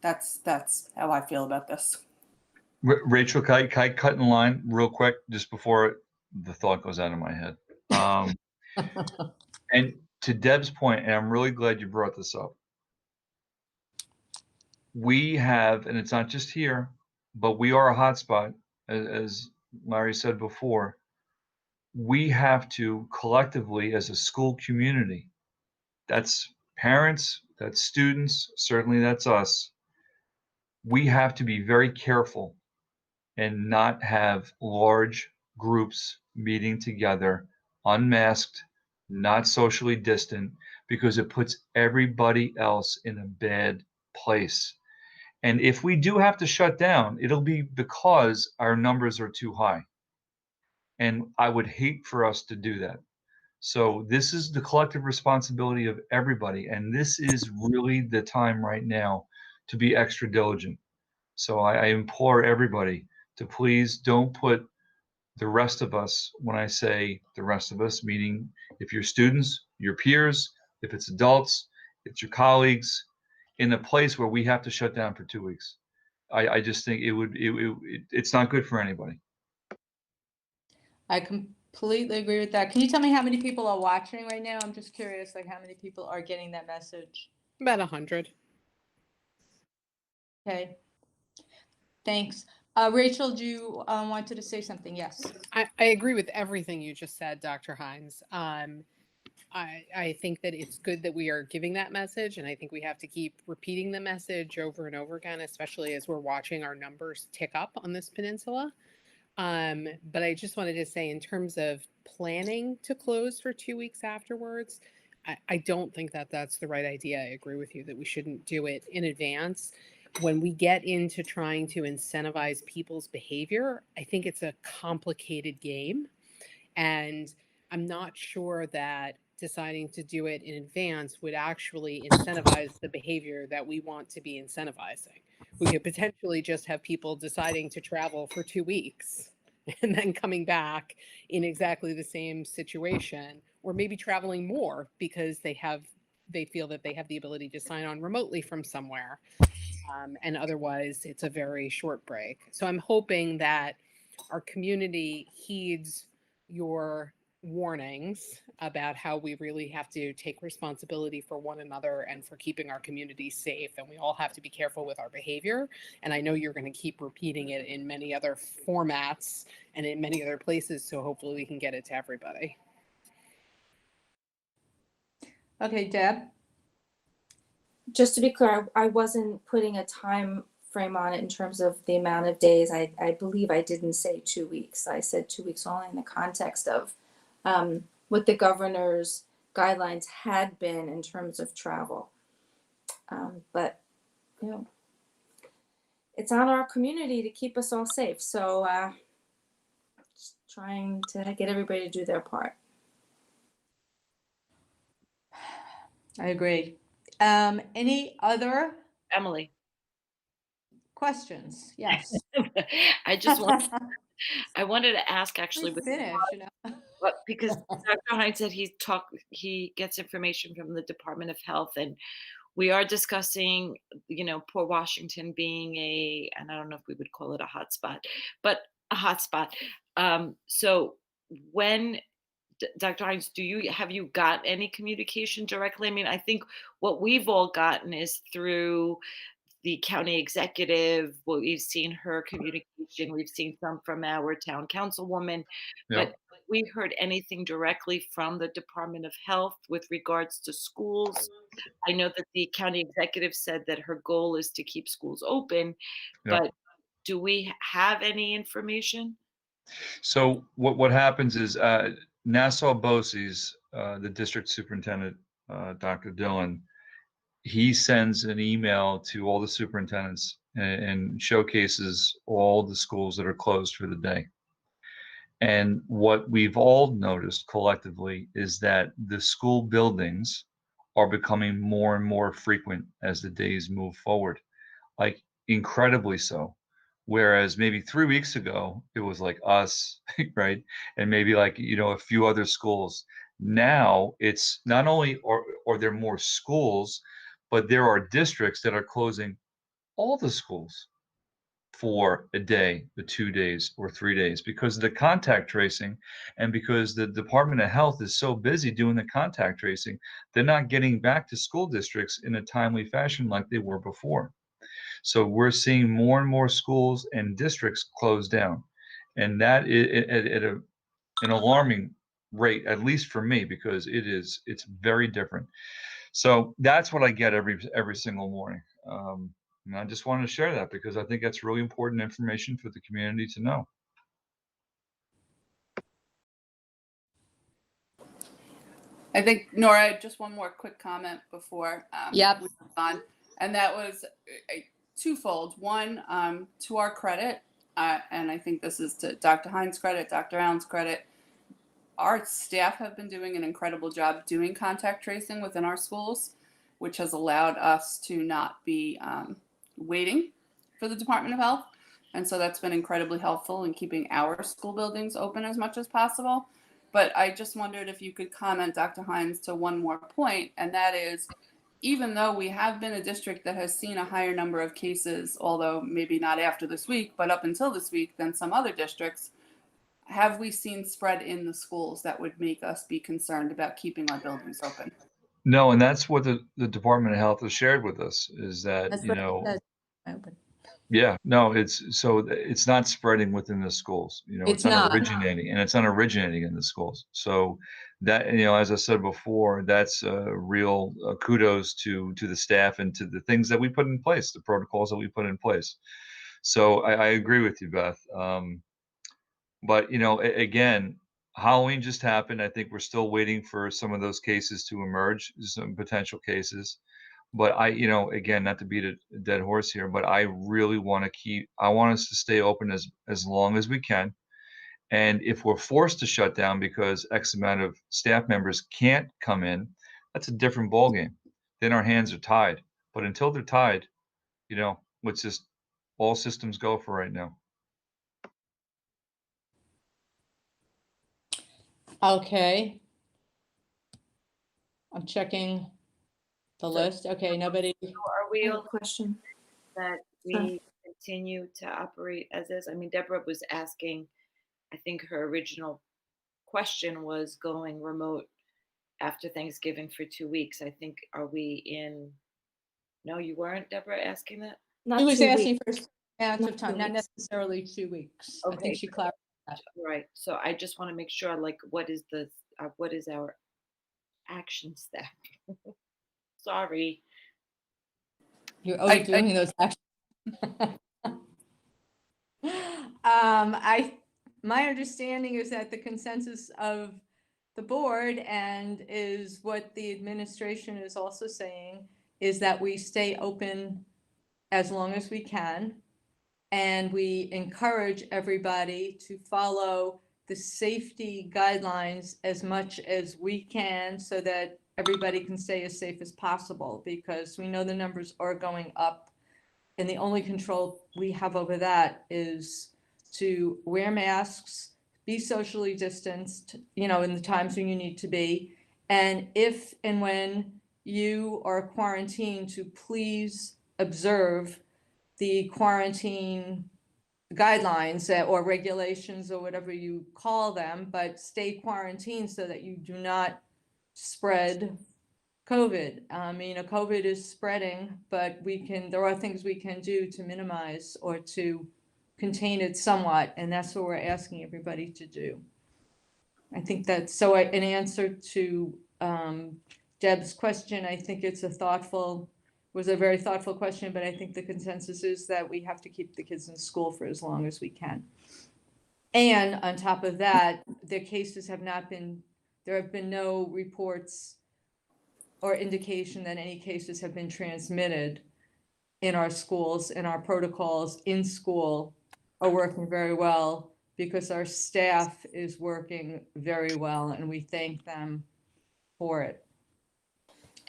that's how I feel about this. Rachel, can I cut in line real quick just before the thought goes out of my head? And to Deb's point, and I'm really glad you brought this up. We have, and it's not just here, but we are a hotspot, as Larry said before. We have to collectively, as a school community, that's parents, that's students, certainly that's us. We have to be very careful and not have large groups meeting together, unmasked, not socially distant, because it puts everybody else in a bad place. And if we do have to shut down, it'll be because our numbers are too high. And I would hate for us to do that. So this is the collective responsibility of everybody. And this is really the time right now to be extra diligent. So I implore everybody to please don't put the rest of us, when I say the rest of us, meaning if you're students, your peers, if it's adults, it's your colleagues, in a place where we have to shut down for 2 weeks. I just think it's not good for anybody. I completely agree with that. Can you tell me how many people are watching right now? I'm just curious, like how many people are getting that message? About 100. Okay. Thanks. Rachel, do you wanted to say something? Yes. I agree with everything you just said, Dr. Hines. I think that it's good that we are giving that message, and I think we have to keep repeating the message over and over again, especially as we're watching our numbers tick up on this peninsula. But I just wanted to say, in terms of planning to close for 2 weeks afterwards, I don't think that that's the right idea. I agree with you that we shouldn't do it in advance. When we get into trying to incentivize people's behavior, I think it's a complicated game. And I'm not sure that deciding to do it in advance would actually incentivize the behavior that we want to be incentivizing. We could potentially just have people deciding to travel for 2 weeks and then coming back in exactly the same situation, or maybe traveling more because they feel that they have the ability to sign on remotely from somewhere. And otherwise it's a very short break. So I'm hoping that our community heeds your warnings about how we really have to take responsibility for one another and for keeping our community safe. And we all have to be careful with our behavior. And I know you're going to keep repeating it in many other formats and in many other places. So hopefully we can get it to everybody. Okay, Deb. Just to be clear, I wasn't putting a time frame on it in terms of the amount of days. I believe I didn't say 2 weeks. I said 2 weeks only in the context of what the governor's guidelines had been in terms of travel. But, you know, it's on our community to keep us all safe. So just trying to get everybody to do their part. I agree. Any other Emily. questions? Yes. I wanted to ask actually with finish, because Dr. Hines said he gets information from the Department of Health, and we are discussing, Port Washington being and I don't know if we would call it a hotspot, but a hotspot. So when Dr. Hines, have you got any communication directly? I mean, I think what we've all gotten is through the county executive. Well, we've seen her communication. We've seen some from our town councilwoman, but we heard anything directly from the Department of Health with regards to schools. I know that the county executive said that her goal is to keep schools open, but do we have any information? So what happens is Nassau BOCES, the district superintendent, Dr. Dillon, he sends an email to all the superintendents and showcases all the schools that are closed for the day. And what we've all noticed collectively is that the school buildings are becoming more and more frequent as the days move forward, like incredibly so. Whereas maybe 3 weeks ago, it was like us, right? And maybe like, a few other schools. Now it's not only are there more schools, but there are districts that are closing all the schools for a day, or 2 days, or 3 days because of the contact tracing, and because the Department of Health is so busy doing the contact tracing, they're not getting back to school districts in a timely fashion like they were before. So we're seeing more and more schools and districts close down, and that is at an alarming rate, at least for me, because it's very different. So that's what I get every single morning. And I just wanted to share that because I think that's really important information for the community to know. I think, Nora, just one more quick comment before Yep. we move on. And that was twofold. One, to our credit, and I think this is to Dr. Hines' credit, Dr. Allen's credit, our staff have been doing an incredible job doing contact tracing within our schools, which has allowed us to not be waiting for the Department of Health. And so that's been incredibly helpful in keeping our school buildings open as much as possible. But I just wondered if you could comment, Dr. Hines, to one more point, and that is, even though we have been a district that has seen a higher number of cases, although maybe not after this week, but up until this week than some other districts, have we seen spread in the schools that would make us be concerned about keeping our buildings open? No, and that's what the Department of Health has shared with us is that, That's what it says. Open. yeah, no, it's not spreading within the schools. It's It's not not. originating, and it's not originating in the schools. So that, as I said before, that's real kudos to the staff and to the things that we put in place, the protocols that we put in place. So I agree with you, Beth. But again, Halloween just happened. I think we're still waiting for some of those cases to emerge, some potential cases. But again, not to beat a dead horse here, but I really I want us to stay open as long as we can. And if we're forced to shut down because X amount of staff members can't come in, that's a different ballgame. Then our hands are tied. But until they're tied, let's just all systems go for right now. Okay. I'm checking the list. Okay, nobody. Are I we have a okay question. that we continue to operate as is? I mean, Deborah was asking, I think her original question was going remote after Thanksgiving for 2 weeks. I think, no, you weren't, Deborah, asking that? Not He was 2 asking weeks. for amounts Not of time, 2 not weeks. necessarily 2 weeks. I Okay. think she clarified that. Right. So I just want to make sure, like, what is our action step? Sorry. You're overdoing those actions. My understanding is that the consensus of the board, and is what the administration is also saying, is that we stay open as long as we can. And we encourage everybody to follow the safety guidelines as much as we can so that everybody can stay as safe as possible, because we know the numbers are going up. And the only control we have over that is to wear masks, be socially distanced, in the times when you need to be. And if and when you are quarantined, to please observe the quarantine guidelines or regulations or whatever you call them, but stay quarantined so that you do not spread COVID. COVID is spreading, but there are things we can do to minimize or to contain it somewhat, and that's what we're asking everybody to do. I think that's in answer to Deb's question. I think it's was a very thoughtful question, but I think the consensus is that we have to keep the kids in school for as long as we can. And on top of that, there have been no reports or indication that any cases have been transmitted in our schools, and our protocols in school are working very well because our staff is working very well, and we thank them for it.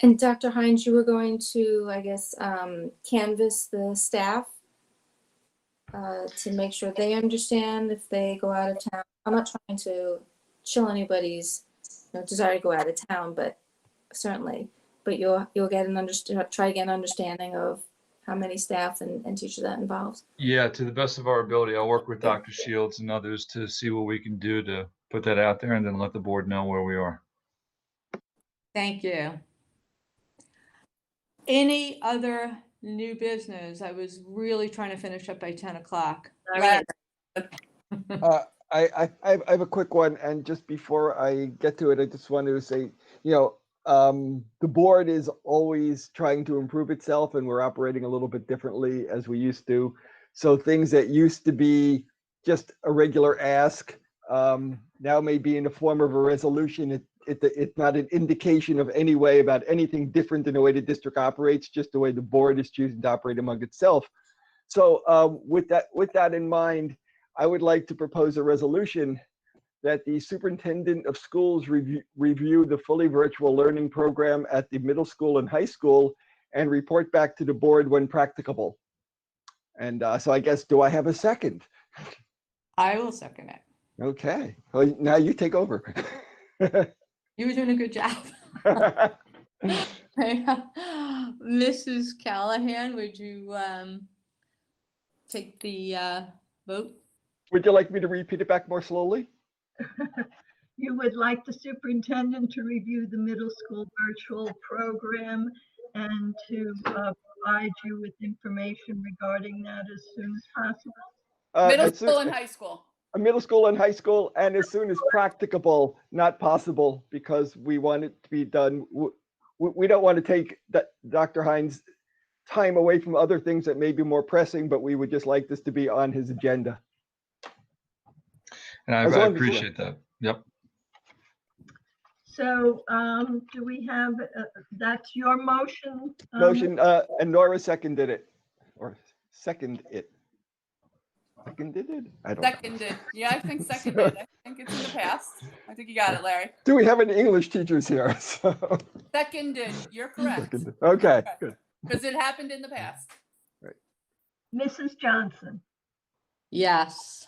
And Dr. Hines, you were going to, I guess, canvass the staff? to make sure they understand if they go out of town. I'm not trying to chill anybody's desire to go out of town, but certainly, but you'll get try to get an understanding of how many staff and teachers that involves. Yeah, to the best of our ability, I'll work with Dr. Shields and others to see what we can do to put that out there and then let the board know where we are. Thank you. Any other new business? I was really trying to finish up by 10 o'clock. All right. I have a quick one, and just before I get to it, I just wanted to say, the board is always trying to improve itself, and we're operating a little bit differently as we used to. So things that used to be just a regular ask now may be in the form of a resolution. It's not an indication of any way about anything different than the way the district operates, just the way the board is choosing to operate among itself. So with that in mind, I would like to propose a resolution that the superintendent of schools review the fully virtual learning program at the middle school and high school and report back to the board when practicable. And so I guess, do I have a second? I will second it. Okay, well, now you take over. You were doing a good job. Mrs. Callahan, would you take the vote? Would you like me to repeat it back more slowly? You would like the superintendent to review the middle school virtual program and to provide you with information regarding that as soon as possible? Middle school and high school. Middle school and high school, and as soon as practicable, not possible, because we want it to be done. We don't want to take Dr. Hines' time away from other things that may be more pressing, but we would just like this to be on his agenda. And I appreciate that. Yep. So do we have, that's your motion? Motion, and Nora seconded it, or seconded it. Seconded it? I don't know. Seconded. Yeah, I think seconded. I think it's in the past. I think you got it, Larry. Do we have any English teachers here? So. Seconded. You're correct. Seconded. Okay, good. Because it happened in the past. Right. Mrs. Johnson, Yes.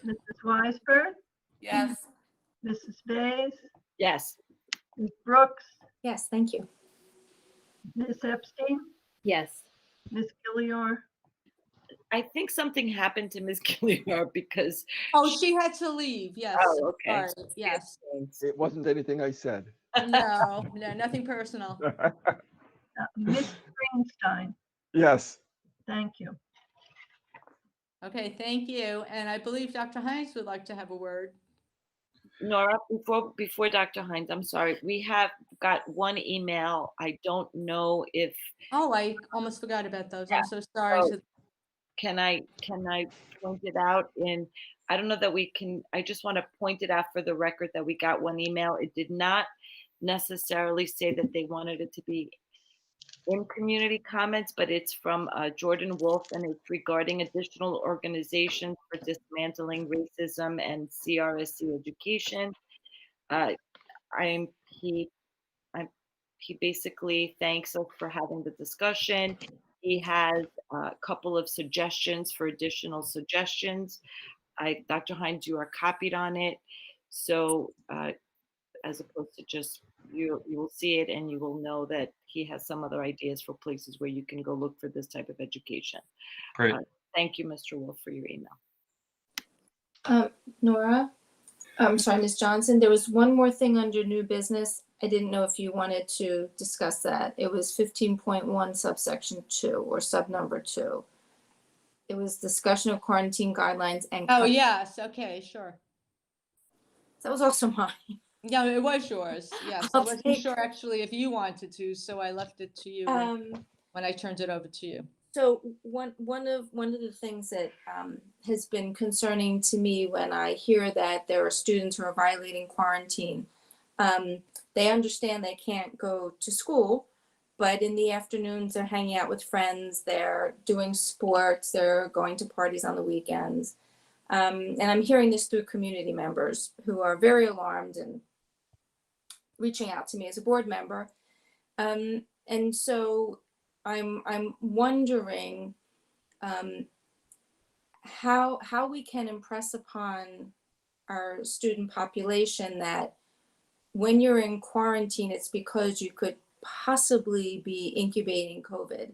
Mrs. Weisberg, Yes. Mrs. Bays, Yes. Ms. Brooks, Yes, thank you. Ms. Epstein, Yes. Ms. Gilliar. I think something happened to Ms. Gilliar because. Oh, she had to leave. Yes. Oh, okay. Sorry. Yes. It wasn't anything I said. No, nothing personal. Ms. Greenstein, Yes. thank you. Okay, thank you. And I believe Dr. Hines would like to have a word. Nora, before Dr. Hines, I'm sorry. We have got one email. I don't know if. Oh, I almost forgot about those. I'm so sorry. So can I point it out I don't know that we can, I just want to point it out for the record that we got one email. It did not necessarily say that they wanted it to be in community comments, but it's from Jordan Wolf, and it's regarding additional organizations for dismantling racism and CRSC education. He basically thanks us for having the discussion. He has a couple of suggestions for additional suggestions. Dr. Hines, you are copied on it. So as opposed to just, you will see it and you will know that he has some other ideas for places where you can go look for this type of education. Great. Thank you, Mr. Wolf, for your email. Nora, I'm sorry, Ms. Johnson, there was one more thing under new business. I didn't know if you wanted to discuss that. It was 15.1 subsection 2 or sub number 2. It was discussion of quarantine guidelines and. Oh, yes. Okay, sure. That was also mine. Yeah, it was yours. Yes. I I'll wasn't take- sure actually if you wanted to, so I left it to you when I turned it over to you. So one of the things that has been concerning to me when I hear that there are students who are violating quarantine, they understand they can't go to school, but in the afternoons they're hanging out with friends, they're doing sports, they're going to parties on the weekends. And I'm hearing this through community members who are very alarmed and reaching out to me as a board member. And so I'm wondering, how we can impress upon our student population that when you're in quarantine, it's because you could possibly be incubating COVID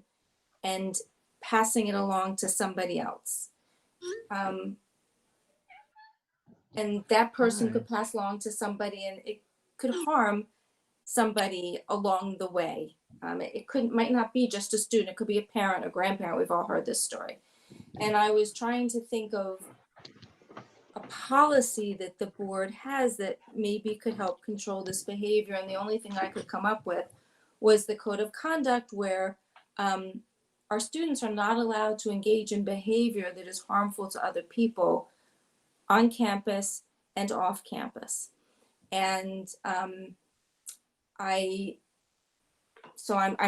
and passing it along to somebody else. And that person could pass along to somebody, and it could harm somebody along the way. Might not be just a student, it could be a parent, a grandparent. We've all heard this story. And I was trying to think of a policy that the board has that maybe could help control this behavior. And the only thing I could come up with was the code of conduct, where our students are not allowed to engage in behavior that is harmful to other people on campus and off campus. And I'm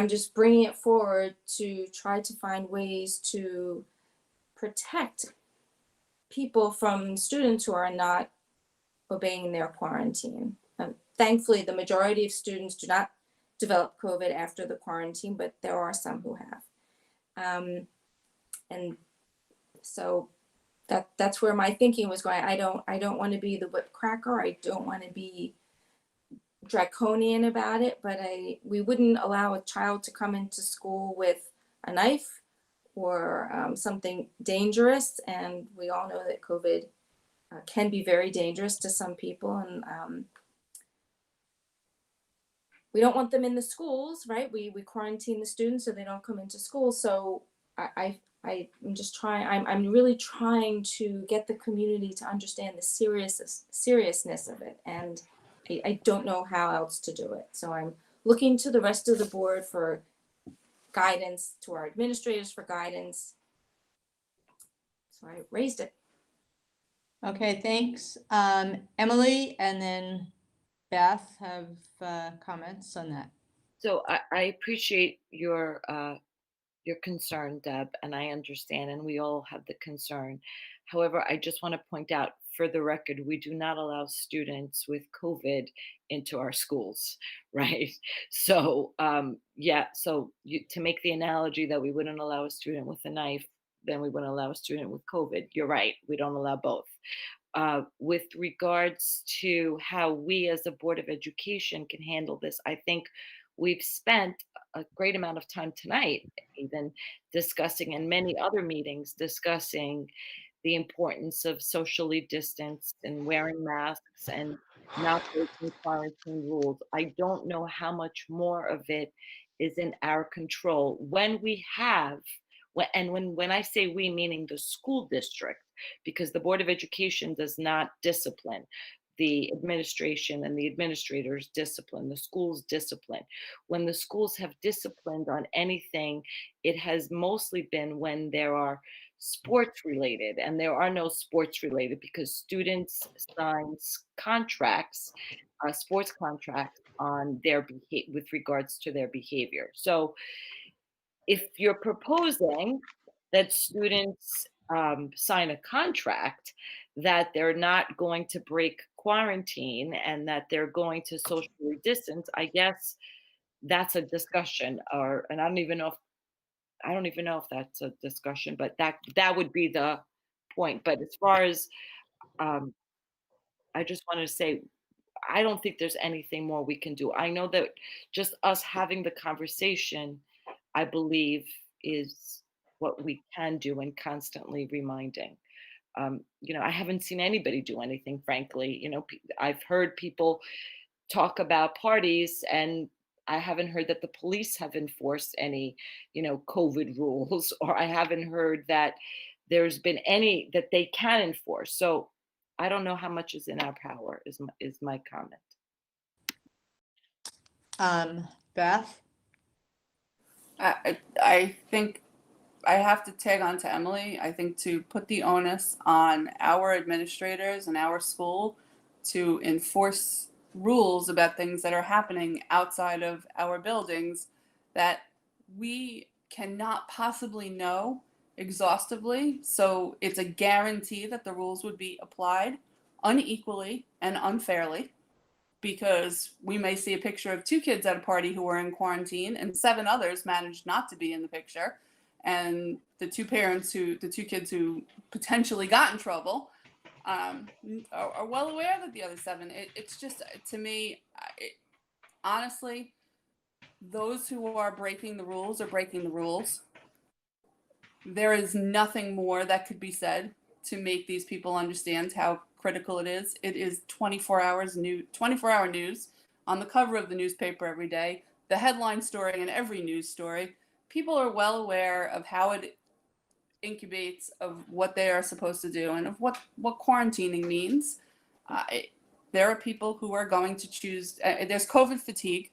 just bringing it forward to try to find ways to protect people from students who are not obeying their quarantine. Thankfully, the majority of students do not develop COVID after the quarantine, but there are some who have. And so that's where my thinking was going. I don't want to be the whip cracker. I don't want to be draconian about it, but we wouldn't allow a child to come into school with a knife or something dangerous. And we all know that COVID can be very dangerous to some people. And we don't want them in the schools, right? We quarantine the students so they don't come into school. So I'm just trying, I'm really trying to get the community to understand the seriousness of it. And I don't know how else to do it. So I'm looking to the rest of the board for guidance, to our administrators for guidance. So I raised it. Okay, thanks. Emily and then Beth have comments on that. So I appreciate your concern, Deb, and I understand, and we all have the concern. However, I just want to point out, for the record, we do not allow students with COVID into our schools, right? So, to make the analogy that we wouldn't allow a student with a knife, then we wouldn't allow a student with COVID. You're right, we don't allow both. With regards to how we as a Board of Education can handle this, I think we've spent a great amount of time tonight even discussing, in many other meetings, discussing the importance of socially distanced and wearing masks and not breaking quarantine rules. I don't know how much more of it is in our control when we have, when I say we, meaning the school district, because the Board of Education does not discipline. The administration and the administrators discipline, the schools discipline. When the schools have disciplined on anything, it has mostly been when there are sports related, and there are no sports related because students sign contracts, sports contracts on their with regards to their behavior. So if you're proposing that students sign a contract that they're not going to break quarantine and that they're going to socially distance, I guess that's a discussion. And I don't even know if that's a discussion, but that would be the point. But as far as I just wanted to say, I don't think there's anything more we can do. I know that just us having the conversation, I believe, is what we can do, and constantly reminding. I haven't seen anybody do anything, frankly. I've heard people talk about parties, and I haven't heard that the police have enforced any, COVID rules, or I haven't heard that there's been any that they can enforce. So I don't know how much is in our power, is my comment. Beth? I think I have to tag on to Emily. I think to put the onus on our administrators and our school to enforce rules about things that are happening outside of our buildings that we cannot possibly know exhaustively. So it's a guarantee that the rules would be applied unequally and unfairly, because we may see a picture of 2 kids at a party who were in quarantine and 7 others managed not to be in the picture. and the two kids who potentially got in trouble, are well aware that the other 7. It's just, to me, honestly, those who are breaking the rules are breaking the rules. There is nothing more that could be said to make these people understand how critical it is. It is 24-hour news on the cover of the newspaper every day, the headline story in every news story. People are well aware of how it incubates, of what they are supposed to do, and of what quarantining means. There are people who are going to choose, there's COVID fatigue,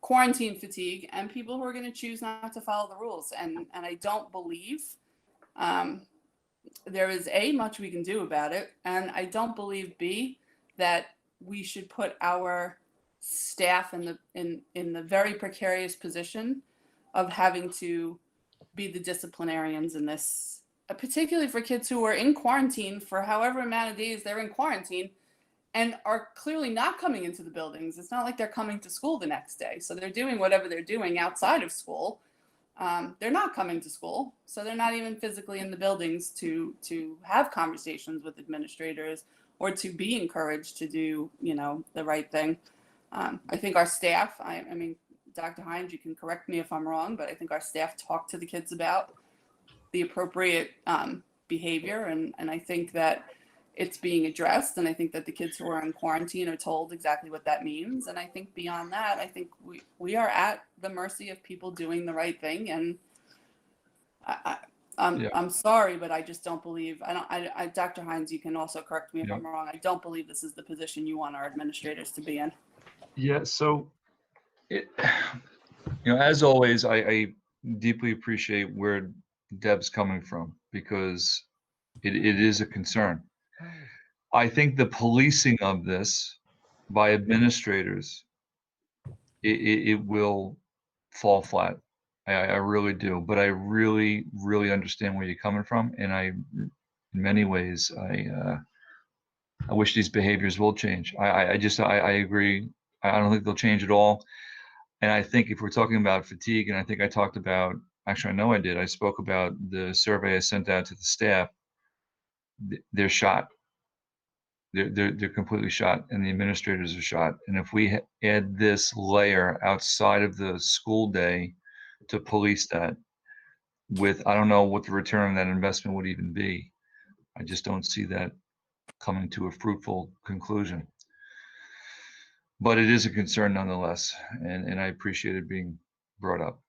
quarantine fatigue, and people who are going to choose not to follow the rules. And I don't believe there is much we can do about it. And I don't believe that we should put our staff in the very precarious position of having to be the disciplinarians in this, particularly for kids who are in quarantine for however amount of days they're in quarantine and are clearly not coming into the buildings. It's not like they're coming to school the next day. So they're doing whatever they're doing outside of school. They're not coming to school. So they're not even physically in the buildings to have conversations with administrators or to be encouraged to do, the right thing. I think our staff, I mean, Dr. Hines, you can correct me if I'm wrong, but I think our staff talk to the kids about the appropriate behavior. And I think that it's being addressed. And I think that the kids who are in quarantine are told exactly what that means. And I think beyond that, I think we are at the mercy of people doing the right thing. And I'm sorry, but I just don't believe, Dr. Hines, you can also correct me if I'm wrong. I don't believe this is the position you want our administrators to be in. Yeah. So, as always, I deeply appreciate where Deb's coming from, because it is a concern. I think the policing of this by administrators, it will fall flat. I really do. But I really, really understand where you're coming from. And in many ways, I wish these behaviors will change. I agree. I don't think they'll change at all. And I think if we're talking about fatigue, and I think I talked about, actually, I know I did. I spoke about the survey I sent out to the staff. They're shot. They're completely shot, and the administrators are shot. And if we add this layer outside of the school day to police that, I don't know what the return on that investment would even be. I just don't see that coming to a fruitful conclusion. But it is a concern nonetheless, and I appreciate it being brought up.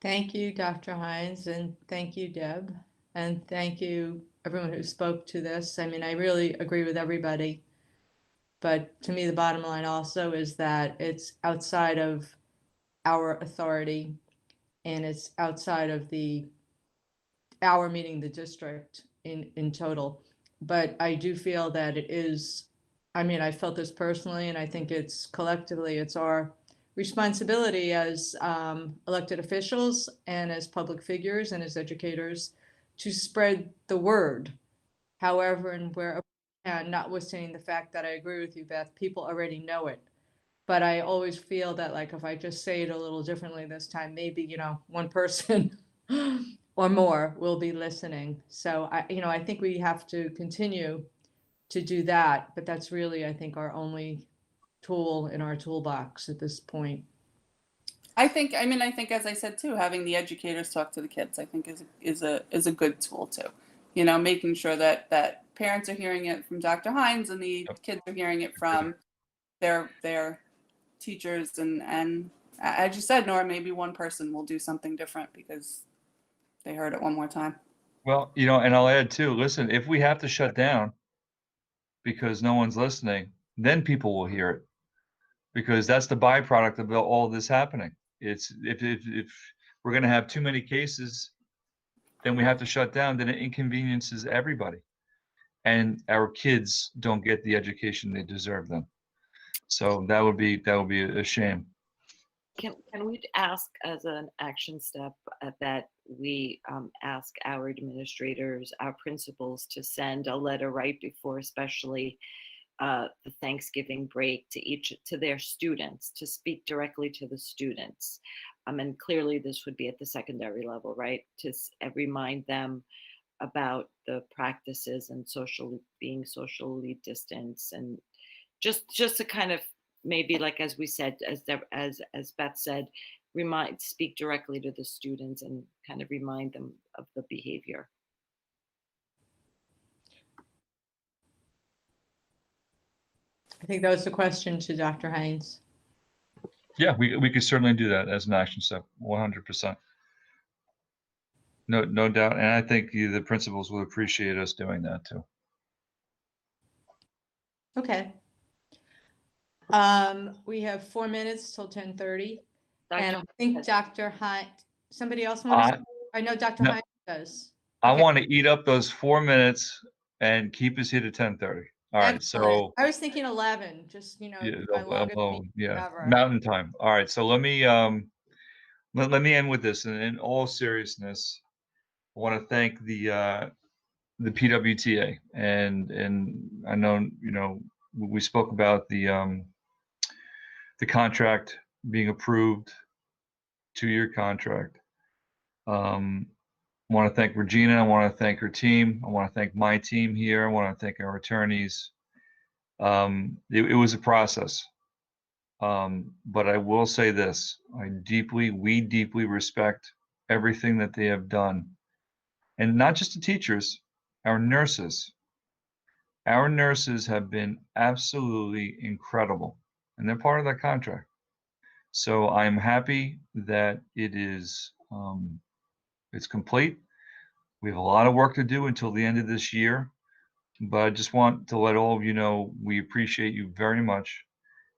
Thank you, Dr. Hines, and thank you, Deb, and thank you, everyone who spoke to this. I mean, I really agree with everybody, but to me, the bottom line also is that it's outside of our authority, and it's outside of our meeting the district in total. But I do feel that it is, I mean, I felt this personally, and I think it's collectively, it's our responsibility as elected officials and as public figures and as educators to spread the word. However, and where, and notwithstanding the fact that I agree with you, Beth, people already know it. But I always feel that, like, if I just say it a little differently this time, maybe, one person or more will be listening. So I think we have to continue to do that, but that's really, I think, our only tool in our toolbox at this point. I think, as I said too, having the educators talk to the kids, I think is a good tool too. Making sure that parents are hearing it from Dr. Hines and the kids are hearing it from their teachers. And as you said, Nora, maybe one person will do something different because they heard it one more time. Well, and I'll add too, listen, if we have to shut down because no one's listening, then people will hear it, because that's the byproduct of all this happening. It's if we're going to have too many cases, then we have to shut down. Then it inconveniences everybody, and our kids don't get the education they deserve them. So that would be a shame. Can we ask as an action step that we ask our administrators, our principals, to send a letter right before, especially the Thanksgiving break to their students, to speak directly to the students. And clearly this would be at the secondary level, right? To remind them about the practices and being socially distanced, and just to kind of maybe, like, as we said, as Beth said, speak directly to the students and kind of remind them of the behavior. I think that was the question to Dr. Hines. Yeah, we could certainly do that as an action step, 100%. No doubt, and I think the principals will appreciate us doing that too. Okay. We have 4 minutes till 10:30. And I think Dr. Hines, somebody else wants to, I know Dr. No. Hines does. I Okay. want to eat up those 4 minutes and keep us here to 10:30. All right, Excellent. so I was thinking 11, just, yeah, my longest meeting yeah, ever. Mountain Time. All right, so let me let me end with this. And in all seriousness, I want to thank the PWTA, and I know we spoke about the contract being approved, 2-year contract. I want to thank Regina. I want to thank her team. I want to thank my team here. I want to thank our attorneys. It was a process. But I will say this, we deeply respect everything that they have done. And not just the teachers, our nurses. Our nurses have been absolutely incredible, and they're part of that contract. So I'm happy that it is, it's complete. We have a lot of work to do until the end of this year, but I just want to let all of you know we appreciate you very much.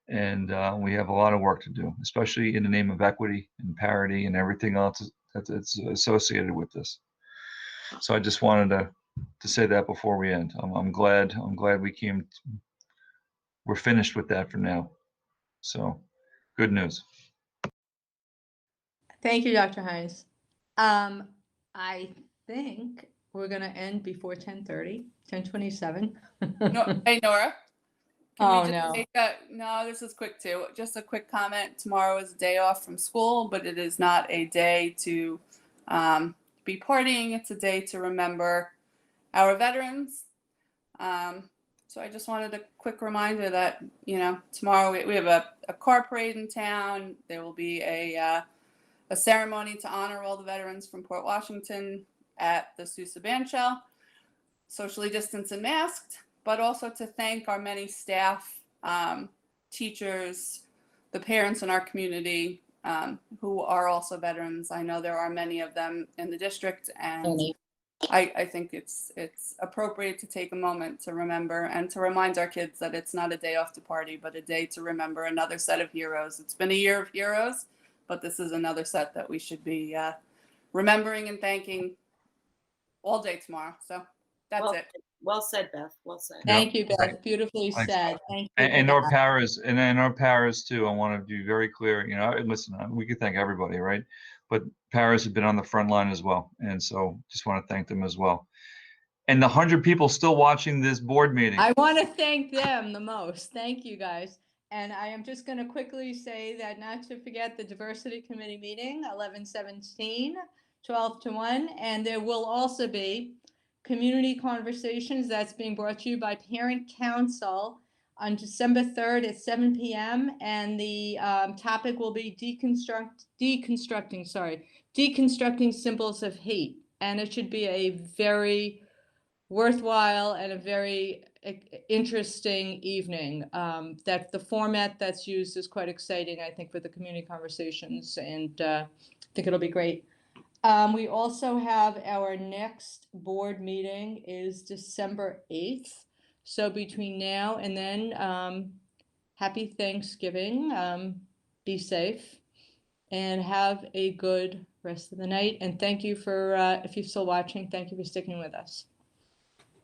And we have a lot of work to do, especially in the name of equity and parity and everything else that's associated with this. So I just wanted to say that before we end. I'm glad we're finished with that for now. So good news. Thank you, Dr. Hines. I think we're going to end before 10:30, 10:27. No, hey, Nora. Can Oh, we just no. take no, this is quick too. Just a quick comment. Tomorrow is a day off from school, but it is not a day to be partying. It's a day to remember our veterans. So I just wanted a quick reminder that, tomorrow we have a car parade in town. There will be a ceremony to honor all the veterans from Port Washington at the Sousa Bandshell, socially distanced and masked, but also to thank our many staff, teachers, the parents in our community who are also veterans. I know there are many of them in the district, and I think it's appropriate to take a moment to remember and to remind our kids that it's not a day off to party, but a day to remember another set of heroes. It's been a year of heroes, but this is another set that we should be remembering and thanking all day tomorrow. So that's it. Well said, Beth. Well said. Thank you, Beth. Beautifully Thanks, said. Beth. Thank you. And for our that. paras, and our paras too. I want to be very clear. Listen, we could thank everybody, right? But paras have been on the front line as well, and so just want to thank them as well. And the 100 people still watching this board meeting. I want to thank them the most. Thank you, guys. And I am just going to quickly say that not to forget the Diversity Committee meeting, 11/17, 12 to 1. And there will also be community conversations that's being brought to you by Parent Council on December 3rd at 7 p.m. And the topic will be deconstructing symbols of hate. And it should be a very worthwhile and a very interesting evening. That the format that's used is quite exciting, I think, for the community conversations, and I think it'll be great. We also have our next board meeting is December 8th. So between now and then, happy Thanksgiving. Be safe and have a good rest of the night. And thank you for, if you're still watching, thank you for sticking with us.